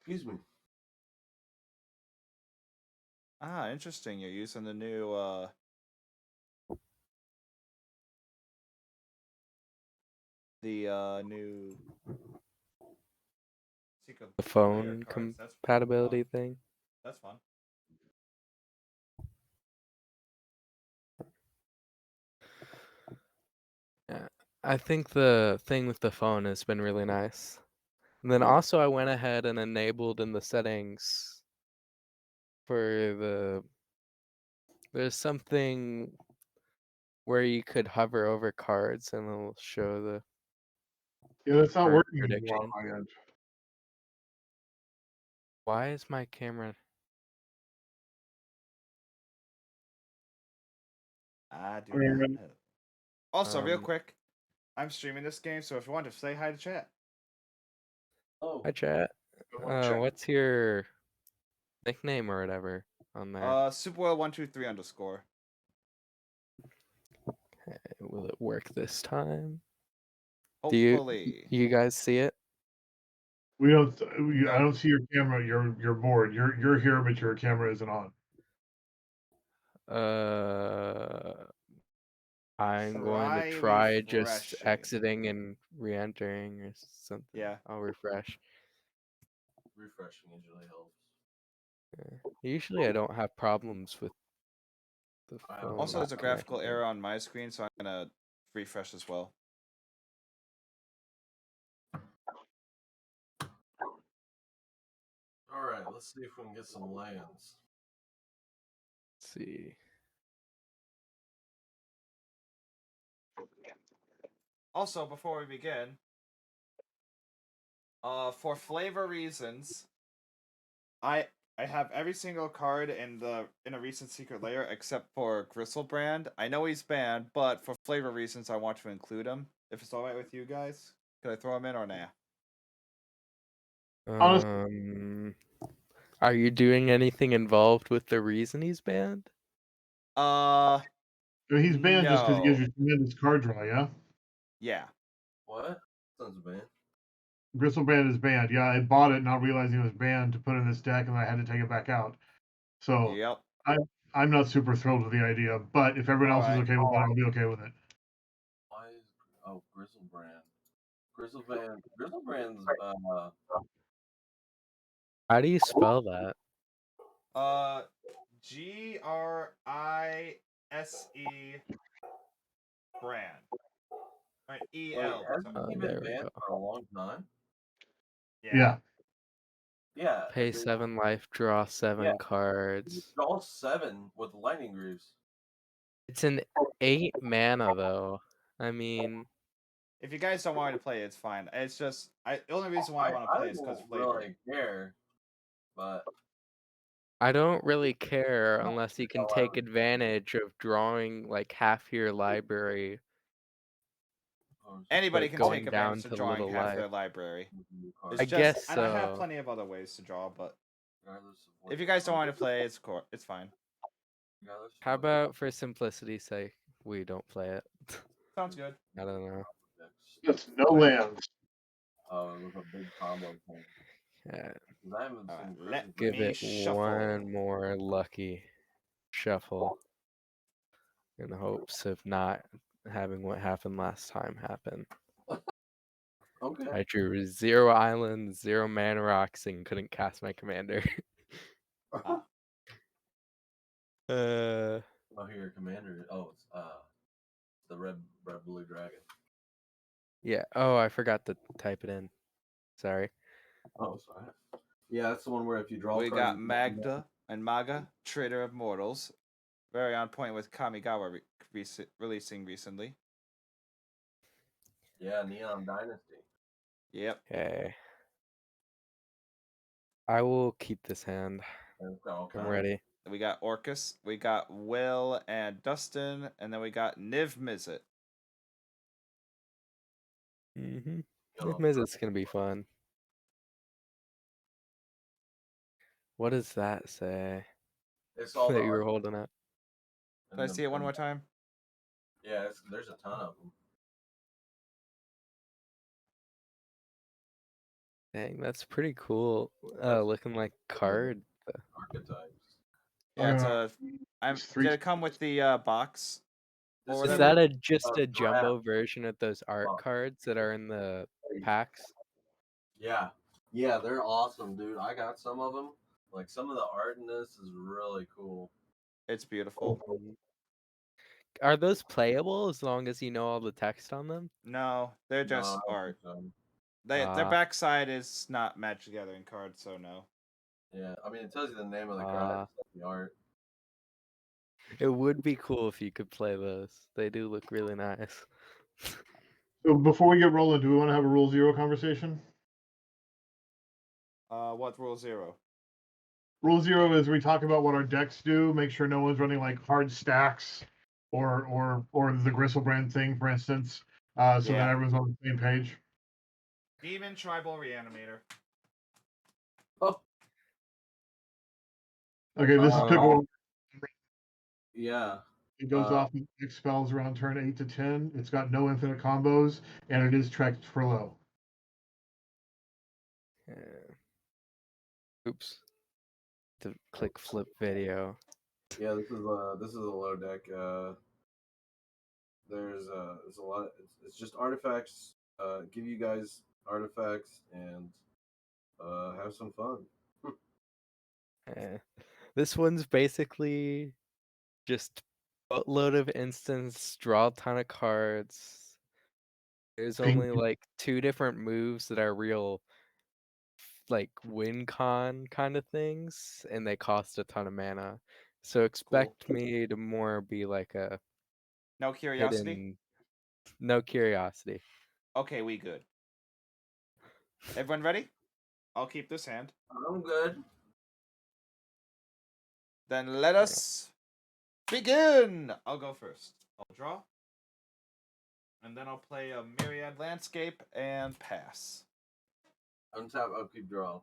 Excuse me. Ah, interesting. You're using the new new secret The layer phone cards. That's compatibility fun. thing. That's fun. Yeah, I think the thing with the phone has been really nice. And then also I went ahead and enabled in the settings for there's something where you could hover over cards and it'll show the Yeah, that's not card working anymore on prediction. my end. Why is my camera? I do Okay, not ready? know. Also, real quick, I'm streaming this game, so if you want to say hi to chat. Oh. Hi chat. What's your nickname or whatever on there? Superwell123 _. Okay, will it work this time? Hopefully. Do you guys see it? We don't. No. I don't see your camera. Your board. You're here, but your camera isn't on. I'm going to try just exiting and re-entering or something. Yeah. I'll refresh. Refreshing usually helps. Yeah. Usually I don't have problems with the phone. Also, there's a graphical connecting. error on my screen, so I'm gonna refresh as well. All right, let's see if we can get some lands. Let's see. Also, before we begin, for flavor reasons, I have every single card in a recent secret layer except for Gristlebrand. I know he's banned, but for flavor reasons, I want to include him. If it's all right with you guys, can I throw him in or nah? Are you doing anything involved with the reason he's banned? He's banned just because he gives no. you tremendous card draw. Yeah. Yeah. What? Sounds banned. Gristlebrand is banned. Yeah, I bought it not realizing it was banned to put in this deck, and I had to take it back out. So Yep. I'm not super thrilled with the idea, but if everyone else is okay with it, I'll be okay with it. Why is Gristlebrand? Grizzlebrand's How do you spell that? Grise brand. Right, Wait, EL. hasn't he There been we banned go. for a long time? Yeah. Yeah. Pay 7 life, draw 7 Yeah. cards. Draw 7 with lightning greaves. It's an 8 mana though. I mean, If you guys don't want me to play it, it's fine. It's just the only reason why I want to play is because don't flavor. really care, but I don't really care unless you can take advantage of drawing like half your library. Anybody but can going take down advantage of to drawing little half life. their library. I It's I just, guess and I have so. plenty of other ways to draw, but regardless of what if you guys don't want to play, it's fine. regardless of How what about for simplicity's sake, we don't play it? Sounds good. I don't know. That's no lands. with a big combo thing. Yeah, 'Cause I haven't seen let give me it shuffle. one more lucky shuffle in the hopes of not having what happened last time happen. Okay. I drew 0 islands, 0 mana rocks, and couldn't cast my commander. Oh, here your commander. Oh, it's the red blue dragon. Yeah. Oh, I forgot to type it in. Sorry. Oh, sorry. Yeah, that's the one where if you draw. We got Magda and Maga, Trader of Mortals, very on point with Kamigawa releasing recently. Yeah, Neon Dynasty. Yep. Okay. I will keep this hand. I'm ready. We got Orcus, we got Will and Dustin, and then we got Niv Mizzet. Mm-hmm. It's gonna be fun. What does that say? It's all that you were holding up. Can I see it one more time? Yeah, there's a ton of them. Dang, that's pretty cool. Looking like card. Archetypes. Yeah, did it come with the box? Or Is whatever? that just a jumbo version of those art cards that are in the packs? Yeah, they're awesome, dude. I got some of them. Like some of the art in this is really cool. It's beautiful. Are those playable as long as you know all the text on them? No, they're just art. Their backside is not Magic the Gathering cards, so no. Yeah, I mean it tells you the name of the card, the art. It would be cool if you could play those. They do look really nice. So before we get rolling, do we want to have a Rule 0 conversation? What Rule 0? Rule 0 is we talk about what our decks do, make sure no one's running like hard stacks or the Gristlebrand thing, for instance, so that everyone's on the same page. Demon Tribal Reanimator. Oh. Okay, this is pickle. Yeah. It goes off and expels around turn 8 to 10. It's got no infinite combos, and it is tracked for low. Oops. To click flip video. Yeah, this is a low deck. There's a lot. It's just artifacts. Give you guys artifacts and have some fun. This one's basically just boatload of instants, draw a ton of cards. There's only like 2 different moves that are real like win con kind of things, and they cost a ton of mana. So expect me to more be like a No curiosity? No curiosity. Okay, we good. Everyone ready? I'll keep this hand. I'm good. Then let us begin! I'll go first. I'll draw. And then I'll play a Myriad Landscape and pass. Untap, upkeep, draw.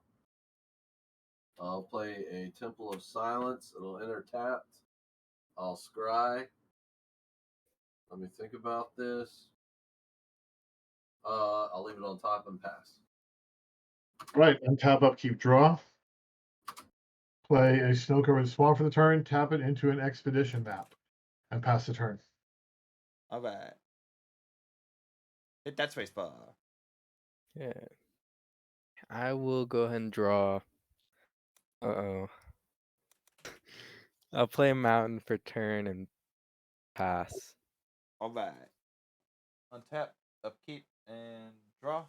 I'll play a Temple of Silence. It'll enter tapped. I'll scry. Let me think about this. I'll leave it on top and pass. Right, untap, upkeep, draw. Play a snow-covered swamp for the turn. Tap it into an expedition map, and pass the turn. All right. Hit that space bar. Yeah. I will go ahead and draw. Uh-oh. I'll play a mountain for turn and pass. All right. Untap, upkeep, and draw.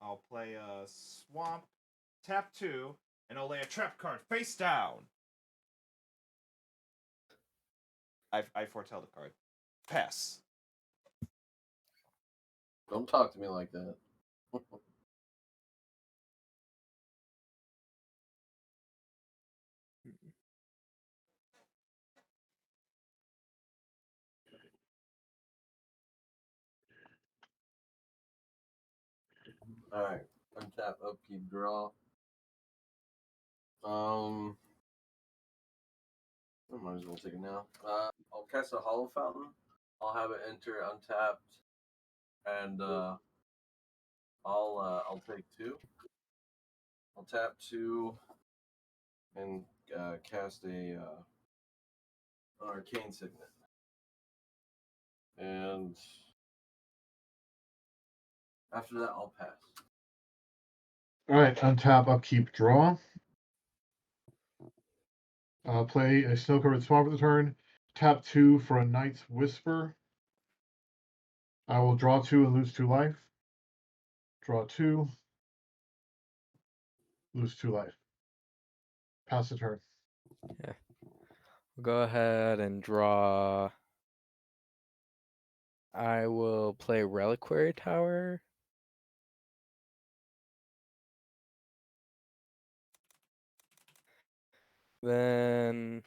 I'll play a swamp, tap 2, and I'll lay a trap card face down. I foretell the card. Pass. Don't talk to me like that. All right, untap, upkeep, draw. I might as well take it now. I'll cast a Hollow Fountain. I'll have it enter untapped, and I'll take 2. I'll tap 2 and cast a an Arcane Signet, and after that I'll pass. All right, untap, upkeep, draw. Play a snow-covered swamp at the turn. Tap 2 for a Night's Whisper. I will draw 2 and lose 2 life. Draw 2. Lose 2 life. Pass the turn. Yeah. I'll go ahead and draw. I will play Reliquary Tower. Then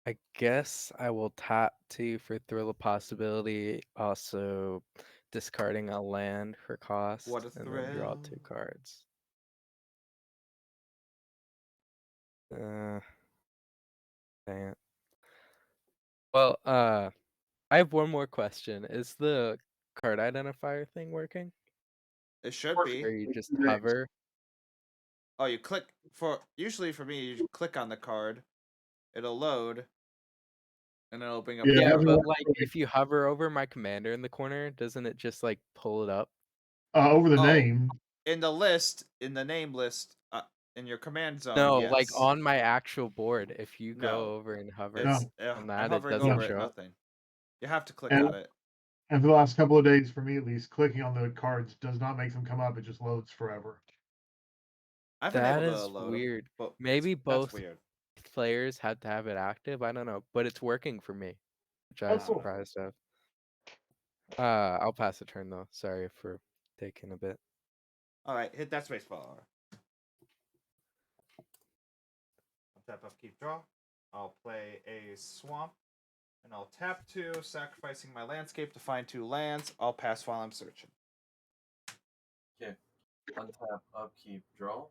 I guess I will tap 2 for Thrill of Possibility, also discarding a land for cost, What a and then draw thrill. 2 cards. Dang it. Well, I have one more question. Is the card identifier thing working? It should Or be. you just hover? Oh, you click for. Usually for me, you click on the card, it'll load, and then it'll bring up. Yeah, the but card. like if you hover over my commander in the corner, doesn't it just like pull it up? Over the name. In the list, in the name list, in your command zone. No, yes. like on my actual board. If you No. go over and hover It's on that, it hovering doesn't over it, show up. nothing. You have to click And- on it. And for the last couple of days, for me at least, clicking on the cards does not make them come up. It just loads forever. I've been That able to is load weird. them, but Maybe that's both weird. players had to have it active. I don't know, but it's working for me, which I was cool. surprised of. I'll pass the turn though. Sorry for taking a bit. All right, hit that space bar. Tap upkeep draw. I'll play a swamp, and I'll tap 2, sacrificing my landscape to find 2 lands. I'll pass while I'm searching. Okay, untap, upkeep, draw.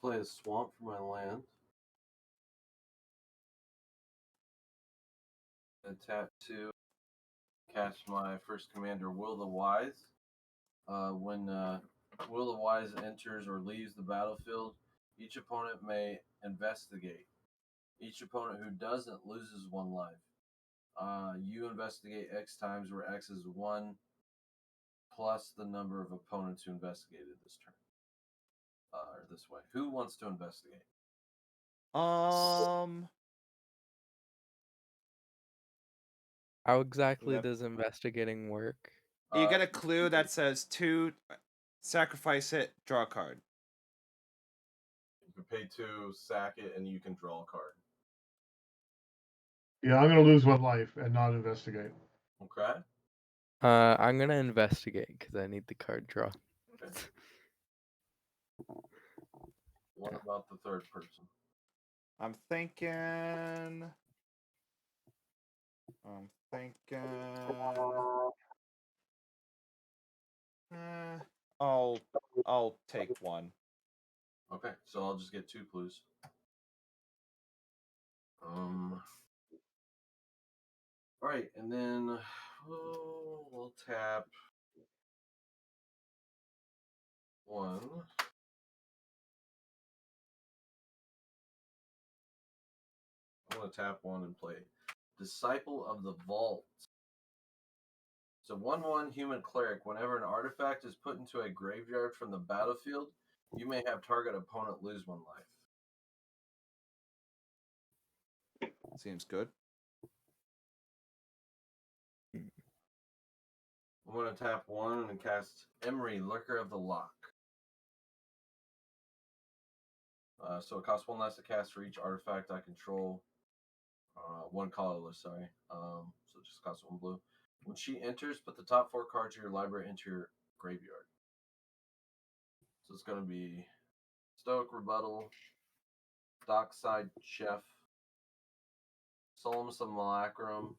Play a swamp for my land. And tap 2. Cast my first commander, Will the Wise. When Will the Wise enters or leaves the battlefield, each opponent may investigate. Each opponent who doesn't loses 1 life. You investigate X times, where X is 1 plus the number of opponents who investigated this turn. Or this way. Who wants to investigate? How exactly does investigating work? You get a clue that says 2, sacrifice it, draw a card. You can pay 2, sack it, and you can draw a card. Yeah, I'm going to lose 1 life and not investigate. Okay. I'm gonna investigate because I need the card draw. Okay. What about the third person? I'm thinking. I'll take 1. Okay, so I'll just get 2 clues. All right, and then we'll tap one. I'm going to tap one and play Disciple of the Vault. So 1/1 human cleric. Whenever an artifact is put into a graveyard from the battlefield, you may have target opponent lose 1 life. Seems good. I'm going to tap one and cast Emery, Lurker of the Lock. So it costs 1 less to cast for each artifact I control. 1 colorless, sorry. So it just costs 1 blue. When she enters, put the top 4 cards of your library into your graveyard. So it's going to be Stoic Rebuttal, Dockside Chef, Solemn Simulacrum,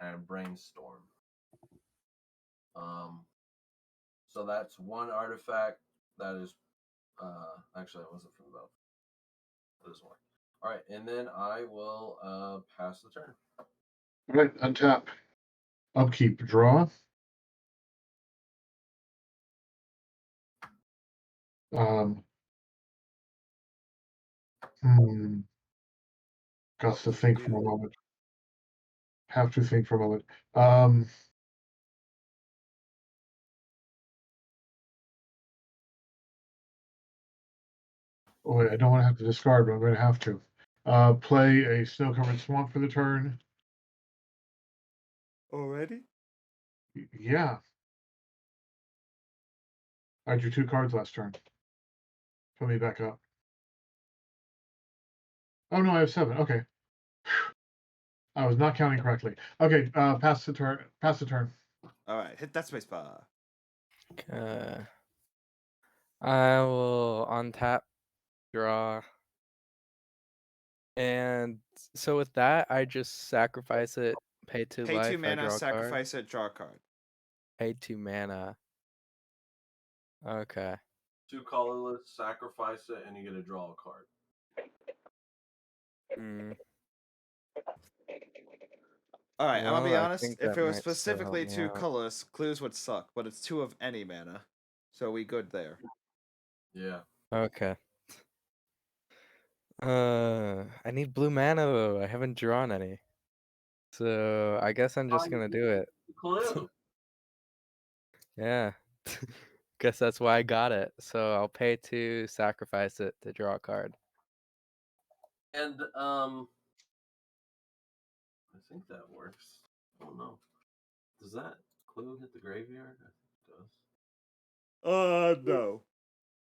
and Brainstorm. So that's 1 artifact that is actually that wasn't from the battle. That is 1. All right, and then I will pass the turn. All right, untap. Upkeep, draw. Got to think for a moment. Have to think for a moment. Oh, wait, I don't want to have to discard, but I'm going to have to. Play a snow-covered swamp for the turn. Already? Yeah. I drew 2 cards last turn. Put me back up. Oh no, I have 7. Okay. I was not counting correctly. Okay, pass the turn. Pass the turn. All right, hit that space bar. I will untap, draw, and so with that, I just sacrifice it, pay 2 Pay life, 2 I mana, draw a card. sacrifice it, draw a card. Pay 2 mana. Okay. 2 colorless, sacrifice it, and you get to draw a card. All right, I'm gonna be Well, I honest. think If that it was might still help specifically me 2 out. colorless, clues would suck, but it's 2 of any mana, so we good there. Yeah. Okay. I need blue mana though. I haven't drawn any. So I guess I'm just gonna do it. Clue. Yeah. Guess that's why I got it. So I'll pay 2, sacrifice it to draw a card. And I think that works. I don't know. Does that clue hit the graveyard? I think it does. No.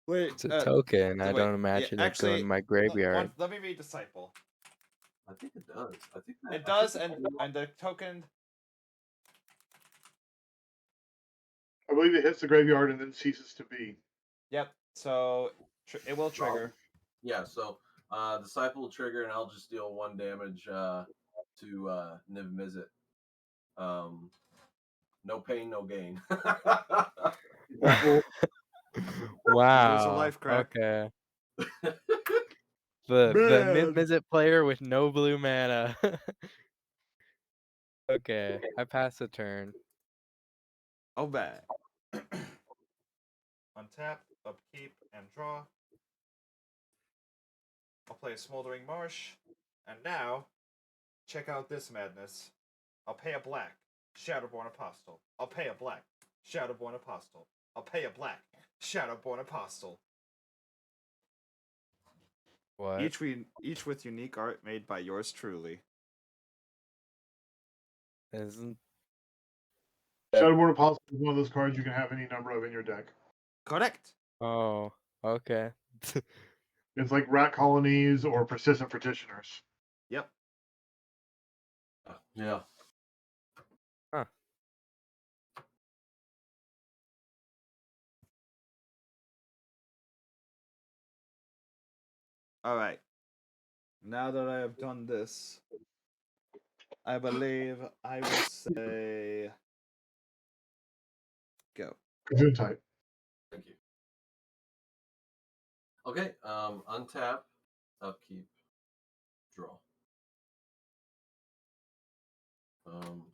Wait. It's a token. I wait. don't imagine it going actually, in my graveyard. let me read Disciple. I think it does. I think that, It does, and the token. I believe it hits the graveyard and then ceases to be. Yep. So it will trigger. Yeah. So Disciple will trigger, and I'll just deal 1 damage to Niv Mizzet. No pain, no gain. Wow. Lose a life, crack. Okay. The mid-visit player with no blue mana. Okay, I pass the turn. Oh, bad. Untap, upkeep, and draw. I'll play a Smoldering Marsh, and now, check out this madness. I'll pay a black, Shadowborn Apostle. I'll pay a black, Shadowborn Apostle. I'll pay a black, Shadowborn Apostle. What? Each with unique art made by yours truly. Isn't Shadowborn Apostle is one of those cards you can have any number of in your deck. Correct. Oh, okay. It's like rat colonies or persistent petitioners. Yep. Yeah. Huh. All right. Now that I have done this, I believe I will say go. Good type. Thank you. Okay. Untap, upkeep, draw.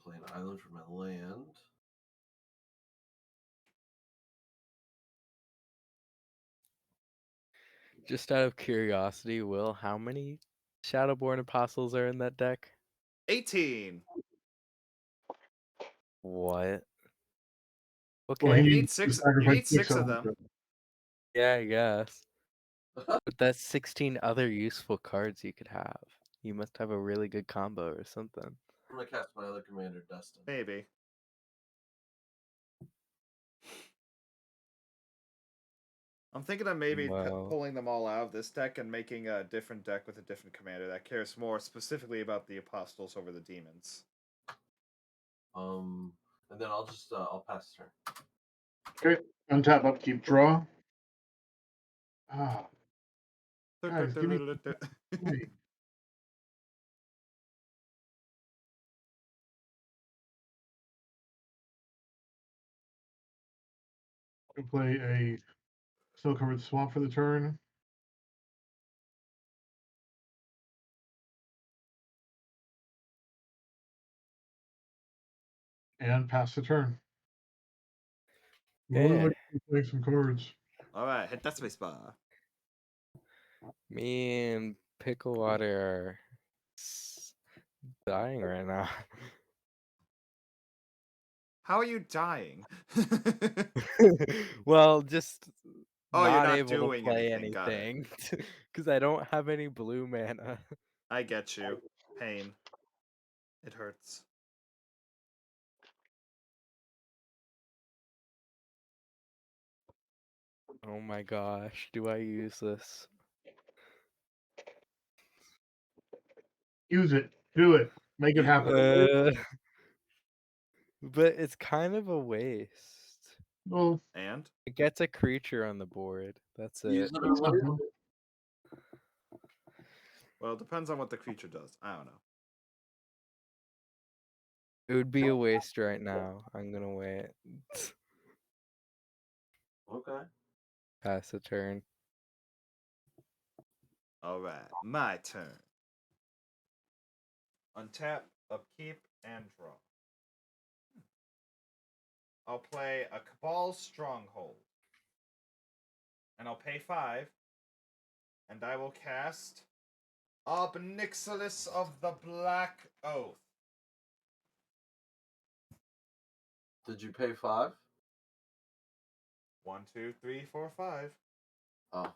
Play an island for my land. Just out of curiosity, Will, how many Shadowborn Apostles are in that deck? 18. What? Well, Okay. You he need needs to six. You sacrifice need six of them. them. Yeah, I guess. But that's 16 other useful cards you could have. You must have a really good combo or something. I'm gonna cast my other commander, Dustin. Maybe. I'm thinking of maybe Well, pulling them all out of this deck and making a different deck with a different commander that cares more specifically about the apostles over the demons. And then I'll just I'll pass turn. Okay, untap, upkeep, draw. Ah, guys, give me. Wait. I play a snow-covered swamp for the turn. And pass the turn. yeah. Play some cards. All right, hit that space bar. Me and Picklewater are dying right now. How are you dying? Well, just Oh, you're not not able to doing play anything. Got it. anything because I don't have any blue mana. I get you. Pain. It hurts. Oh my gosh, do I use this? Use it. Do it. Make it happen. But it's kind of a waste. Well, And? It gets a creature on the board. That's Use it. it or lose it. Well, it depends on what the creature does. I don't know. It would be a waste right now. I'm gonna wait. Okay. Pass a turn. Alright, my turn. Untap, upkeep, and draw. I'll play a Cabal Stronghold. And I'll pay 5. And I will cast Obnixilis of the Black Oath. Did you pay 5? 1, 2, 3, 4, 5. Oh.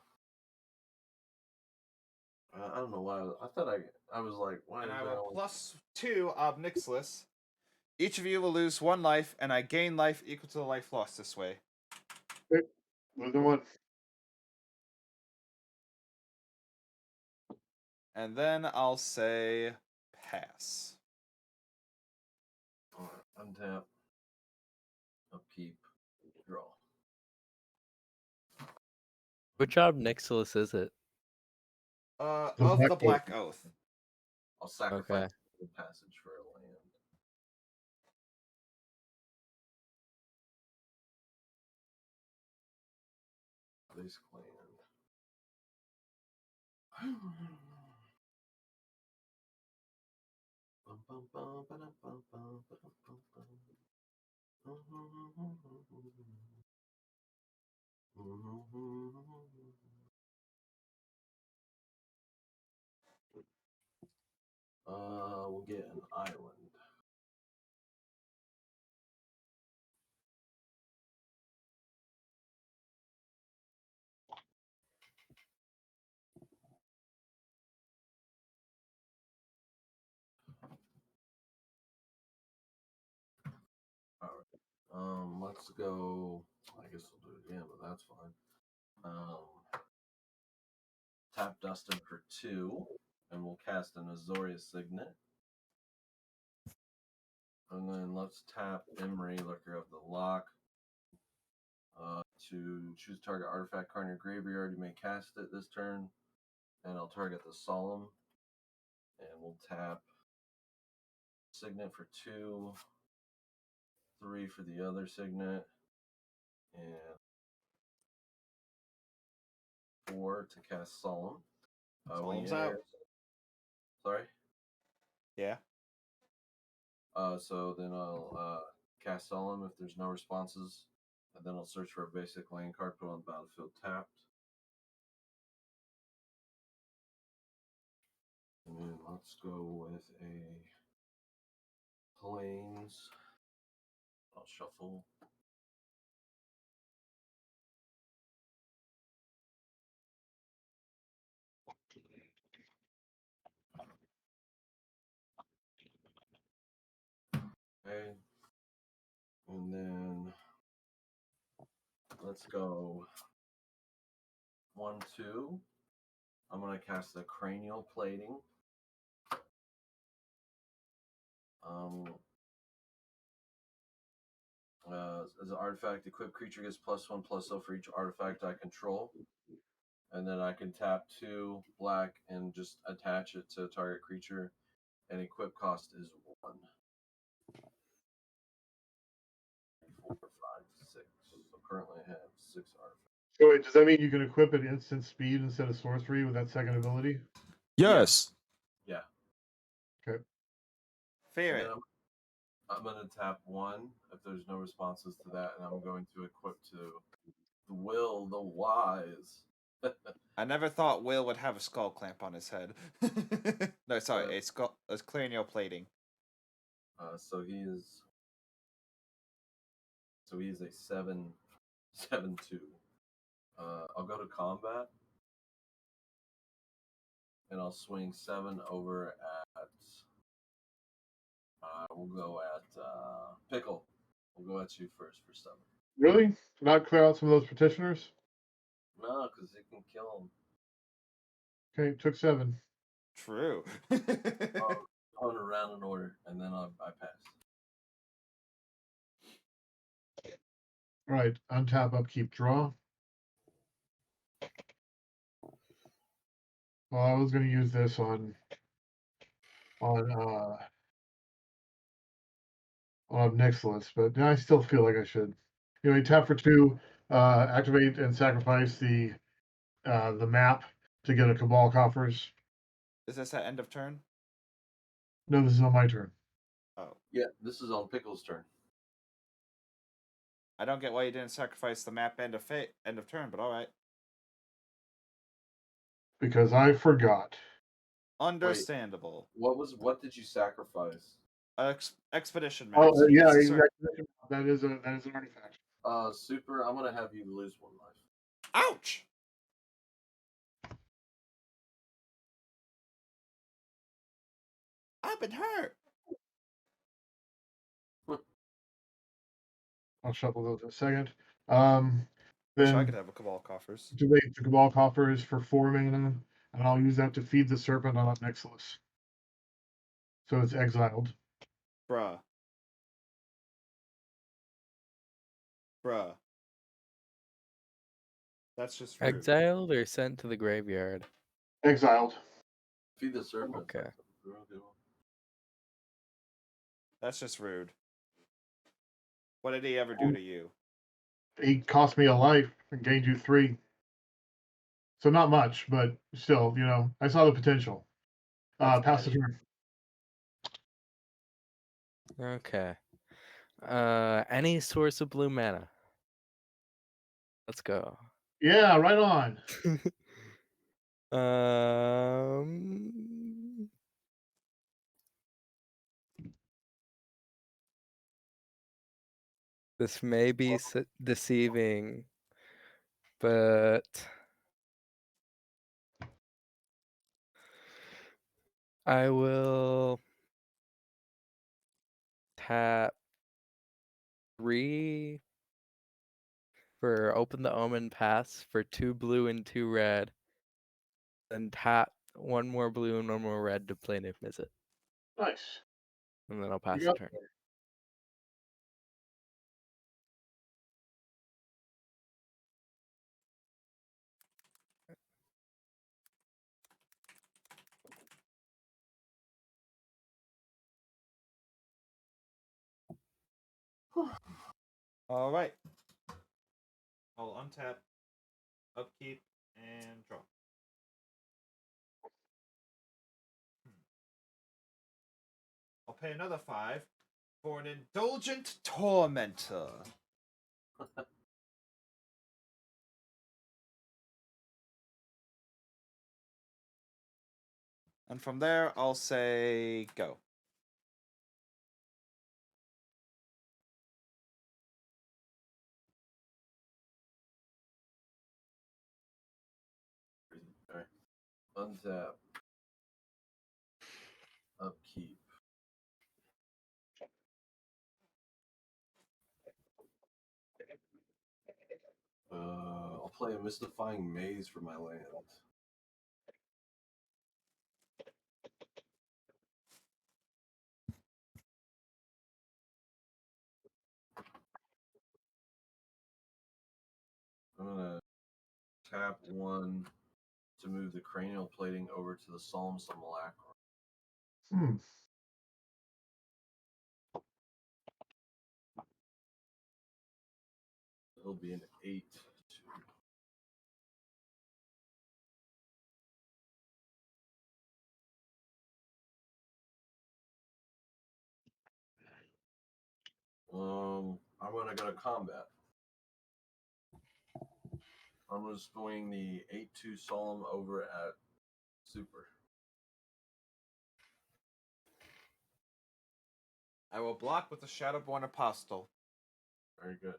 I don't know why. I thought I was like, why And is I that? will +2 Obnixilis. Each of you will lose 1 life, and I gain life equal to the life lost this way. More than one. And then I'll say pass. Alright, untap. Upkeep. Draw. Which Obnixilis is it? Of the Black Oath. I'll sacrifice Okay. the passage for a land. This land. We'll get an island. Alright. Let's go. I guess we'll do it again, but that's fine. Tap Dustin for 2, and we'll cast an Azorius Signet. And then let's tap Emery, Looker of the Lock. To choose target artifact card in your graveyard, you may cast it this turn. And I'll target the Solemn. And we'll tap Signet for 2, 3 for the other Signet, and 4 to cast Solemn. Solemn's out. Sorry? Yeah. So then I'll cast Solemn if there's no responses. And then I'll search for a basic land card, put on the battlefield tapped. And let's go with a planes. I'll shuffle. Okay. And then let's go 1-2. I'm gonna cast the cranial plating. As an artifact, equipped creature gets +1/+0 for each artifact I control. And then I can tap 2 black and just attach it to a target creature. And equip cost is 1. 4, 5, 6. So currently I have 6 artifacts. So wait, does that mean you can equip at instant speed instead of sorcery with that second ability? Yes. Yeah. Okay. Fair And it. then I'm going to tap 1 if there's no responses to that, and I'm going to equip to the Will the Wise. I never thought Will would have a skull clamp on his head. No, sorry, a cranial plating. So he is a 7/2. I'll go to combat, and I'll swing 7 over at. We'll go at Pickle. We'll go at you first for 7. Really? Not clear out some of those petitioners? No, because it can kill him. Okay, took 7. True. On a round in order, and then I pass. All right, untap, upkeep, draw. Well, I was going to use this on Nicholas, but I still feel like I should. Anyway, tap for 2, activate and sacrifice the map to get a Cabal Coffers. Is this at end of turn? No, this is on my turn. Oh. Yeah, this is on Pickle's turn. I don't get why you didn't sacrifice the map end of turn, but alright. Because I forgot. Understandable. Wait, what did you sacrifice? Expedition map. Oh, yeah, that is an artifact. Super, I'm gonna have you lose 1 life. Ouch! I've been hurt. I'll shuffle those in a second. Wish I Then could have a Cabal Coffers. activate the Cabal Coffers for 4 mana, and I'll use that to feed the Serpent on Nicholas. So it's exiled. Bruh. That's just rude. Exiled or sent to the graveyard? Exiled. Feed the Serpent. Okay. That's just rude. What did he ever do to you? He cost me a life and gained you 3. So not much, but still, I saw the potential. Pass the turn. Okay. Any source of blue mana. Let's go. Yeah, right on. This may be deceiving, but I will tap 3 for Open the Omen Pass for 2 blue and 2 red. Then tap 1 more blue and 1 more red to play Niv Mizzet. Nice. And then I'll pass the turn. All right. I'll untap, upkeep, and draw. I'll pay another 5 for an Indulgent Tormentor. And from there, I'll say go. Alright. Untap. Upkeep. I'll play a Mystifying Maze for my land. I'm gonna tap 1 to move the cranial plating over to the Solemn Simulacrum. Hmm. It'll be an 8-2. I'm gonna go to combat. I'm gonna swing the 8-2 Solemn over at Super. I will block with the Shadowborn Apostle. Very good.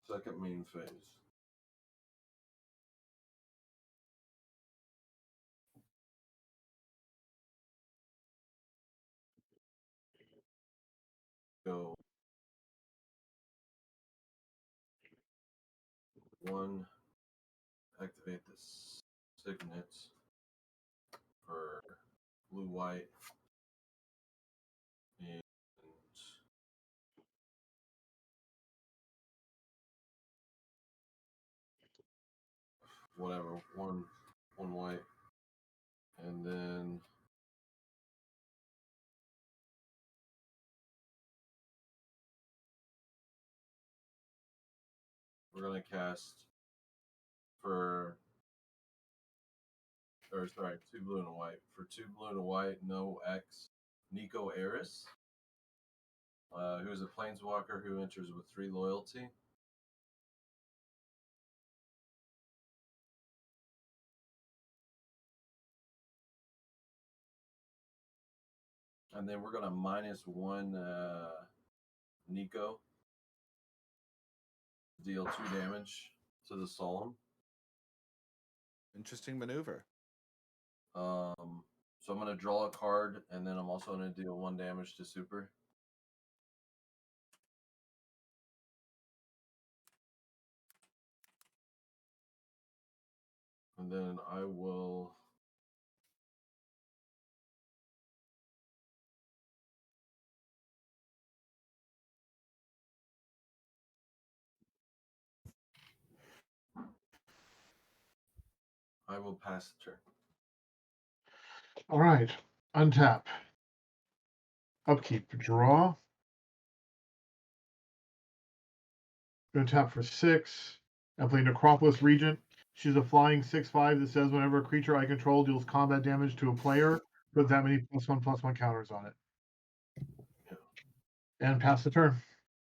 Second main phase. Go 1, activate the signet for blue white, and whatever, one white, and then we're gonna cast for, or sorry, 2 blue and a white. For 2 blue and a white, no X, Nico Eris, who is a planeswalker who enters with 3 loyalty. And then we're gonna -1 Nico, deal 2 damage to the Solemn. Interesting maneuver. So I'm gonna draw a card, and then I'm also gonna deal 1 damage to Super. And then I will pass the turn. All right. Untap. Upkeep. Draw. Going to tap for 6. I play Necropolis Regent. She's a flying 6/5 that says whenever a creature I control deals combat damage to a player, put that many +1/+1 counters on it. And pass the turn.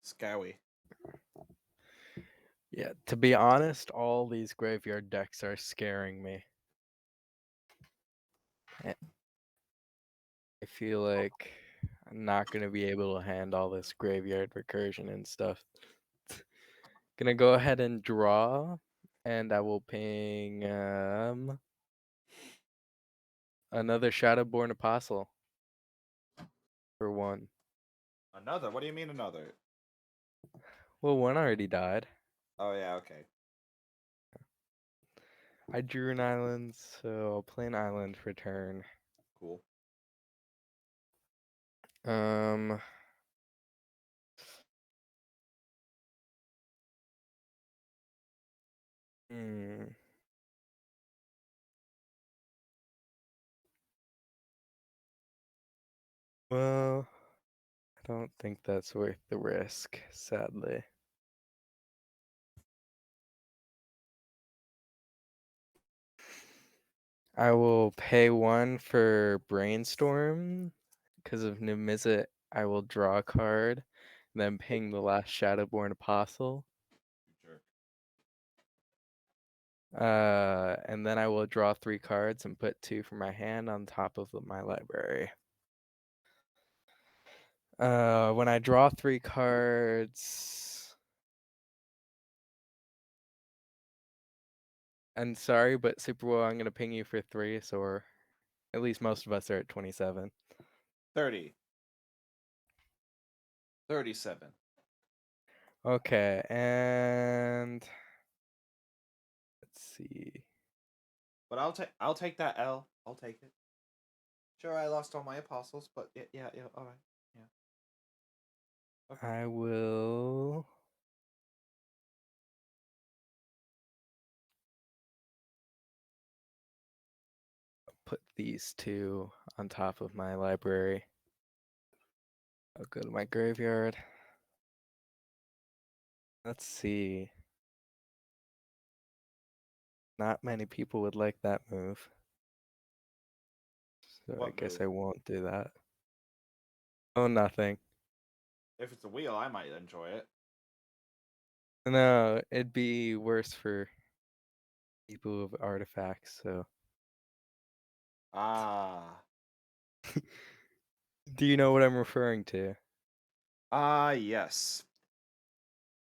Scowy. Yeah, to be honest, all these graveyard decks are scaring me. I feel like I'm not going to be able to handle all this graveyard recursion and stuff. Gonna go ahead and draw, and I will ping another Shadowborn Apostle for 1. Another? What do you mean another? Well, 1 already died. Oh, yeah, okay. I drew an island, so I'll play an island for turn. Cool. Well, I don't think that's worth the risk, sadly. I will pay 1 for Brainstorm. Because of Nimizit, I will draw a card, then ping the last Shadowborn Apostle. Jerk. And then I will draw 3 cards and put 2 from my hand on top of my library. When I draw 3 cards, and sorry, but Superboy, I'm gonna ping you for 3, so we're, at least most of us are at 27. 30. 37. Okay, and let's see. But I'll take that L. I'll take it. Sure, I lost all my apostles, but yeah, all right. Yeah. Okay. I will put these 2 on top of my library. I'll go to my graveyard. Let's see. Not many people would like that move. So I What guess move? I won't do that. Oh, nothing. If it's a wheel, I might enjoy it. No, it'd be worse for people with artifacts, so. Ah. Do you know what I'm referring to? Yes.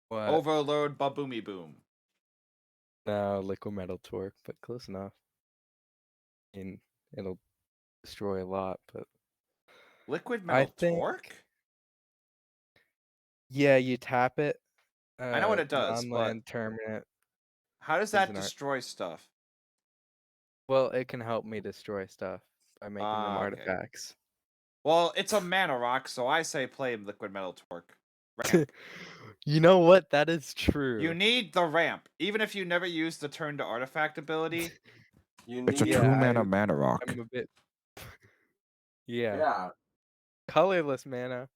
What? Overload Baboomy Boom. No, liquid metal torque, but close enough. I mean, it'll destroy a lot, but Liquid I Metal think, Torque? yeah, you tap it. I know what it does, but Non-land terminate. how does is that an art. destroy stuff? Well, it can help me destroy stuff by making them Okay. artifacts. Well, it's a mana rock, so I say play Liquid Metal Torque. Ramp. You know what? That is true. You need the ramp. Even if you never use the turn to artifact ability. It's a Yeah, 2-mana rock. I'm a bit. Yeah. Yeah. Colorless mana.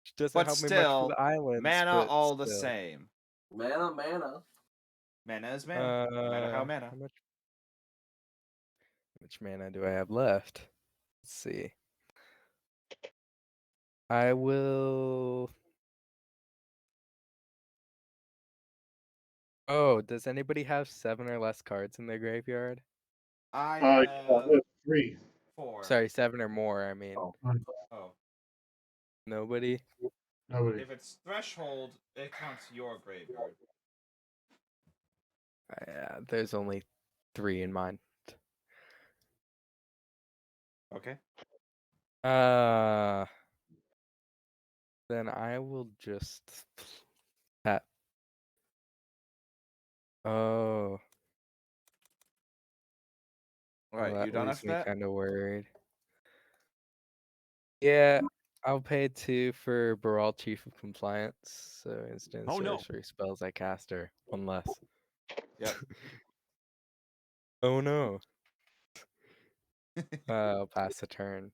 Which doesn't But help me much still, for the islands. mana but all the still. same. Mana, mana. Mana is mana. No matter how mana. How much mana do I have left? Let's see. I will. Oh, does anybody have 7 or less cards in their graveyard? I Yeah, have 3. 4. Sorry, 7 or more, I mean. Oh. Nobody? Nobody. If it's threshold, it counts your graveyard. Yeah, there's only 3 in mine. Okay. Then I will just tap. Oh. Alright, Well, you that done leaves after me that? kind of worried. Yeah, I'll pay 2 for Baral Chief of Compliance. So instant sorcery spells I cast are 1 less. Yep. Oh no. I'll pass the turn.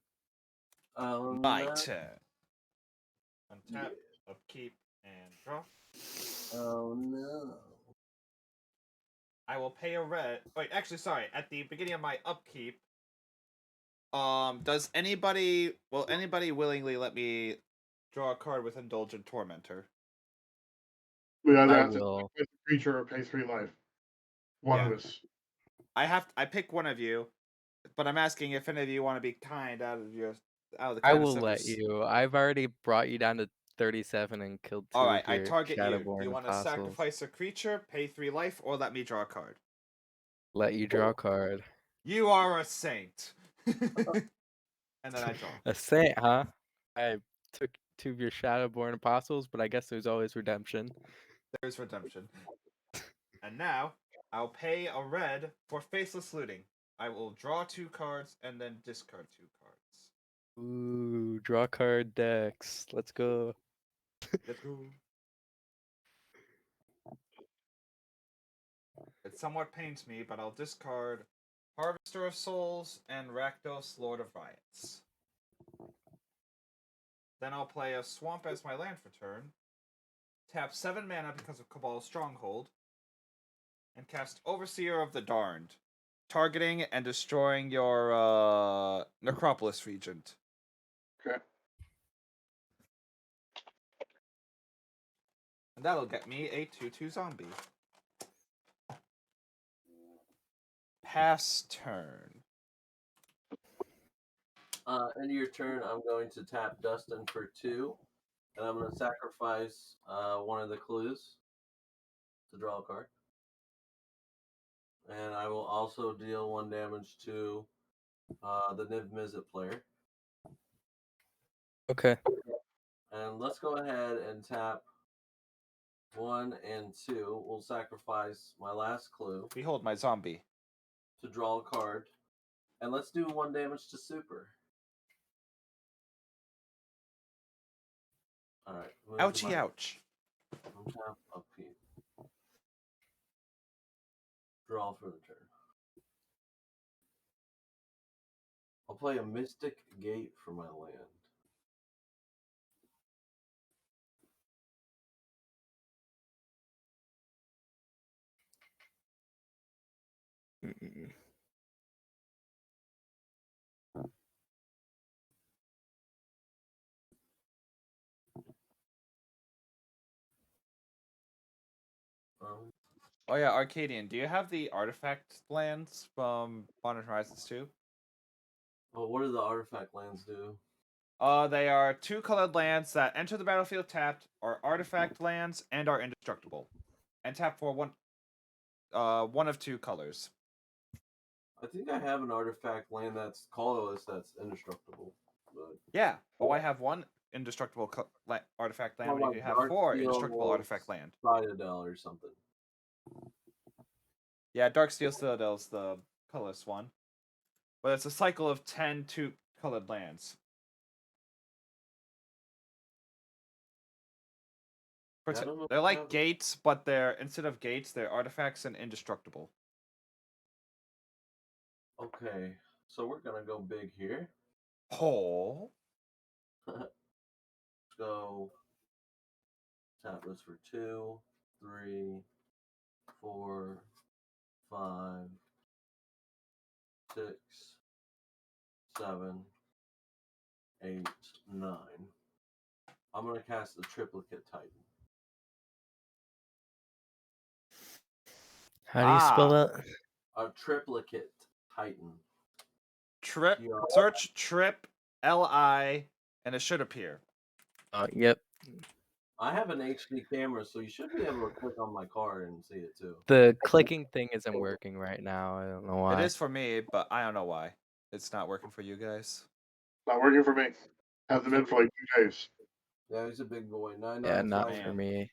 Oh, My no. turn. Untap, upkeep, and draw. Oh, no. I will pay a red. Wait, actually, sorry. At the beginning of my upkeep, will anybody willingly let me draw a card with Indulgent Tormentor? We either I have to will. sacrifice the creature or pay 3 life. One Yeah. of us. I pick one of you, but I'm asking if any of you want to be kind out of the I kindness will of let your... you. I've already brought you down to 37 and killed 2 Alright, of I your target you. Do Shadowborn you want to apostles. sacrifice a creature, pay 3 life, or let me draw a card? Let you draw a card. You are a saint. And then I draw. A saint, huh? I took 2 of your Shadowborn apostles, but I guess there's always redemption. There's redemption. And now, I'll pay a red for Faceless Looting. I will draw 2 cards and then discard 2 cards. Ooh, draw card decks. Let's go. Let's go. It somewhat pains me, but I'll discard Harvester of Souls and Rakdos, Lord of Riots. Then I'll play a Swamp as my land for turn. Tap 7 mana because of Cabal's Stronghold. And cast Overseer of the Darned. Targeting and destroying your Necropolis Regent. Okay. And that'll get me a 2/2 zombie. pass turn. End of your turn, I'm going to tap Dustin for 2, and I'm going to sacrifice one of the clues to draw a card. And I will also deal 1 damage to the Niv Mizzet player. Okay. And let's go ahead and tap 1 and 2. We'll sacrifice my last clue Behold my zombie. to draw a card. And let's do 1 damage to Super. Alright. Ouchie, ouch. Untap, upkeep. Draw for the turn. I'll play a Mystic Gate for my land. Mm. Oh yeah, Arcadian, do you have the artifact lands from Modern Horizons 2? Oh, what do the artifact lands do? They are 2-colored lands that enter the battlefield tapped, are artifact lands, and are indestructible. And tap for one of 2 colors. I think I have an artifact land that's colorless that's indestructible. But Yeah, but why have 1 indestructible artifact land when you could have 4 indestructible artifact land? Citadel or something. Yeah, Darksteel Citadel's the colorless one. But it's a cycle of 10 2-colored lands. They're like gates, but instead of gates, they're artifacts and indestructible. Okay, so we're gonna go big here. Oh. Let's go tap this for 2, 3, 4, 5, 6, 7, 8, 9. I'm gonna cast the Triplicate Titan. How do you spell that? A Triplicate Titan. Search Trip LI and it should appear. Yep. I have an HD camera, so you should be able to click on my card and see it too. The clicking thing isn't working right now. I don't know why. It is for me, but I don't know why. It's not working for you guys. Not working for me. Hasn't been for like 2 days. Yeah, he's a big boy. Yeah, not for me.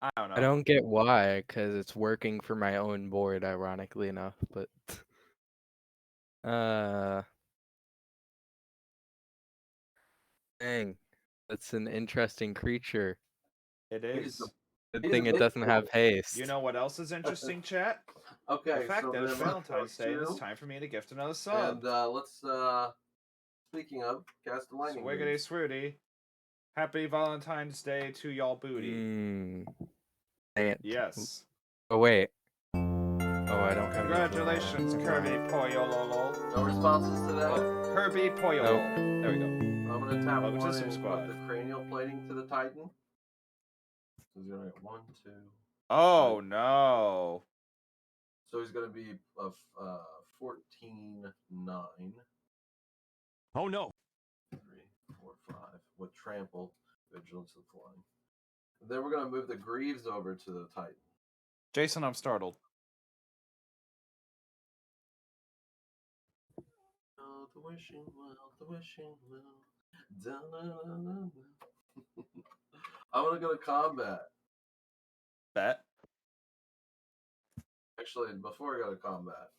I don't know. I don't get why, because it's working for my own board, ironically enough. But dang, that's an interesting creature. It is. Good thing it doesn't have haste. You know what else is interesting, chat? Okay, the fact so that it's then Valentine's Day and it's 2. time for me to gift another sub. And let's speaking of, cast the lightning. Swiggity swooty. Happy Valentine's Day to y'all booty. Dang it. Yes. Oh wait. Oh, I don't have. Congratulations, Kirby Poyololo. No responses to that. Kirby Poyololo. There we go. I'm gonna tap Welcome to 1 Sim and Squad. put the cranial plating to the Titan. So he's gonna get 1, 2. Oh no. So he's gonna be a 14-9. Oh no. 3, 4, 5 with trample, vigilance, and flying. And then we're gonna move the Greaves over to the Titan. Jason, I'm startled. Oh, the wishing well, the wishing well. Da-na-na-na-na. I'm gonna go to combat. Bet. Actually, before I go to combat,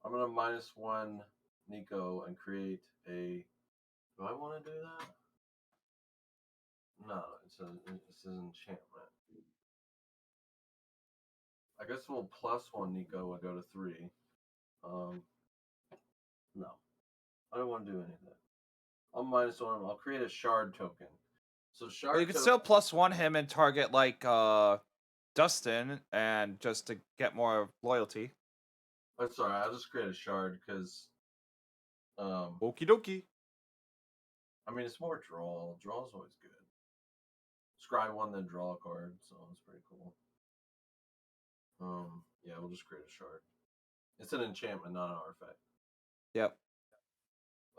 I'm gonna -1 Nico and create a. Do I want to do that? No, it's an enchantment. I guess we'll +1 Nico and go to 3. No, I don't want to do any of that. I'll -1 him. I'll create a shard token. So shard. Well, you can still +1 him and target like Dustin, and just to get more loyalty. I'm sorry, I'll just create a shard because. Okie dokie. I mean, it's more draw. Draw's always good. Scry 1, then draw a card, so it's pretty cool. Yeah, we'll just create a shard. It's an enchantment, not an artifact. Yep.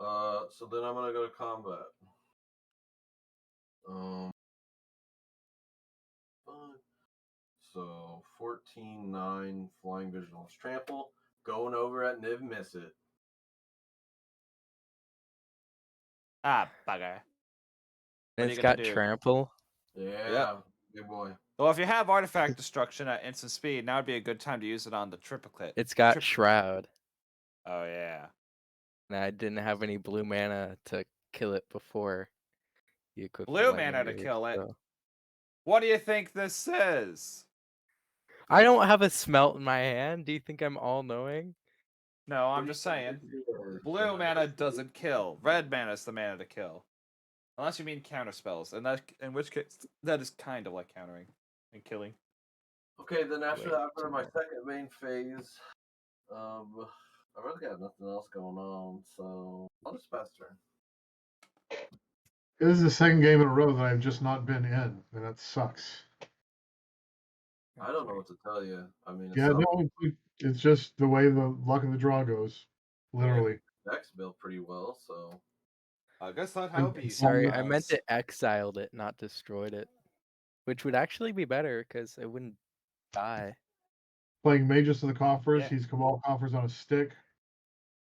So then I'm gonna go to combat. Fine. So 14-9 flying vigilance trample. Going over at Niv miss it. Ah, bugger. And What are it's you gonna got do? trample. Yeah, big boy. Well, if you have artifact destruction at instant speed, now would be a good time to use it on the triplicate. It's got shroud. Oh yeah. And I didn't have any blue mana to kill it before you equipped the Blue lightning mana to wave, kill it. so. What do you think this is? I don't have a smelt in my hand. Do you think I'm all knowing? No, I'm just saying. Blue mana doesn't kill. Red mana is the mana to kill. Unless you mean counter spells, and that, in which case that is kind of like countering and killing. Okay, then after Wait, that, after my second main phase, I really got nothing else going on, so I'll just pass turn. This is the second game in a row that I've just not been in, and that sucks. I don't know what to tell you. I mean, Yeah, no, it's just the way the luck of the draw goes, literally. Deck's built pretty well, so. I guess that's how it be. Sorry, I meant sometimes. to exiled it, not destroyed it. Which would actually be better, because it wouldn't die. Playing Magus of the Coffers, Yeah. he's Cabal Coffers on a stick.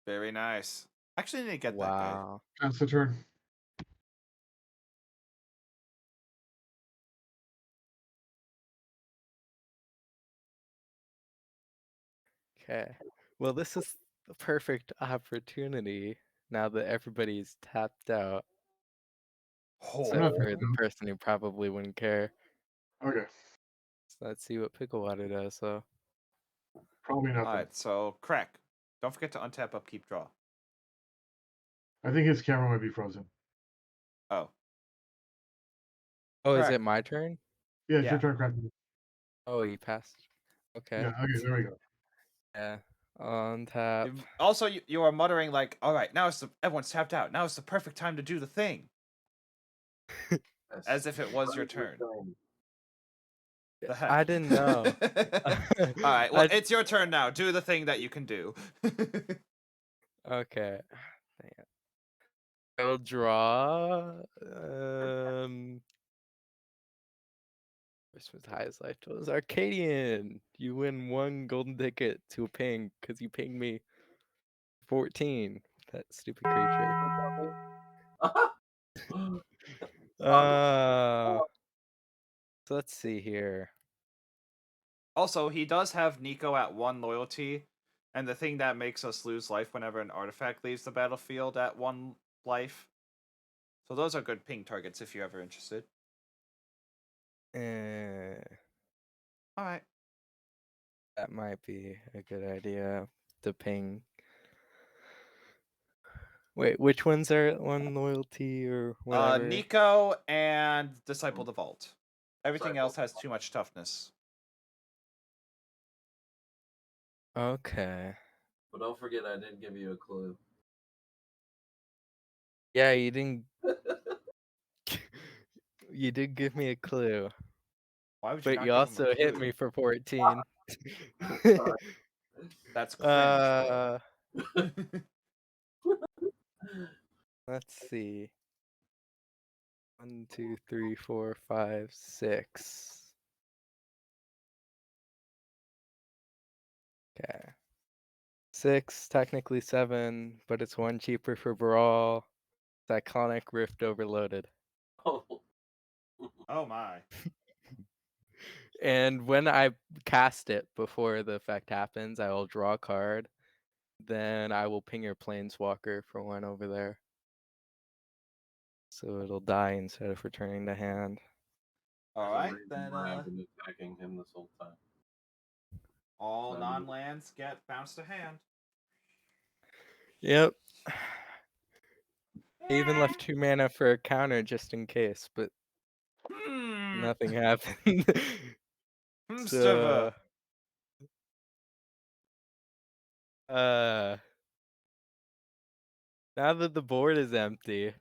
Very nice. Actually, I need to get that guy. Wow. Pass the turn. Okay. Well, this is the perfect opportunity now that everybody's tapped out. Except not for tapped the out. person who probably wouldn't care. Okay, So let's see what Pickle Water does, so. probably nothing. Alright, so crack. Don't forget to untap upkeep draw. I think his camera might be frozen. Oh. Oh, is Correct. it my turn? Yeah, it's Yeah. your turn, Crack. Oh, he passed. Okay. Yeah, okay, there we go. Yeah. On tap. Also, you are muttering like, alright, now everyone's tapped out. Now it's the perfect time to do the thing. As if it was your turn. The heck? I didn't know. Alright, well, it's your turn now. Do the thing that you can do. Okay. I'll draw. Christmas highest life totals. Arcadian. You win 1 golden ticket to a ping because you pinged me 14. That stupid creature. So let's see here. Also, he does have Nico at 1 loyalty, and the thing that makes us lose life whenever an artifact leaves the battlefield at 1 life. So those are good ping targets if you're ever interested. Alright. That might be a good idea to ping. Wait, which ones are 1 loyalty or whatever? Nico and Disciple the Vault. Everything else has too much toughness. Okay. But don't forget, I did give you a clue. Yeah, you didn't. You did give me a clue. Why would you But not you give him a also hit clue? me for 14. That's cringe, Let's see. 1, 2, 3, 4, 5, 6. Okay. 6, technically 7, but it's 1 cheaper for Brawl. Cyclonic Rift Overloaded. Oh my. And when I cast it before the effect happens, I will draw a card. Then I will ping your Planeswalker for 1 over there. So it'll die instead of returning to hand. Alright, then I've been attacking him this whole time. All non-lands get bounced to hand. Yep. I even left 2 mana for a counter just in case, but nothing happened. So, now that the board is empty.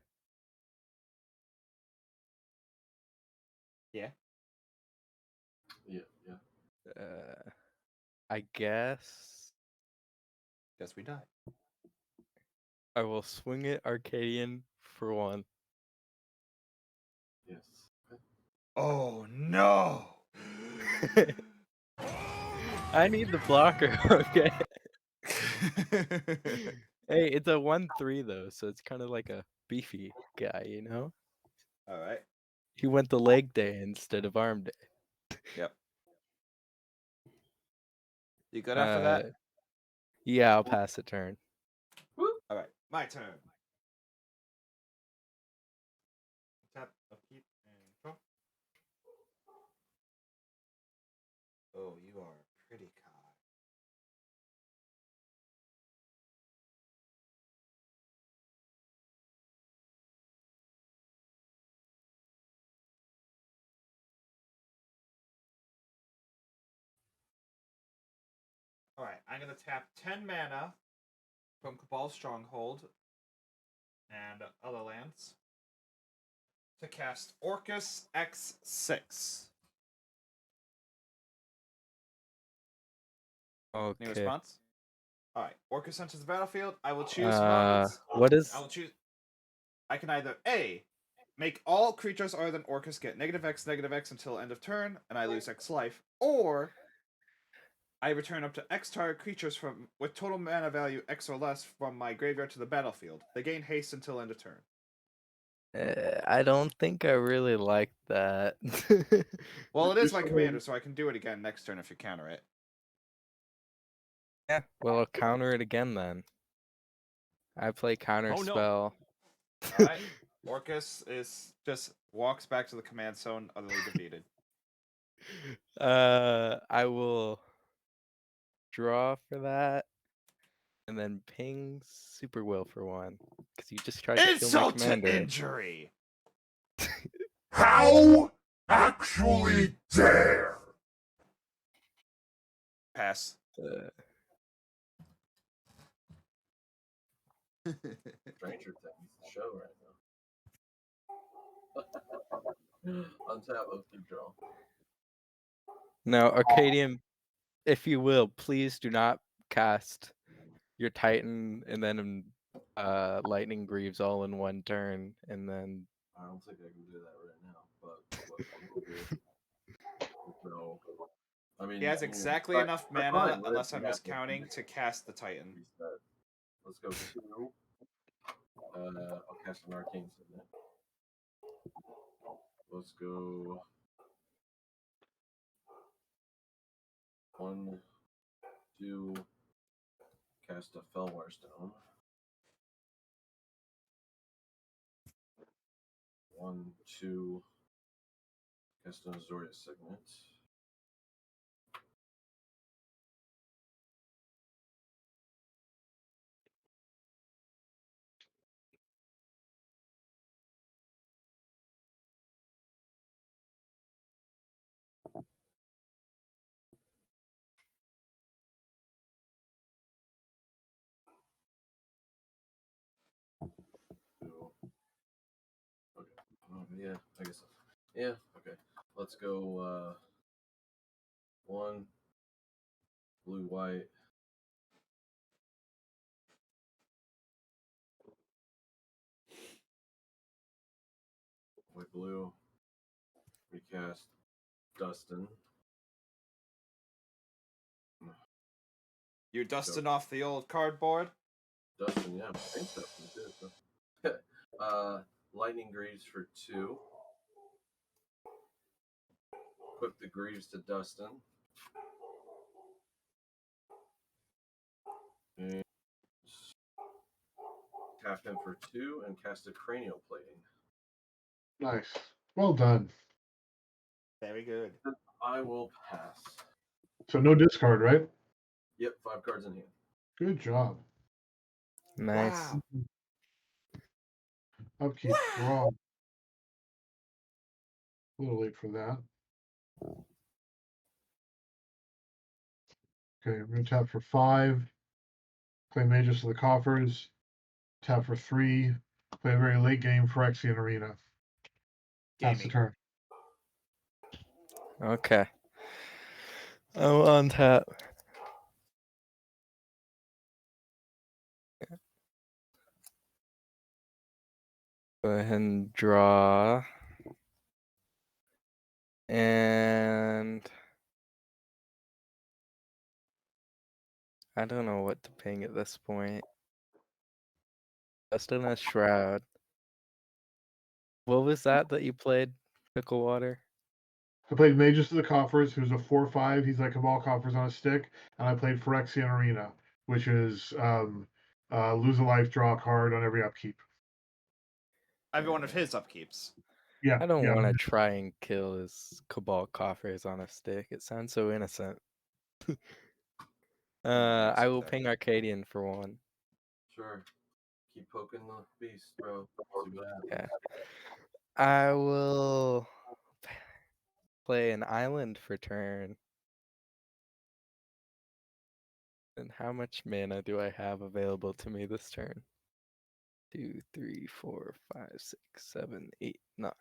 Yeah. Yeah. I guess Guess we die. I will swing it Arcadian for 1. Yes. Oh no! I need the blocker. Okay. Hey, it's a 1/3 though, so it's kind of like a beefy guy, you know. All right. He went the leg day instead of arm day. Yep. You good after that? Yeah, I'll pass the turn. All right, my turn. Tap, upkeep, and draw. Oh, you are a pretty card. All right, I'm gonna tap 10 mana from Cabal's Stronghold and other lands to cast Orcus X6. Any Okay. response? All right, Orcus enters the battlefield. I will choose modes. What is? I will choose. I can either A, make all creatures other than Orcus get -X until end of turn, and I lose X life, or I return up to X target creatures from with total mana value X or less from my graveyard to the battlefield. They gain haste until end of turn. I don't think I really like that. Well, it is my commander, so I can do it again next turn if you counter it. Yeah. Well, I'll counter it again then. I play counter Oh, no. spell. All right, Orcus is just walks back to the command zone, utterly defeated. I will draw for that, and then ping Super Will for 1, because you just tried to kill my Insult to commander. injury. How actually dare? Pass. Stranger Things show right now. Untap, upkeep, draw. Now, Arcadian, if you will, please do not cast your Titan and then Lightning Greaves all in 1 turn, and then. I don't think I can do that right now, but what I will do. So, I mean, He has exactly enough that's mana, fine, unless I'm yeah, miscounting, to cast the Titan. reset. Let's go 2. I'll cast an Arcane Signet. Let's go 1, 2, cast a Fellwar Stone. 1, 2, cast an Azoria Signet. Okay. Yeah, I guess so. Yeah, okay. Let's go 1 blue white. White blue. Recast Dustin. You're dusting off the old cardboard? Dustin, yeah, thanks Dustin too. So. Lightning Greaves for 2. Equip the Greaves to Dustin. And tap him for 2 and cast a Cranial Plating. Nice. Well done. Very good. I will pass. So no discard, right? Yep, 5 cards in hand. Good job. Nice. Wow. Upkeep, draw. A little late for that. Okay, I'm going to tap for 5. Play Magus to the Coffers. Tap for 3. Play a very late game Phyrexian Arena. Pass the Gamey. turn. Okay. I'm on tap. Go ahead and draw. And I don't know what to ping at this point. Just in a shroud. What was that you played? Pickle water? I played Magus of the Coffers, who's a 4/5. He's like Cabal Coffers on a stick. And I played Phyrexian Arena, which is lose a life, draw a card on every upkeep. Every one of his upkeeps. Yeah. I don't yeah. want to try and kill his Cabal coffers on a stick. It sounds so innocent. I will ping Arcadian for 1. Sure. Keep poking the beast, bro. See what happens. Yeah. I will play an island for turn. And how much mana do I have available to me this turn? 2, 3, 4, 5, 6, 7, 8, 9.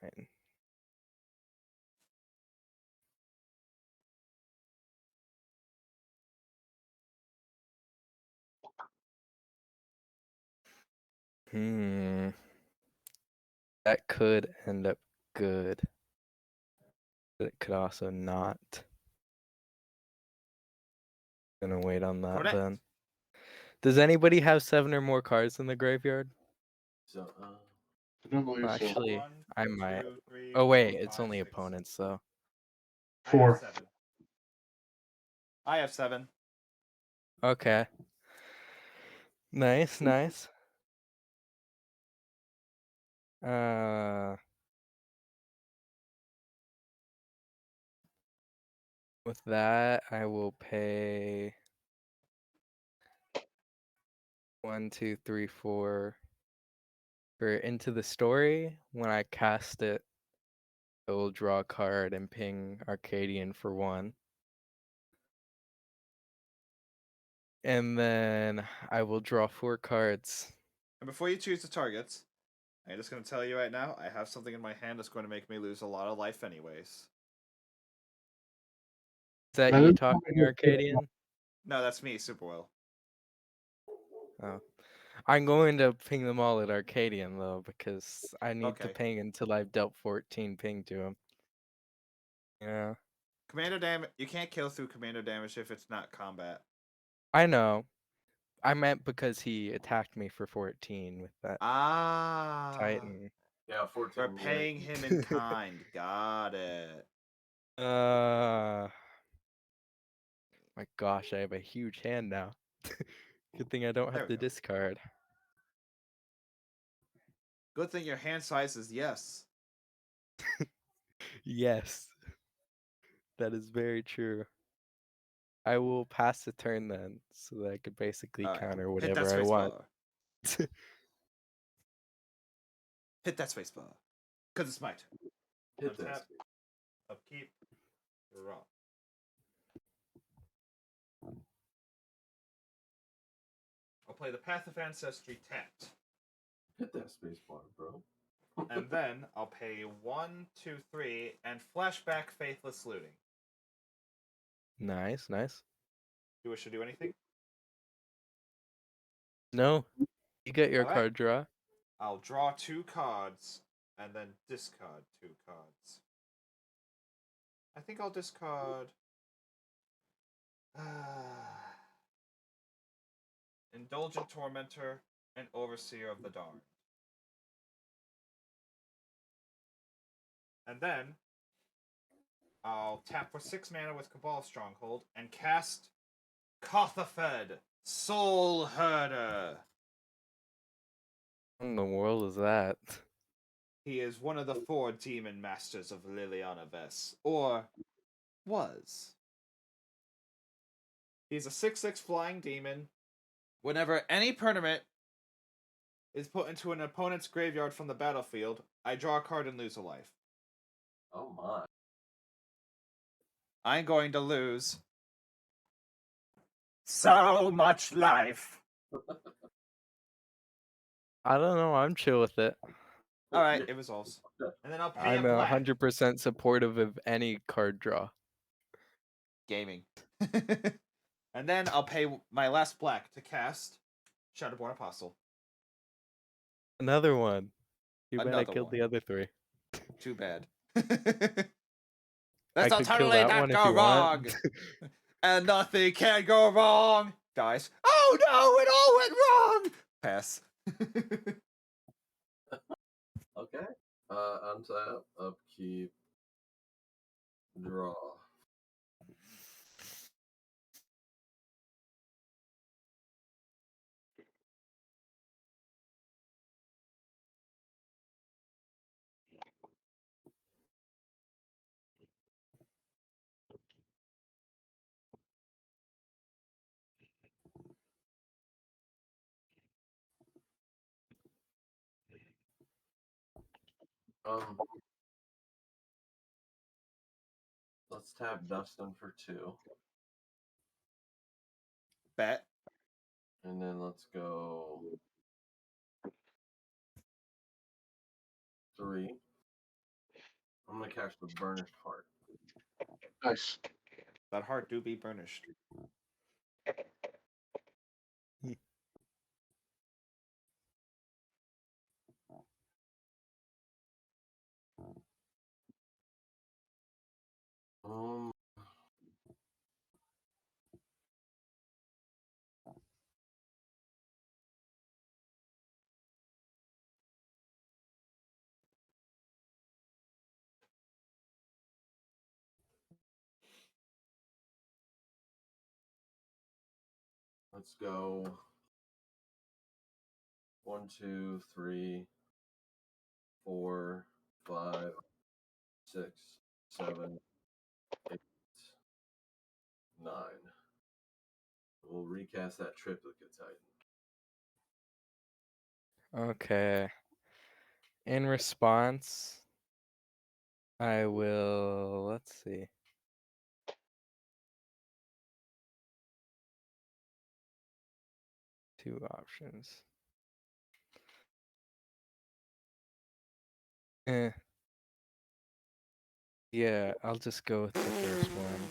That could end up good. But it could also not. Gonna wait on that Correct. then. Does anybody have 7 or more cards in the graveyard? So, I don't believe so. Actually, 1, I might. 2, 3, Oh wait, 4, it's 5, only 6. opponents though. I have 4. 7. I have 7. Okay. Nice, nice. With that, I will pay 1, 2, 3, 4 for Into the Story. When I cast it, I will draw a card and ping Arcadian for 1. And then I will draw 4 cards. And before you choose the targets, I'm just going to tell you right now, I have something in my hand that's going to make me lose a lot of life anyways. Is that That you is talking, something Arcadian? No, that's me, super well. Oh. I'm going to ping them all at Arcadian though, because I need to Okay. ping until I've dealt 14 ping to him. Yeah. Commander damage. You can't kill through commander damage if it's not combat. I know. I meant because he attacked me for 14 with that Titan. yeah, 14. We're paying him in kind. Got it. My gosh, I have a huge hand now. Good thing I don't There have we to go. discard. Good thing your hand size is yes. Yes. That is very true. I will pass the turn then, so that I could basically All right. counter Hit whatever that I space want. bar. Hit that space bar. Because it's my turn. Hit that. Untap. Upkeep. Draw. I'll play the Path of Ancestry tapped. Hit that space bar, bro. And then I'll pay 1, 2, 3, and flashback Faithless Looting. Nice, nice. Do you wish to do anything? No, you get your All right. card draw. I'll draw 2 cards and then discard 2 cards. I think I'll discard Indulgent Tormentor and Overseer of the Darned. And then I'll tap for 6 mana with Cabal Stronghold and cast Kothafed, Soul Herder. What in the world is that? He is one of the 4 demon masters of Liliana Ves, or was. He's a 6/6 flying demon. Whenever any permanent is put into an opponent's graveyard from the battlefield, I draw a card and lose a life. Oh my. I'm going to lose so much life. I don't know. I'm chill with it. All right, it resolves. And then I'll pay I'm a black. 100% supportive of any card draw. Gaming. And then I'll pay my last black to cast Shadowborn Apostle. Another one. Too bad I Another killed one. the other 3. Too bad. I Let's could kill totally that not one if go you wrong. want. And nothing can go wrong. Guys. Oh no, it all went wrong. Pass. Okay. Untap, upkeep, draw. Let's tap Dustin for 2. Bet. And then let's go 3. I'm gonna catch the Burnished Heart. Nice. That heart do be burnished. Um, let's go 1, 2, 3, 4, 5, 6, 7, 8, 9. We'll recast that Triplicate Titan. Okay. In response, I will. Let's see. Two options. Yeah, I'll just go with the first one.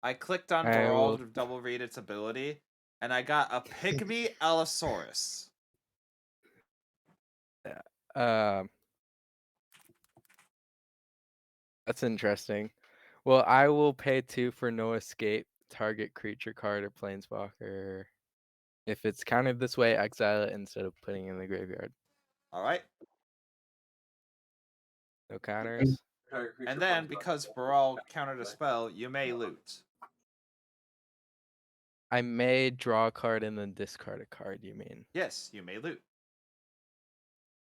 I clicked on I Baral will- to double read its ability, and I got a Pygmy Allosaurus. That's interesting. Well, I will pay 2 for no escape. Target creature card or planeswalker. If it's counted this way, exile it instead of putting it in the graveyard. All right. No counters. And then, because Baral countered a spell, you may loot. I may draw a card and then discard a card, you mean? Yes, you may loot.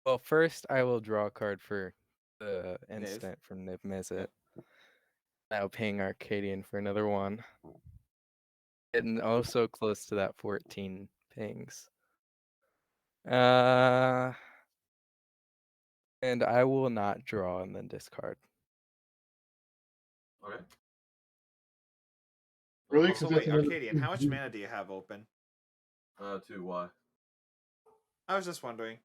Well, first I will draw a card for the instant from Niv Mizzet. Now paying Arcadian for another one. Getting also close to that 14 pings. And I will not draw and then discard. Okay. Really? Also, Because that's wait, another. Arcadian, how much mana do you have open? 2, why? I was just wondering.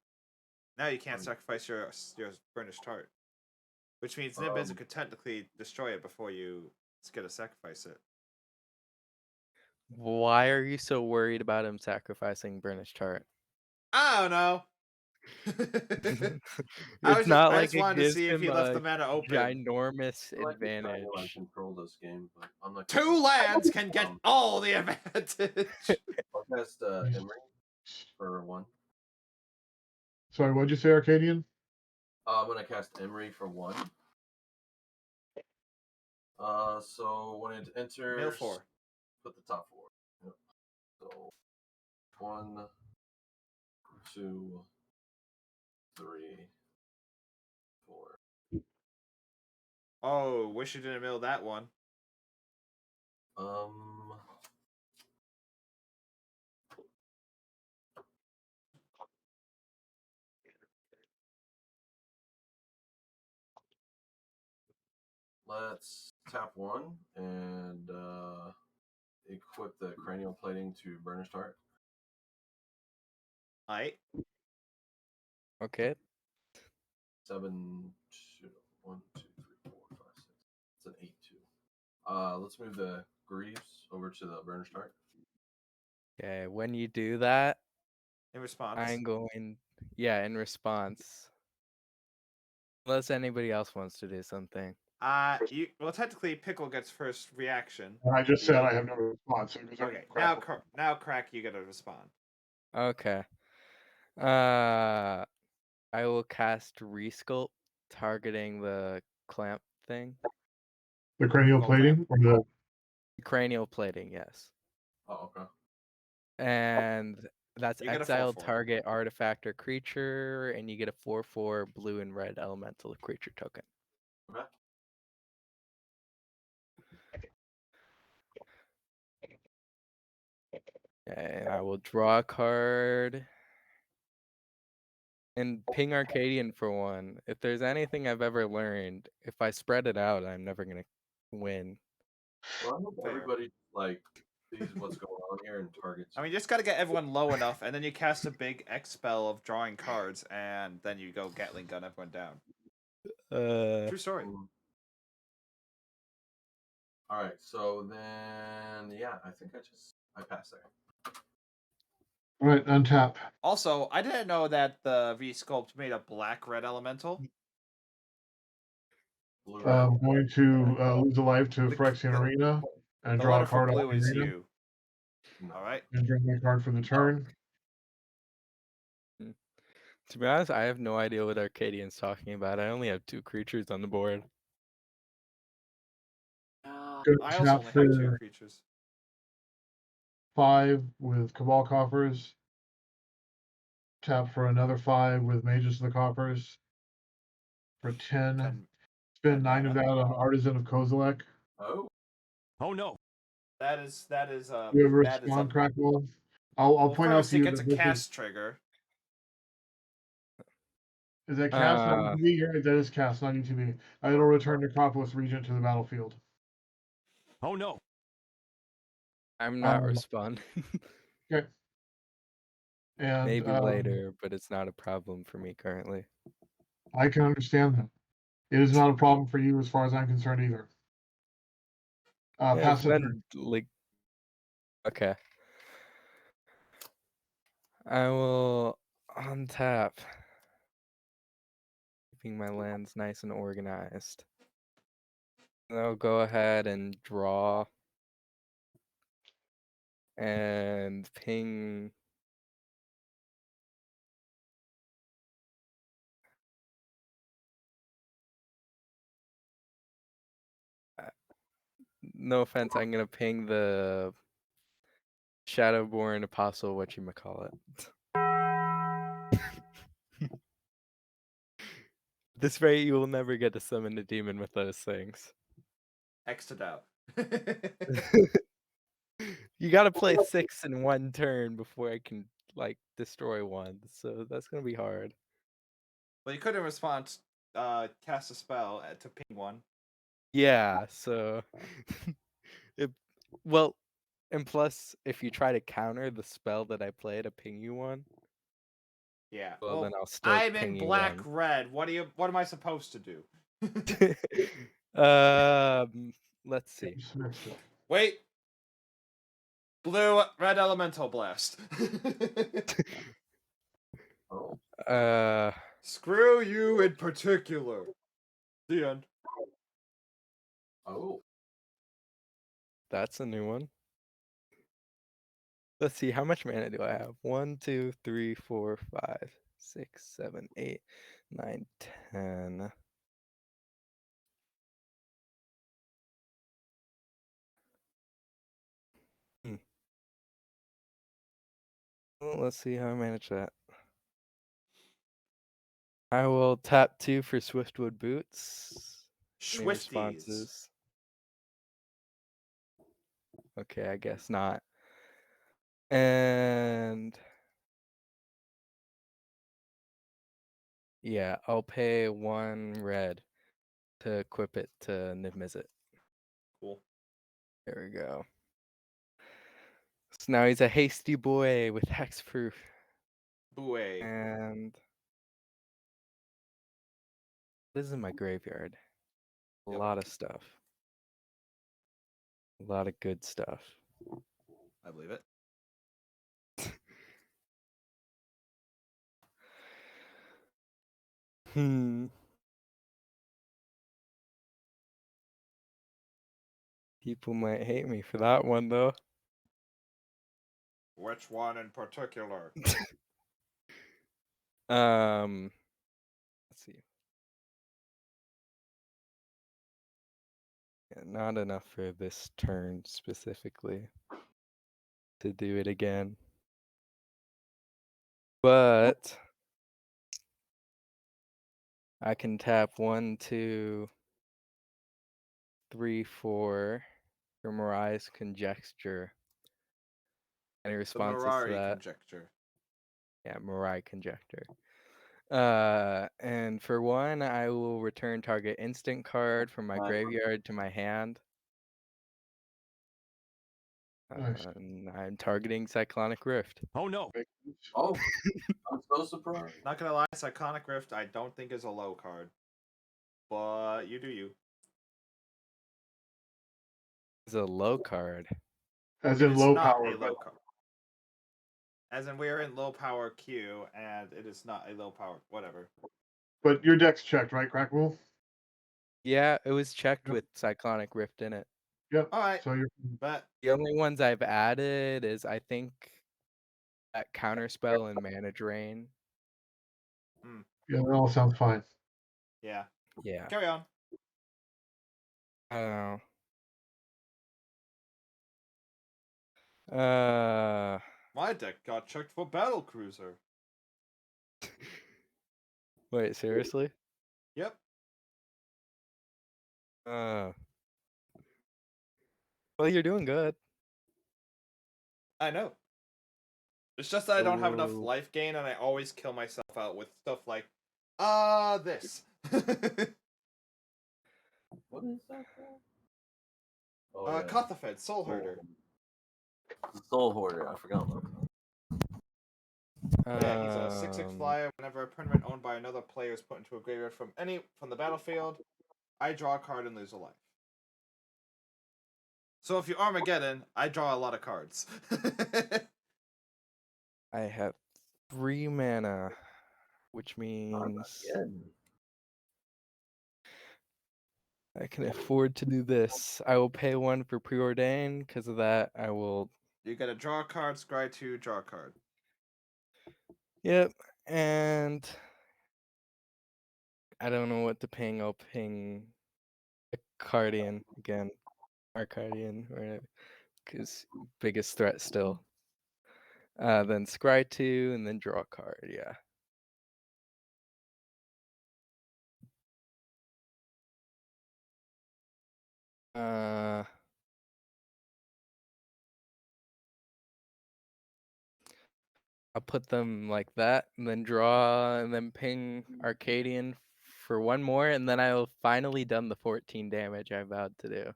Now you can't sacrifice your burnished heart. Which means Niv Mizzet could technically destroy it before you get to sacrifice it. Why are you so worried about him sacrificing Burnished Heart? I don't know. I just wanted to see if he left the mana open. Ginormous I advantage. control this game, but I'm not. 2 lands can get all the advantage. I'll cast Emery for 1. Sorry, what'd you say, Arcadian? I'm gonna cast Emery for 1. So when it enters, Mill 4. Put the top 4. Yep. So 1, 2, 3, 4. Oh, wish you didn't mill that one. Let's tap 1 and equip the cranial plating to Burnished Heart. Alright. Okay. 7, 2, 1, 2, 3, 4, 5, 6. It's an 8, 2. Let's move the Greaves over to the Burnished Heart. Okay, when you do that, In response. I'm going. Yeah, in response. Unless anybody else wants to do something. Well, technically, Pickle gets first reaction. And I just said I have no response. So it goes Okay, crap. now Crack, you gotta respond. Okay. I will cast Resculpt, targeting the clamp thing. The cranial Skull plating or the Cranial plating, yes. Oh, okay. And that's You get a exile 4/4. target artifact or creature, and you get a 4/4 blue and red elemental creature token. Okay. And I will draw a card. And ping Arcadian for one. If there's anything I've ever learned, if I spread it out, I'm never gonna win. Well, I hope Fair. everybody like sees what's going on here and targets. I mean, you just gotta get everyone low enough, and then you cast a big X spell of drawing cards, and then you go Gatling gun everyone down. True story. All right, so then yeah, I think I passed there. All right, untap. Also, I didn't know that the V-Sculpt made a black-red elemental. Blue I'm going to lose a life to Phyrexian Arena and The draw letter a for card off blue the is arena. you. All right. And draw my card for the turn. To be honest, I have no idea what Arcadian's talking about. I only have 2 creatures on the board. Good I also only have 2 creatures. 5 with Cabal Coffers. Tap for another 5 with Mages of the Coffers. For 10. Spend 9 of that on Artisan of Kozilek. Oh. Oh no. That is You have a respond, Crackle? I'll point out first to it you gets that a this cast trigger. is that cast, not UTB? Here, that is cast, not UTB. It'll return Necropolis Regent to the battlefield. Oh no. I'm not responding. Okay. And Maybe later, but it's not a problem for me currently. I can understand that. It is not a problem for you as far as I'm concerned either. Pass the turn. Okay. I will untap, keeping my lands nice and organized. And I'll go ahead and draw and ping. No offense, I'm gonna ping the Shadowborn Apostle, whatchamacallit. This rate, you will never get to summon a demon with those things. X'd out. You gotta play 6 in 1 turn before I can, like, destroy one, so that's gonna be hard. Well, you could in response cast a spell to ping one. Yeah, so... Well, and plus, if you try to counter the spell that I play to ping you one... Yeah. Well, then I'll still I'm ping in you black-red. What am I supposed to do? Let's see. Wait. Blue-red elemental blast. Screw you in particular. The end. Oh. That's a new one. Let's see, how much mana do I have? 1, 2, 3, 4, 5, 6, 7, 8, 9, 10. Well, let's see how I manage that. I will tap 2 for Swiftwood Boots. Any responses? Okay, I guess not. And yeah, I'll pay 1 red to equip it to Niv-Mizzet. Cool. There we go. So now he's a hasty boy with hexproof. Booey. And this is in my graveyard. A lot of stuff. A lot of good stuff. I believe it. People might hate me for that one though. Which one in particular? Let's see. Yeah, not enough for this turn specifically to do it again. But I can tap 1, 2, 3, 4 for Mirai's Conjecture. Any The responses to Mirari that? conjecture. Yeah, Mirai Conjecture. And for 1, I will return target instant card from my graveyard to my hand. Nice. And I'm targeting Cyclonic Rift. Oh no. Oh, I'm so surprised. Not gonna lie, Cyclonic Rift I don't think is a low card. But you do you. It's a low card. As It in is low not power. a low card. As in, we are in low power queue, and it is not a low power. Whatever. But your deck's checked, right, Crackwool? Yeah, it was checked Yep. with Cyclonic Rift in it. Yep. All right. So you're. But The only ones I've added is, I think, that Counterspell and Mana Drain. Yeah, that all sounds fine. yeah. Yeah. Carry on. I don't know. My deck got checked for Battle Cruiser. Wait, seriously? Yep. Well, you're doing good. I know. It's just that I don't have enough Oh. life gain, and I always kill myself out with stuff like, this. What is that called? Oh, yeah. Kothafed, Soul Herder. The Soul Hoarder. I forgot about that. Yeah, he's a 6/6 flyer. Whenever a permanent owned by another player is put into a graveyard from the battlefield, I draw a card and lose a life. So if you Armageddon, I draw a lot of cards. I have 3 mana, which means I can afford to do this. I will pay 1 for Preordain. Because of that, I will. You gotta draw a card, scry 2, draw a card. Yep, and I don't know what to ping. I'll ping Cardian again. Arcardian, or because biggest threat still. Then scry 2, and then draw a card. Yeah. I'll put them like that, and then draw, and then ping Arcadian for 1 more, and then I'll finally done the 14 damage I vowed to do.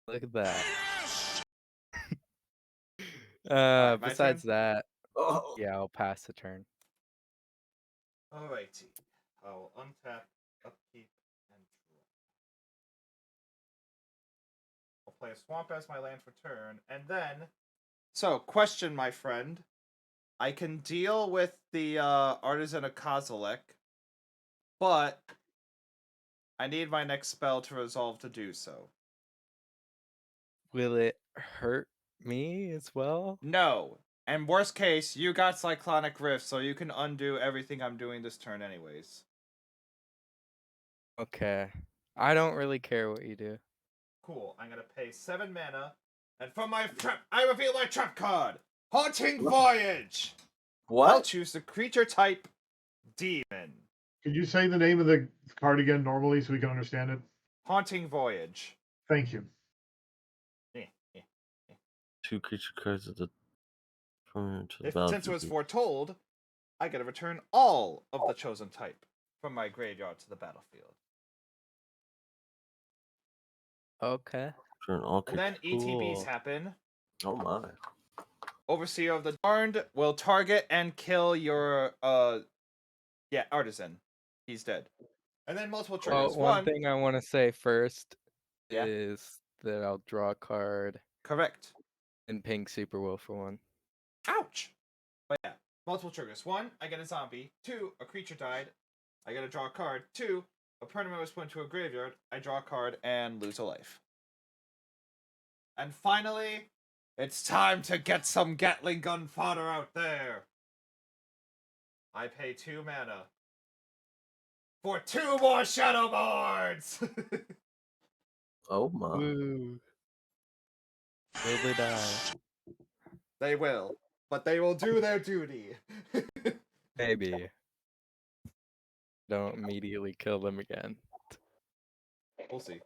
Look at that. Alright, my Besides turn? that, yeah, I'll pass the turn. Alrighty. I will untap, upkeep, and draw. I'll play a swamp as my land for turn, and then. So, question, my friend. I can deal with the Artisan of Kozilek, but I need my next spell to resolve to do so. Will it hurt me as well? No. And worst case, you got Cyclonic Rift, so you can undo everything I'm doing this turn anyways. Okay. I don't really care what you do. Cool. I'm gonna pay 7 mana, and from my trap, I reveal my trap card! Haunting Voyage! What? I'll choose the creature type Demon. Could you say the name of the card again normally so we can understand it? Haunting Voyage. Thank you. 2 creature cards at the front to the Since it was foretold, I gotta return all of the chosen type from my graveyard to the battlefield. Okay. Turn all And then creatures. ETBs Cool. happen. Oh my. Overseer of the Darned will target and kill your Artisan. He's dead. And then multiple triggers. One thing I want to say first Yeah. is that I'll draw a card Correct. and ping Super Wolf for 1. Ouch! But yeah. Multiple triggers. 1, I get a zombie. 2, a creature died. I get to draw a card. 2, a permanent was put into a graveyard. I draw a card and lose a life. And finally, it's time to get some Gatling gun fodder out there. I pay 2 mana for 2 more Shadow Boards! Oh my. Woo. Will they die? They will, but they will do their duty. Maybe. Don't immediately kill them again. We'll see.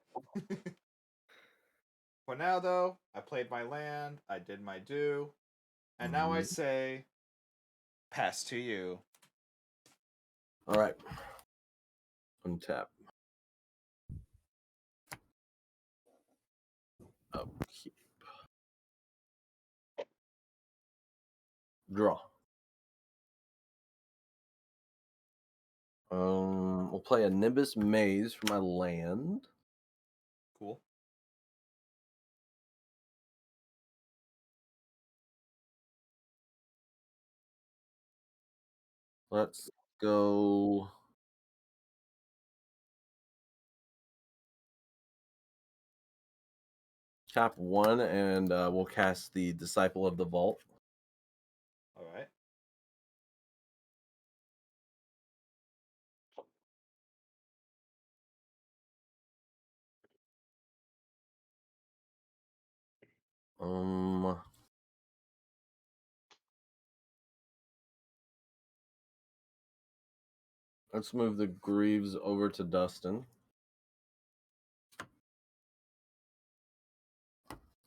For now, though, I played my land, I did my due, and now I say, pass to you. All right. Untap. Upkeep. Draw. We'll play a Nimbus Maze for my land. Cool. Let's go. Tap 1, and we'll cast the Disciple of the Vault. All right. Let's move the Greaves over to Dustin.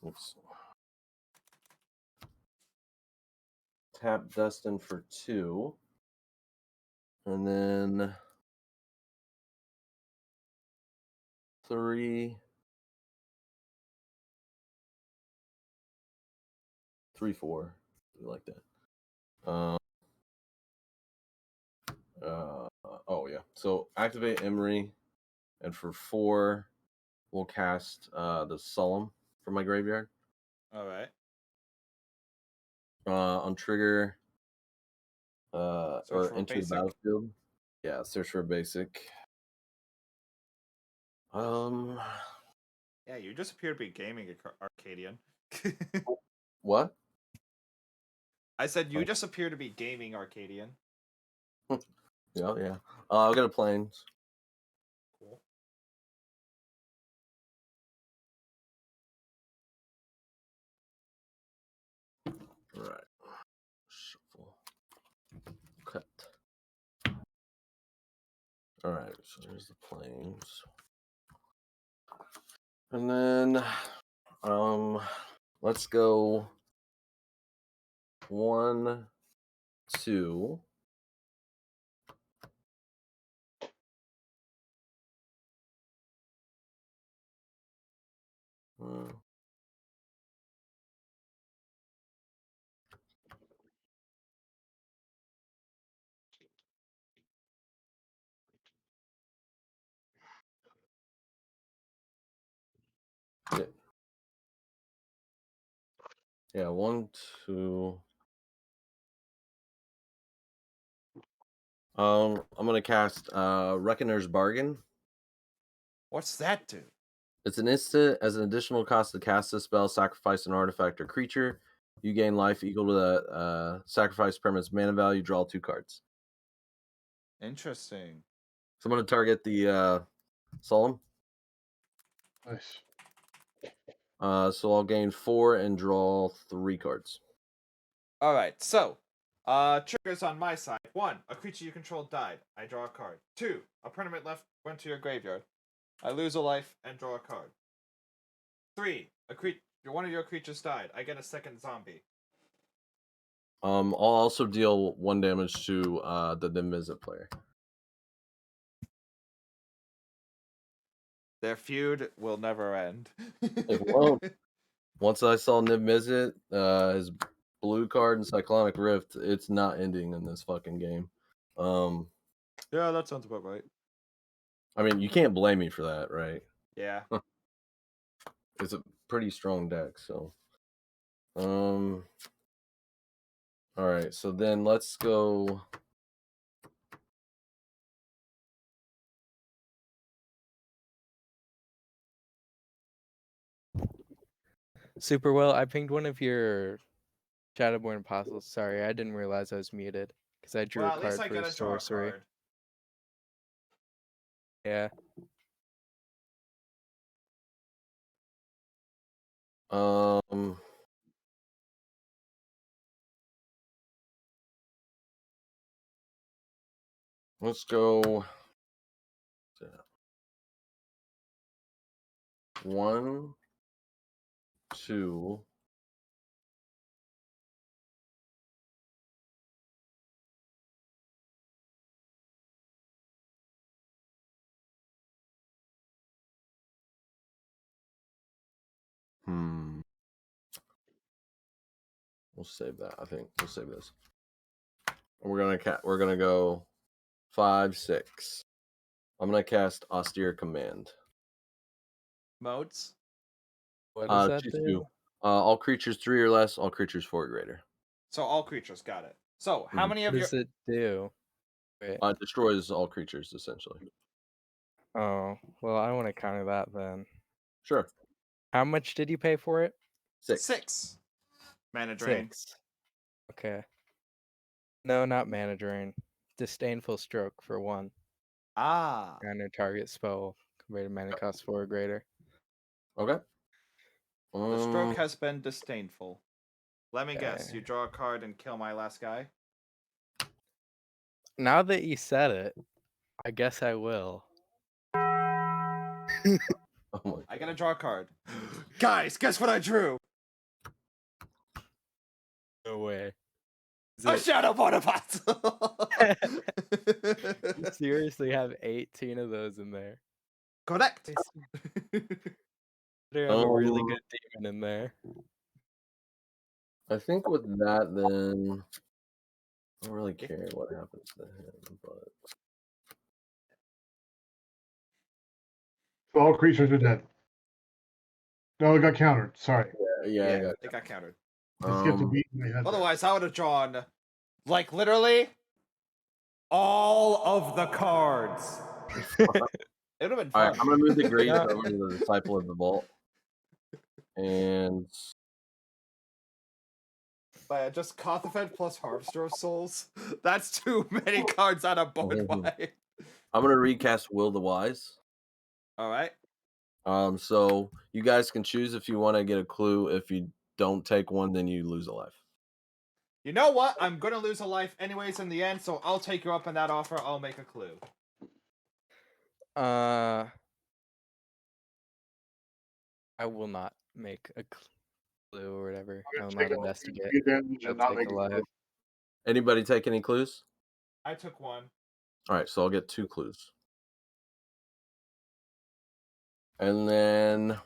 Oops. Tap Dustin for 2. And then 3. 3, 4. Like that. Oh yeah. So activate Emery, and for 4, we'll cast the Solemn from my graveyard. All right. On trigger, or for into the basic. battlefield. Yeah, search for a basic. Yeah, you just appear to be gaming Arcadian. What? I said you just appear to be gaming Arcadian. Yeah. I'll get a Plains. Cool. All right. Shuffle. Cut. All right. So there's the Plains. And then, let's go 1, 2. Yeah, 1, 2. I'm gonna cast Reckoner's Bargain. What's that do? It's an instant. As an additional cost to cast this spell, sacrifice an artifact or creature. You gain life equal to the sacrifice permanent's mana value. Draw 2 cards. Interesting. So I'm going to target the Solemn. Nice. So I'll gain 4 and draw 3 cards. All right. So, triggers on my side. 1, a creature you control died. I draw a card. 2, a permanent went to your graveyard. I lose a life and draw a card. 3, one of your creatures died. I get a second zombie. I'll also deal 1 damage to the Nimbus player. Their feud will never end. It won't. Once I saw Niv Mizzet, his blue card and Cyclonic Rift, it's not ending in this fucking game. Yeah, that sounds about right. I mean, you can't blame me for that, right? Yeah. It's a pretty strong deck, so. All All right, so then let's go. Super well. I pinged one of your Shadowborn Apostles. Sorry, I didn't realize I was muted because I drew Well, a at least card I for get a a draw sorcery. card. Yeah. Let's go. 1, 2. We'll save that. I think we'll save this. We're gonna go 5, 6. I'm gonna cast Austere Command. Modes. What does that choose do? 2. All creatures 3 or less. All creatures 4 or greater. So all creatures, got it. So how Mhm. many What of your does it do? Wait. Destroys all creatures essentially. Oh, well, I want to counter that then. Sure. How much did you pay for it? 6. 6 mana drain? 6. Okay. No, not mana drain. Disdainful Stroke for 1. Ah. And a target spell converted mana cost 4 or greater. Okay. The stroke has been disdainful. Let me guess. Okay. You draw a card and kill my last guy. Now that you said it, I guess I will. Oh my I gotta draw a card. Guys, guess what I drew? No way. A Shadowborn Apostle! You seriously have 18 of those in there. Correct! There have a really good demon in there. I think with that, then I don't really care what happens to him, but So all creatures are dead. No, it got countered. Sorry. yeah, I got it got countered. I skipped a beat in my head. there. Otherwise, I would have drawn, like, literally all of the cards. It would have been All fun. right, I'm gonna move the Grace over to the Disciple of the Vault, and But just Kothafed plus Harvester of Souls. That's too many cards on a board wipe. I'm gonna recast Will the Wise. All right. So you guys can choose if you want to get a clue. If you don't take one, then you lose a life. You know what? I'm gonna lose a life anyways in the end, so I'll take you up on that offer. I'll make a clue. I will not make a clue or whatever. I will not investigate. I'll take a life. Anybody take any clues? I took one. All right, so I'll get 2 clues. And then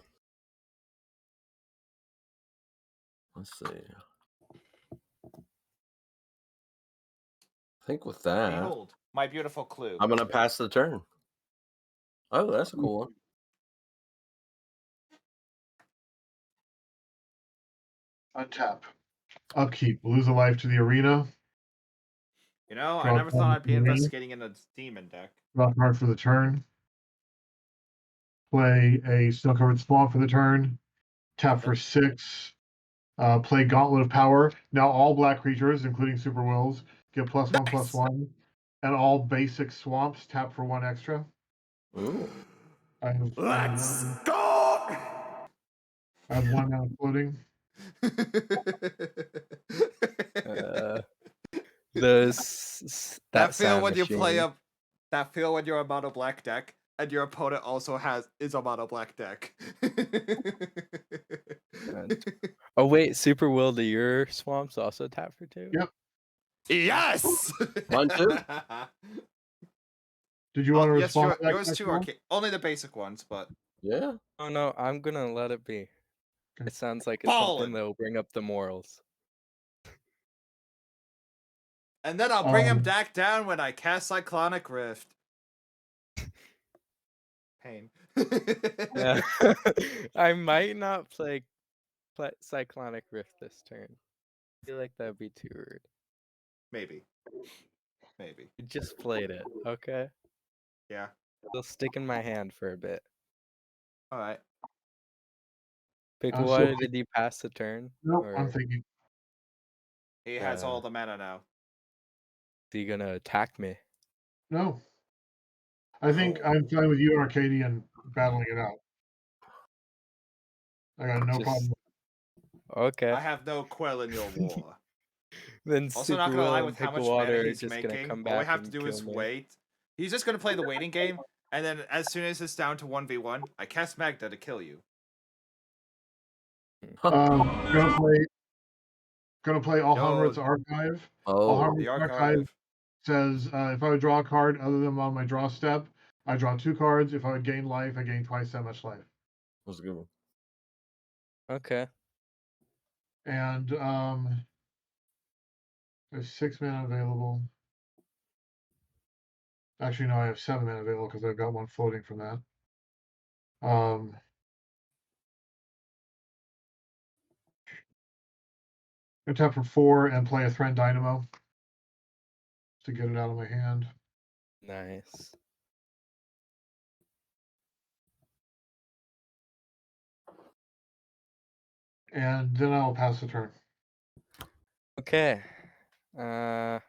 let's see. I think with that, Behold, my beautiful clue. I'm gonna pass the turn. Oh, that's a cool one. Untap. Upkeep. Lose a life to the arena. You know, I Draw never a thought card I'd be from the investigating in a demon deck. Draw a card for the turn. Play a snow-covered swamp for the turn. Tap for 6. Play Gauntlet of Power. Now all black creatures, including Super Wills, get +1/+1. And all basic swamps tap for 1 extra. Ooh. Let's go! I have 1 now floating. That feel sound when you play machine. that feel when you're a mono black deck and your opponent also is a mono black deck. Oh wait, Super Will, do your swamps also tap for 2? Yep. Yes. Mine too. Did you want to yes, respond? To that yours too. question? Only the basic ones, but Yeah. Oh no, I'm gonna let it be. Okay. It sounds like it's Ballin'. something that will bring up the morals. And then I'll bring him back down when I cast Cyclonic Rift. Pain. Yeah. I might not play Cyclonic Rift this turn. I feel like that would be too rude. Maybe. Maybe. You just played it, okay? Yeah. It'll stick in my hand for a bit. All right. I'm Pickle still water, did you pass the turn? Nope, I'm Or thinking. He has all the mana now. is he gonna attack me? No. I think Oh. I'm fine with you and Arcadian battling it out. I got no Just- problem. Okay. I have no quell in your war. Then Also, Super not gonna lie, Will with and how Pickle much mana Water are he's just gonna making, come all we back have to and do kill is me. wait. He's just gonna play the waiting game, and then as soon as it's down to 1v1, I cast Magda to kill you. Gonna play Alhamrit's Yo, Archive. Oh, Alhamrit's the Archive archive. says if I would draw a card other than on my draw step, I draw 2 cards. If I would gain life, I gain twice that much life. that's a good one. Okay. And there's 6 mana available. Actually, no, I have 7 mana available because I've got one floating from that. I tap for 4 and play a Threat Dynamo to get it out of my hand. Nice. And then I'll pass the turn. Okay. Go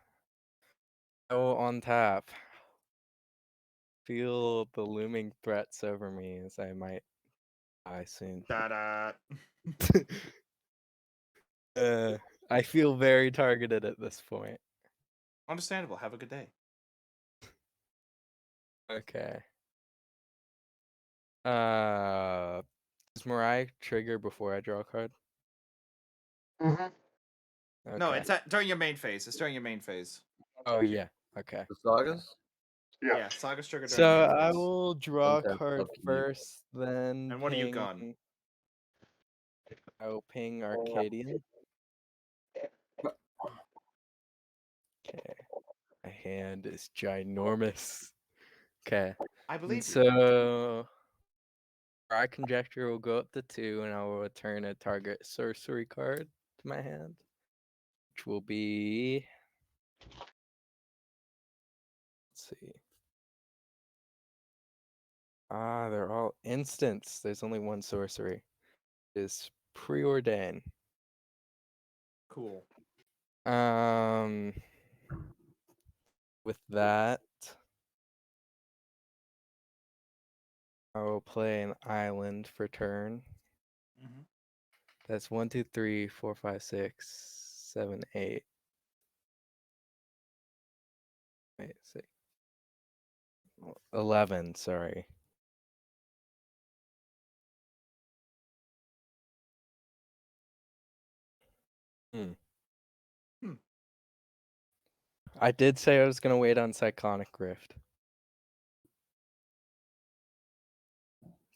on tap. Feel the looming threats over me as I might die soon. Da-da. I feel very targeted at this point. Understandable. Have a good day. Okay. Does Mariah trigger before I draw a card? Mm-hmm. Okay. No, it's during your main phase. It's during your main phase. Oh yeah. Okay. The sagas? Yeah, Saga's trigger during So your main I phase. will draw a Untap card upkeep. first, then And what do you ping. gun? I will ping Arcadian. Okay. My hand is ginormous. Okay. I And believe you. so I conjecture will go up to 2 and I will return a target sorcery card to my hand. Which will be, let's see. They're all instants. There's only one sorcery. It's preordain. Cool. With that, I will play an island for turn. Mm-hmm. That's 1, 2, 3, 4, 5, 6, 7, 8. Wait, 6. 11, sorry. I did say I was going to wait on Cyclonic Rift.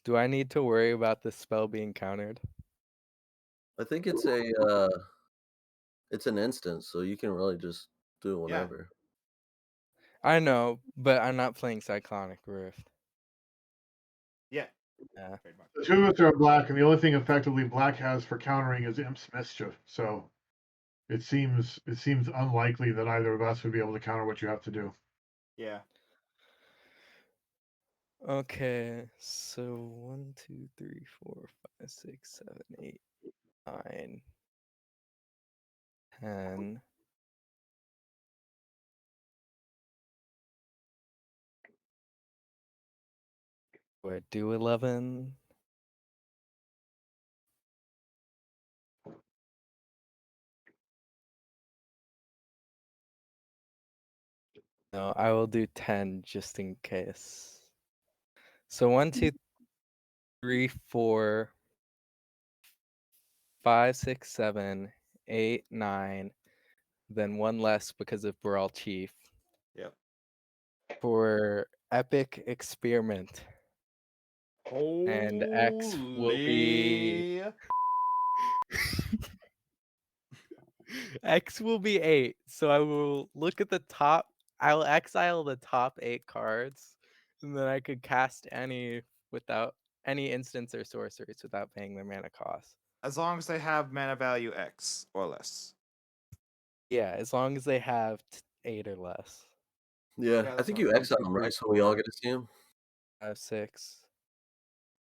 Do I need to worry about this spell being countered? I think it's it's an instance, so you can really just do it whenever. I know, but I'm not playing Cyclonic Rift. Yeah. Yeah. The 2 of us are black, and the only thing effectively black has for countering is Imp's Mischief. So it seems unlikely that either of us would be able to counter what you have to do. Yeah. Okay, so 1, 2, 3, 4, 5, 6, 7, 8, 9, 10. Do I do 11? No, I will do 10 just in case. So 1, 2, 3, 4, 5, 6, 7, 8, 9. Then 1 less because of Brawl Chief. Yep. For Epic Experiment. And X will be X will be 8. So I will look at the top. I'll exile the top 8 cards, and then I could cast any without any instants or sorceries without paying their mana cost. As long as they have mana value X or less. Yeah, as long as they have 8 or less. Yeah, Yeah, I that's think fine. you 1, exile 2, them, 3, right? So we all 4. get to see them. 5, 6,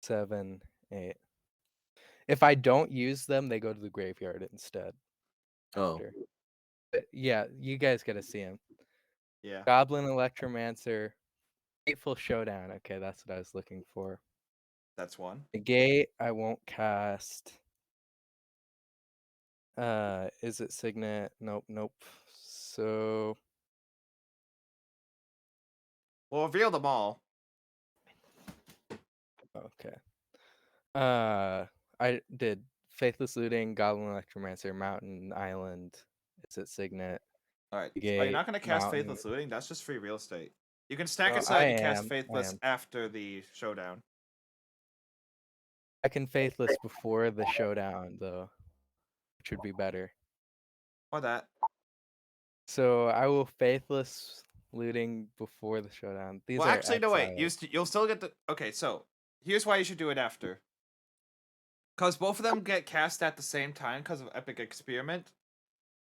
7, 8. If I don't use them, they go to the graveyard instead. Oh, After. But yeah, you guys get to see them. Yeah. Goblin Electromancer, Fateful Showdown. Okay, that's what I was looking for. That's one. Negate, I won't cast. Is it Signet? Nope, nope. So We'll reveal them all. okay. I did Faithless Looting, Goblin Electromancer, Mountain Island. Is it Signet? All right. Are you Negate, not going to cast Mountain. Faithless Looting? That's just free real estate. You can stack No, it so that I you cast am. Faithless after the showdown. I can Faithless before the showdown though, which would be better. Or that. So I will Faithless Looting before the showdown. These Well, are actually, no, wait. exiles. You'll still get the. Okay, so here's why you should do it after. Because both of them get cast at the same time because of Epic Experiment.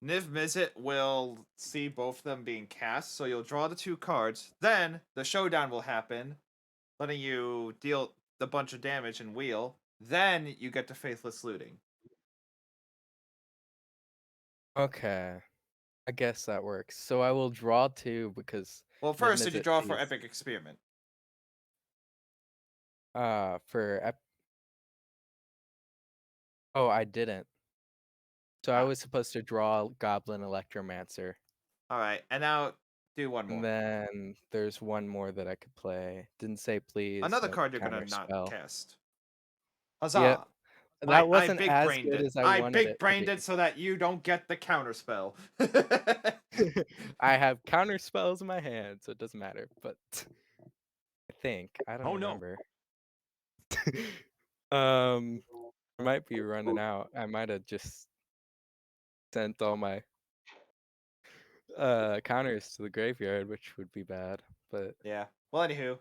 Niv Mizzet will see both of them being cast, so you'll draw the 2 cards. Then the showdown will happen, letting you deal the bunch of damage and wheel. Then you get to Faithless Looting. Okay. I guess that works. So I will draw 2 because Well, Niv first, did you Mizzet draw for sees- Epic Experiment? Oh, I didn't. So I Ah. was supposed to draw Goblin Electromancer. Alright, and now do one more. And then there's one more that I could play. Didn't say please. Another no card you're gonna counter not spell. cast. Huzzah! Yep. That wasn't big as brained good it. as I I wanted big it to brained be. it so that you don't get the counter spell. I have counter spells in my hand, so it doesn't matter. But I think I don't Oh no. remember. I might be running out. I might have just sent all my counters to the graveyard, which would be bad. But Yeah. Well, anywho.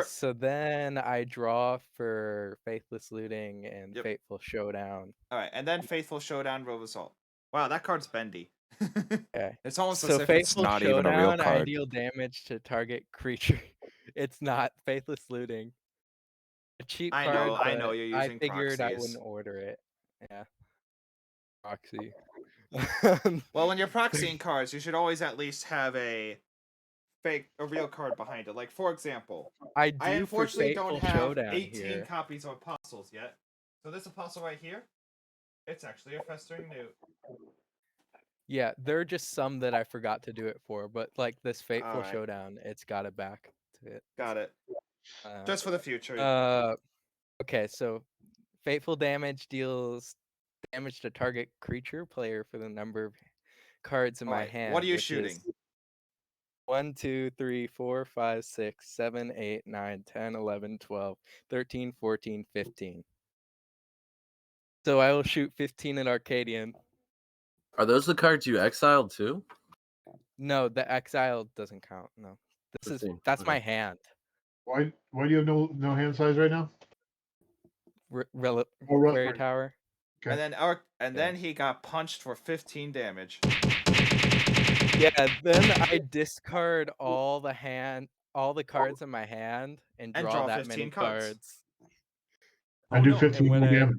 So then I draw for Faithless Looting and Yep. Fateful Showdown. Alright, and then Faithful Showdown will result. Wow, that card's bendy. Okay. It's almost So as if it's Faithful not even a real Showdown, I card. deal damage to target creature. It's not Faithless Looting. A cheap I card, know, but I know, you're I using figured I proxies. wouldn't order it. Yeah. Proxy. Well, when you're proxying cards, you should always at least have a real card behind it. Like, for example, I do I unfortunately for don't Fateful have Showdown 18 here. copies of Apostles yet. So this Apostle right here, it's actually a Festering Newt. Yeah, there are just some that I forgot to do it for, but like this Fateful Alright. Showdown, it's got it back to it. Got it. Just for the future. Okay, so Fateful Damage deals damage to target creature player for the number of cards in my hand. What are you which shooting? Is 1, 2, 3, 4, 5, 6, 7, 8, 9, 10, 11, 12, 13, 14, 15. So I will shoot 15 at Arcadian. Are those the cards you exiled too? No, the exile doesn't count. No. That's Okay. my hand. Why do you have no hand size right now? Query Tower. Okay. And then he got punched for 15 damage. Yeah, then I discard all the cards in my hand and draw that 15 many cards. I Oh do no. 15 more damage.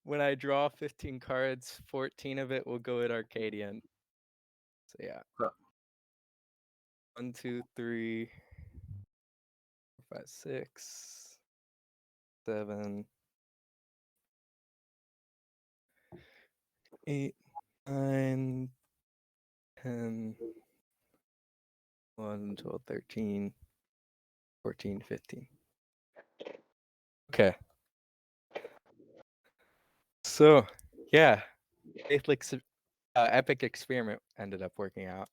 When I draw 15 cards, 14 of it will go at Arcadian. So yeah. Huh. 1, 2, 3, 4, 5, 6, 7, 8, 9, 10, 11, 12, 13, 14, 15. Okay. So, yeah. Epic Experiment ended up working out.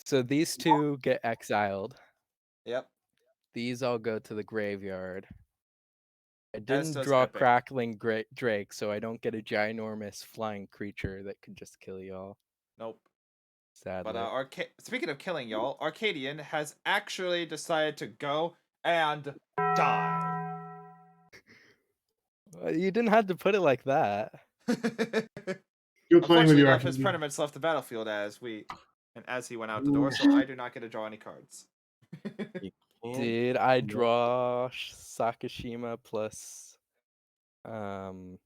So these two get exiled. Yep. These all go to the graveyard. I As didn't does draw Epic. Crackling Drake, so I don't get a ginormous flying creature that could just kill y'all. Nope. Sadly. But speaking of killing y'all, Arcadian has actually decided to go and die. You didn't have to put it like that. Good playing with Unfortunately, you, none of his Archie. Predaments left the battlefield as he went out the door, so I do not get to draw any cards. You can't. Did I draw Sakashima plus? No,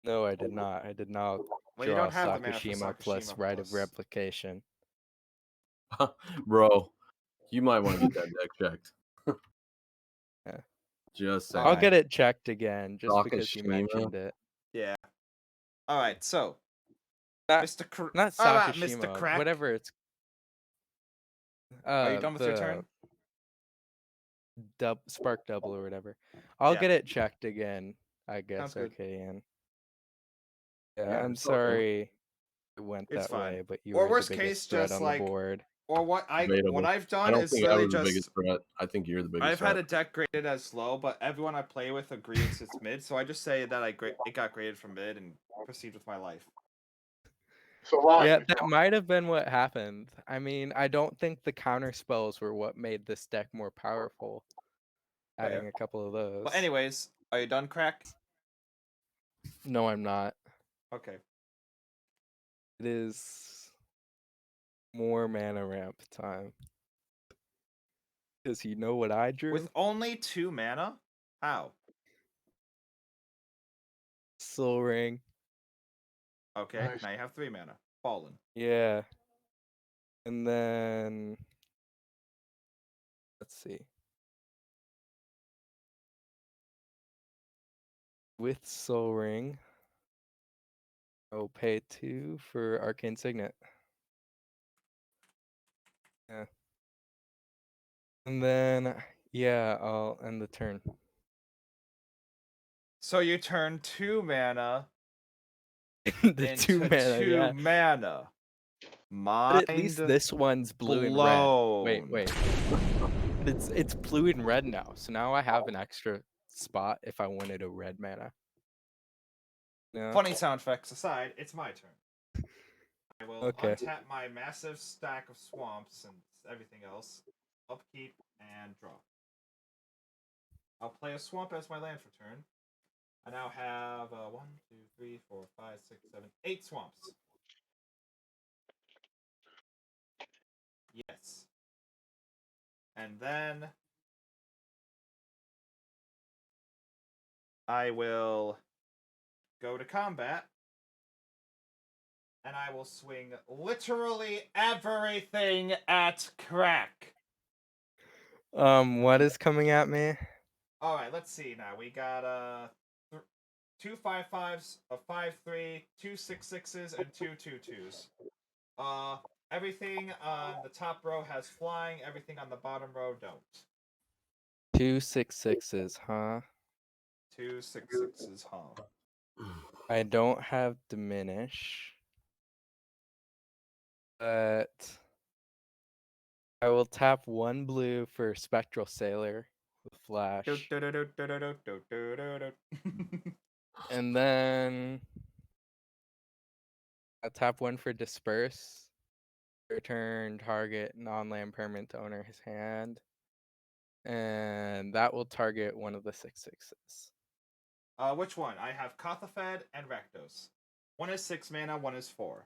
I did not. I did not Well, you draw don't have the mana for Sakashima plus Sakashima Rite of plus. Replication. Bro, you might want to get that deck checked. Yeah. Just saying. I'll get it checked again just because you Sakashima? mentioned it. Yeah. All right. So, Not Mr. not All right, Sakashima, Mr. Crack. whatever it's. Are you done with your turn? Spark double or whatever. I'll Yeah. get it checked again, I guess. Sounds good. Arcadian. Yeah, Yeah, I'm it's all good. sorry it went It's that fine. way, but you Or were the worst biggest case, threat just on like, the board. or what Debatable. I've I done don't is think I literally was the just biggest threat. I think you're the biggest I've threat. had a deck graded as low, but everyone I play with agrees it's mid, so I just say that it got graded from mid and proceed with my life. So why? Yeah, that might have been what happened. I mean, I don't think the counter spells were what made this deck more powerful. Adding Fair. a couple of those. But anyways, are you done, Crack? No, I'm not. Okay. It is more mana ramp time. Because you know what I drew? With only 2 mana? How? Soul Ring. Okay, Nice. now you have 3 mana. Fallen. Yeah. And then let's see. With Soul Ring, I will pay 2 for Arcane Signet. Yeah. And then yeah, I'll end the turn. So you turn 2 mana The into 2 mana, 2 yeah. mana. But at least this one's blue and red. Wait. It's blue and red now. So now I have an extra spot if I wanted a red mana. No. Funny sound effects aside, it's my turn. I will Okay. untap my massive stack of swamps and everything else, upkeep, and draw. I'll play a swamp as my land for turn. I now have 1, 2, 3, 4, 5, 6, 7, 8 swamps. Yes. And then I will go to combat. And I will swing literally everything at Crack. What is coming at me? Alright, let's see now. We got 2 5/5s, a 5/3, 2 6/6s, and 2 2/2s. Everything on the top row has flying, everything on the bottom row don't. 2 6/6s, huh? 2 6/6s, huh? I don't have diminish. But I will tap 1 blue for Spectral Sailor with Flash. And then I'll tap 1 for Disperse. Return target non-land permanent to owner's hand. And that will target one of the 6/6s. Which one? I have Kothafed and Rakdos. One is 6 mana, one is 4.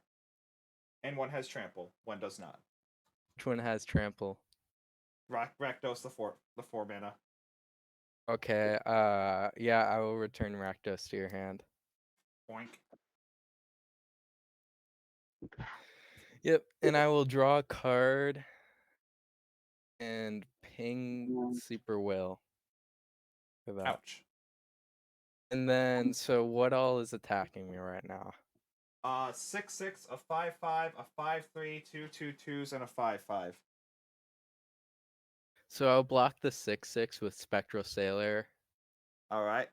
And one has Trample, one does not. Which one has Trample? Rakdos, the 4 mana. Okay, yeah, I will return Rakdos to your hand. Boink. Yep, and I will draw a card and ping Super Will for that. Ouch. And then, so what all is attacking me right now? 6/6, a 5/5, a 5/3, 2 2/2s, and a 5/5. So I'll block the 6/6 with Spectral Sailor. Alright.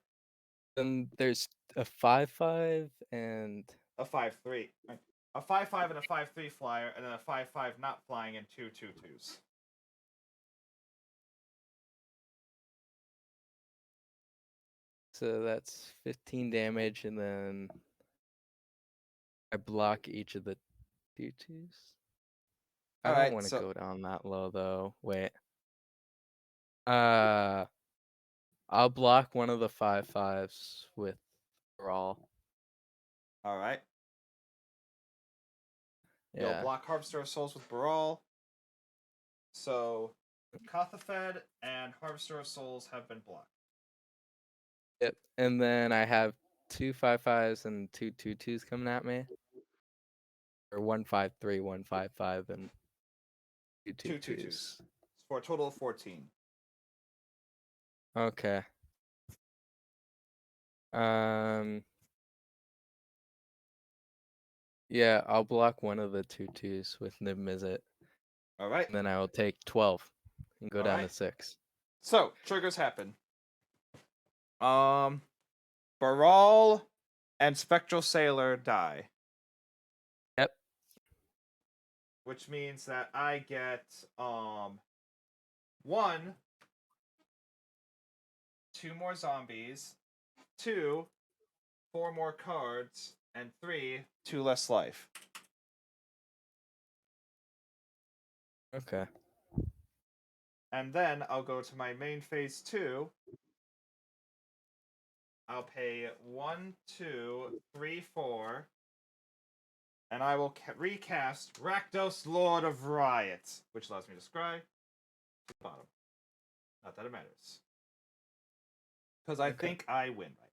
Then there's a 5/5 and a 5/3. A 5/5 and a 5/3 flyer, and then a 5/5 not flying and 2 2/2s. So that's 15 damage, and then I block each of the 2/2s. I don't want to go down that low though. Wait. I'll block one of the 5/5s with Brawl. Alright. You'll Yeah. block Harvester of Souls with Baral. So, Kothafed and Harvester of Souls have been blocked. Yep. And then I have 2 5/5s and 2 2/2s coming at me. Or 1 5/3, 1 5/5, and 2 Two 2/2s. 2/2s. For a total of 14. Okay. Yeah, I'll block one of the 2/2s with Nib Mizzet. Alright. And then I will take 12 and go down to Alright. 6. So, triggers happen. Baral and Spectral Sailor die. Yep. Which means that I get 1, 2 more zombies, 2, 4 more cards, and 3, 2 less life. Okay. And then I'll go to my main phase 2. I'll pay 1, 2, 3, 4. And I will recast Rakdos, Lord of Riot, which allows me to scry to the bottom. Not that it matters. Because I think I win right now.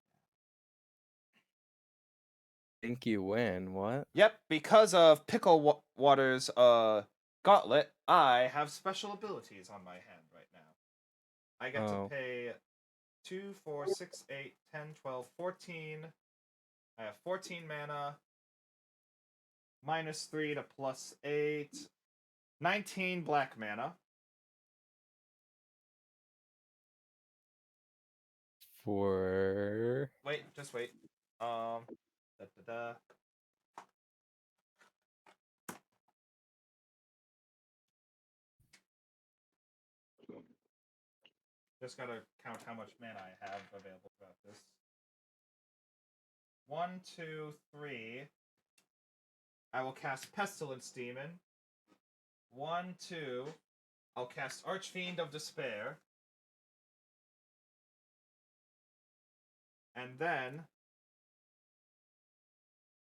Think you win? What? Yep, because of Pickle Water's gauntlet, I have special abilities on my hand right now. I get to pay 2, 4, 6, 8, 10, 12, 14. I have 14 mana. -3 to +8. 19 black mana. For Wait, just wait. Just gotta count how much mana I have available throughout this. 1, 2, 3. I will cast Pestilence Demon. 1, 2. I'll cast Archfiend of Despair. And then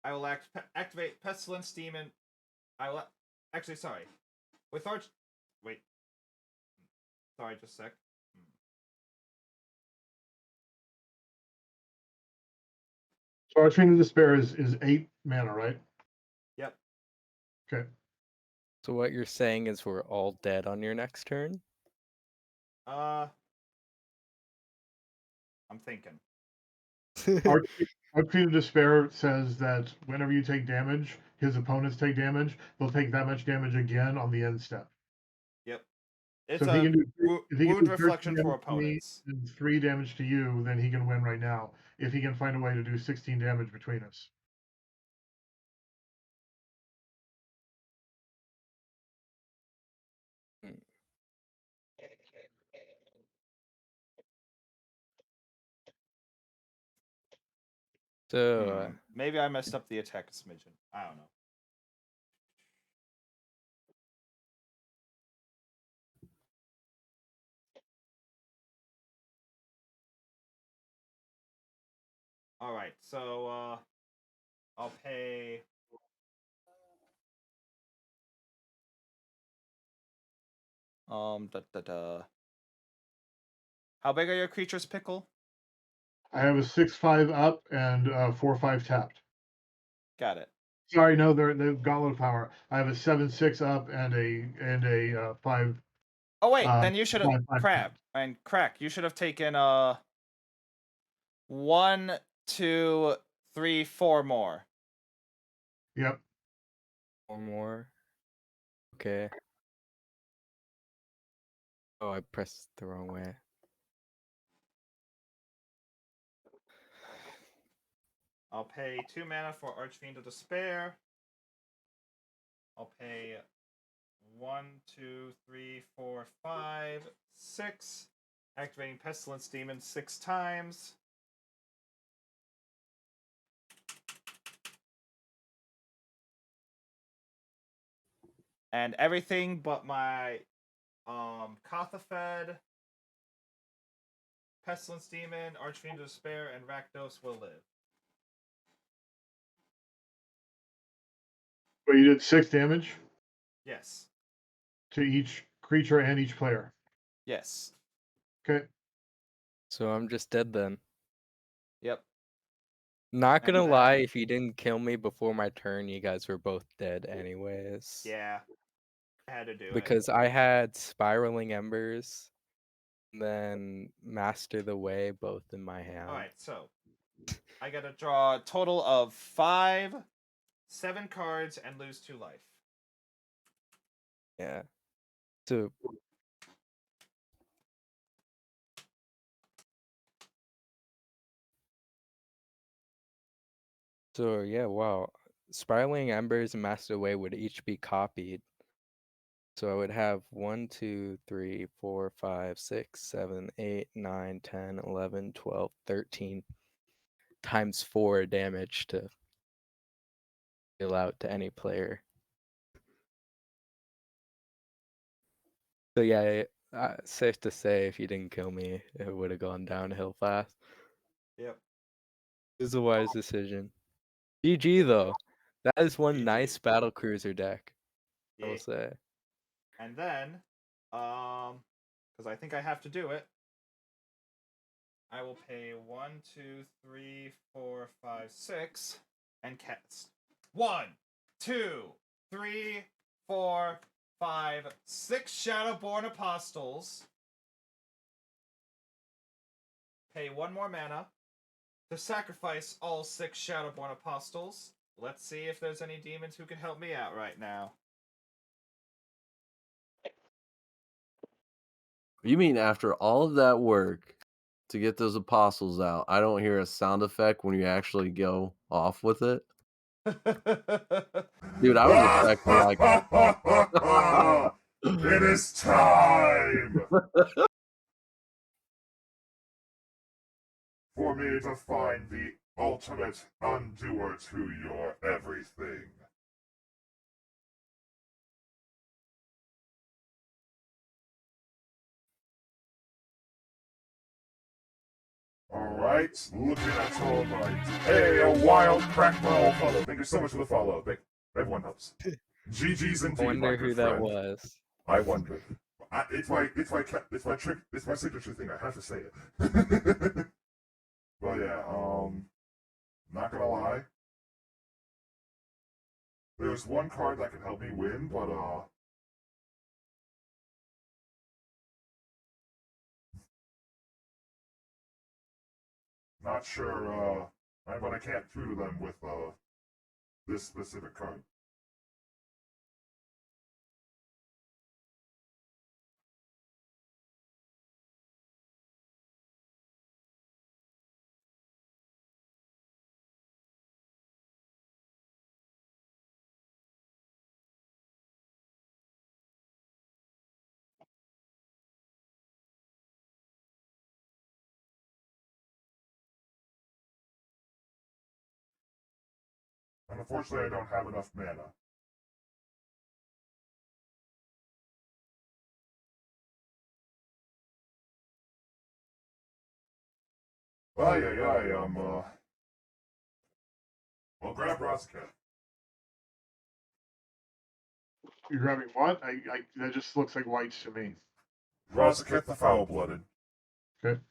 I will activate Pestilence Demon. I will actually sorry. With wait. Sorry, just a sec. So Archfiend of Despair is 8 mana, right? Yep. Okay. So what you're saying is we're all dead on your next turn? I'm thinking. Archfiend of Despair says that whenever you take damage, his opponents take damage. They'll take that much damage again on the end step. Yep. So if he can do wound 13 reflection for damage to me opponents. and 3 damage to you, then he can win right now. If he can find a way to do 16 damage between us. So Maybe I messed up the attack a smidgen. I don't know. Alright, so I'll pay How big are your creatures, Pickle? I have a 6/5 up and 4/5 tapped. Got it. Sorry, no, they've Gauntlet of Power. I have a 7/6 up and a 5. Oh wait, then you should have 5/5 Crack. You should have taken 1, 2, 3, 4 more. Yep. 4 more. Okay. Oh, I pressed the wrong way. I'll pay 2 mana for Archfiend of Despair. I'll pay 1, 2, 3, 4, 5, 6. Activating Pestilence Demon 6 times. And everything but my Kothafed, Pestilence Demon, Archfiend of Despair, and Rakdos will live. But you did 6 damage Yes. to each creature and each player. Yes. Okay. So I'm just dead then. Yep. Not And gonna then- lie, if you didn't kill me before my turn, you guys were both dead anyways. Yeah. I had to do it. Because I had Spiraling Embers, and then Master the Way both in my hand. All right, so I got to draw a total of 7 cards and lose 2 life. Yeah. So yeah, wow. Spiraling Embers and Master the Way would each be copied. So I would have 1, 2, 3, 4, 5, 6, 7, 8, 9, 10, 11, 12, 13 times 4 damage to deal out to any player. So yeah, safe to say, if you didn't kill me, it would have gone downhill fast. Yep. It was a wise decision. GG though. That is one GG. nice battle cruiser deck, I Yeah. will say. And then, because I think I have to do it, I will pay 1, 2, 3, 4, 5, 6, and cast 1, 2, 3, 4, 5, 6 Shadowborn Apostles. Pay 1 more mana to sacrifice all 6 Shadowborn Apostles. Let's see if there's any demons who can help me out right now. You mean after all of that work to get those apostles out, I don't hear a sound effect when you actually go off with it? Dude, I was expecting like It is time for me to find the ultimate undoer to your everything. Alright, looking at all right. Hey, a wild crackball follow. Thank you so much for the follow. Everyone helps. GG's indeed, I wonder my who good that friend. was. I wonder. It's my trick. It's my signature thing. I have to say it. But yeah, not gonna lie. There's one card that can help me win, but not sure. But I can't tutor them with this specific card. And unfortunately, I don't have enough mana. Well, grab Rosca. You're grabbing what? That just looks like whites to me. Rosca the Foul-Blooded. Okay.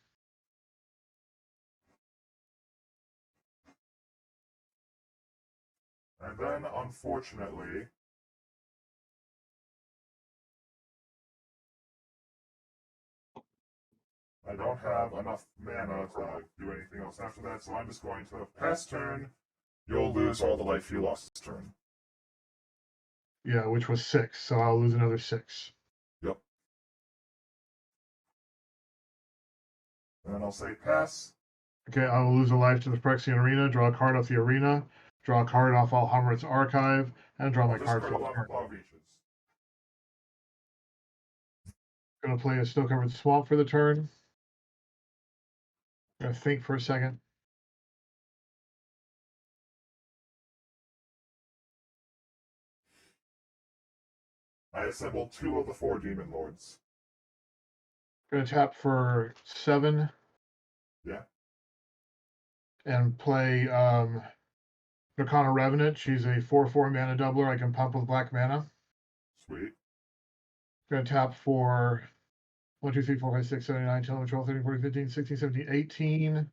And then, unfortunately, I don't have enough mana to do anything else after that, so I'm just going to pass turn. You'll lose all the life you lost this turn. Yeah, which was 6, so I'll lose another 6. Yep. And then I'll say pass. Okay, I will lose a life to the Phyrexian Arena, draw a card off the arena, draw a card off Alhammar's archive, and draw my card for the turn. Gonna play a Snow-Covered Swamp for the turn. Gonna think for a second. I assembled 2 of the 4 Demon Lords. Gonna tap for 7. Yeah. And play Dracona Revenant. She's a 4/4 mana doubler. I can pump with black mana. Sweet. Gonna tap for 1, 2, 3, 4, 5, 6, 7, 8, 9, 10, 11, 12, 13, 14, 15, 16, 17, 18,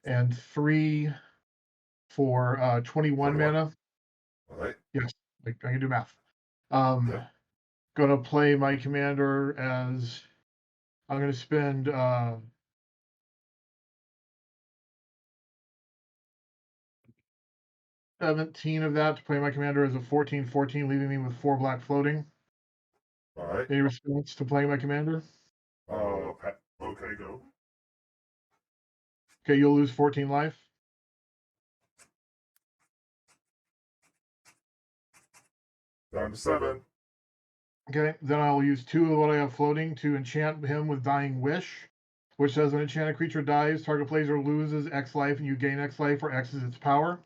and 3 for 21 mana. All right. Yes, I can do math. Gonna play my commander as I'm gonna spend 17 of that to play my commander as a 14/14, leaving me with 4 black floating. All right. Any response to playing my commander? Okay, go. Okay, you'll lose 14 life. Down to 7. Okay, then I'll use 2 of what I have floating to enchant him with Dying Wish, which says when an enchanted creature dies, target plays or loses X life and you gain X life, where X is its power.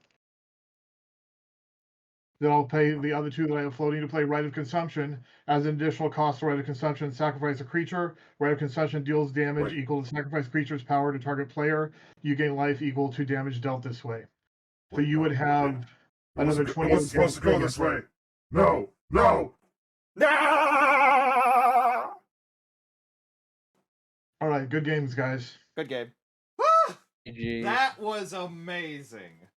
Then I'll pay the other 2 that I have floating to play Rite of Consumption. As an additional cost to Rite of Consumption, sacrifice a creature. Rite of Consumption deals damage equal to sacrifice creature's power to target player. You gain life equal to damage dealt this way. So you would have another 20. It wasn't supposed to go this way. No! No! No! All right, good games, guys. Good game. GG. That was amazing.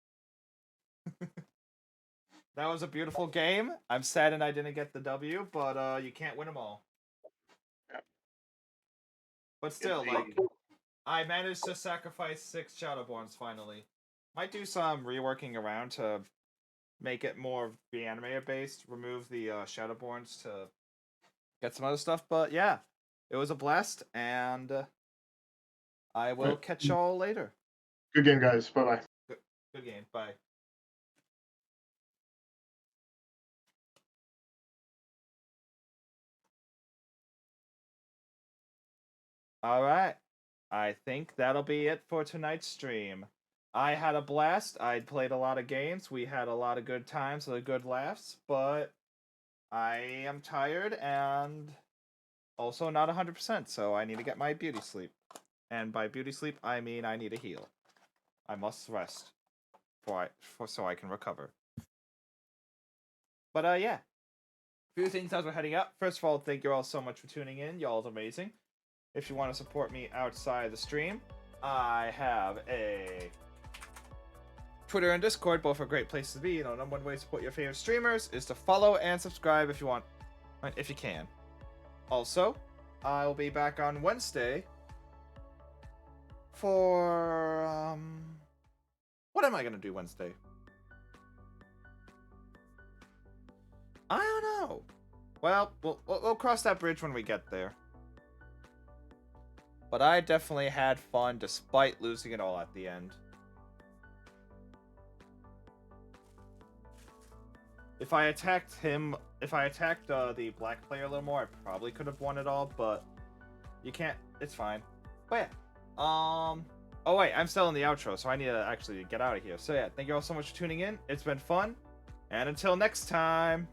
That was a beautiful game. I'm saddened I didn't get the W, but you can't win them all. But still, like, I managed to sacrifice 6 Shadowborns finally. Might do some reworking around to make it more reanimator based. Remove the Shadowborns to get some other stuff. But yeah, it was a blast, and I will catch y'all later. Good game, guys. Bye-bye. Good game. Bye. Alright. I think that'll be it for tonight's stream. I had a blast. I played a lot of games. We had a lot of good times and good laughs, but I am tired and also not 100%, so I need to get my beauty sleep. And by beauty sleep, I mean I need a heal. I must rest so I can recover. But yeah. A few things as we're heading up. First of all, thank you all so much for tuning in. Y'all's amazing. If you want to support me outside the stream, I have a Twitter and Discord, both are great places to be. You know, number one way to support your favorite streamers is to follow and subscribe if you want, if you can. Also, I'll be back on Wednesday for what am I gonna do Wednesday? I don't know. Well, we'll cross that bridge when we get there. But I definitely had fun despite losing it all at the end. If I attacked the black player a little more, I probably could have won it all, but you can't, it's fine. But yeah, oh wait, I'm still in the outro, so I need to actually get out of here. So yeah, thank you all so much for tuning in. It's been fun, and until next time.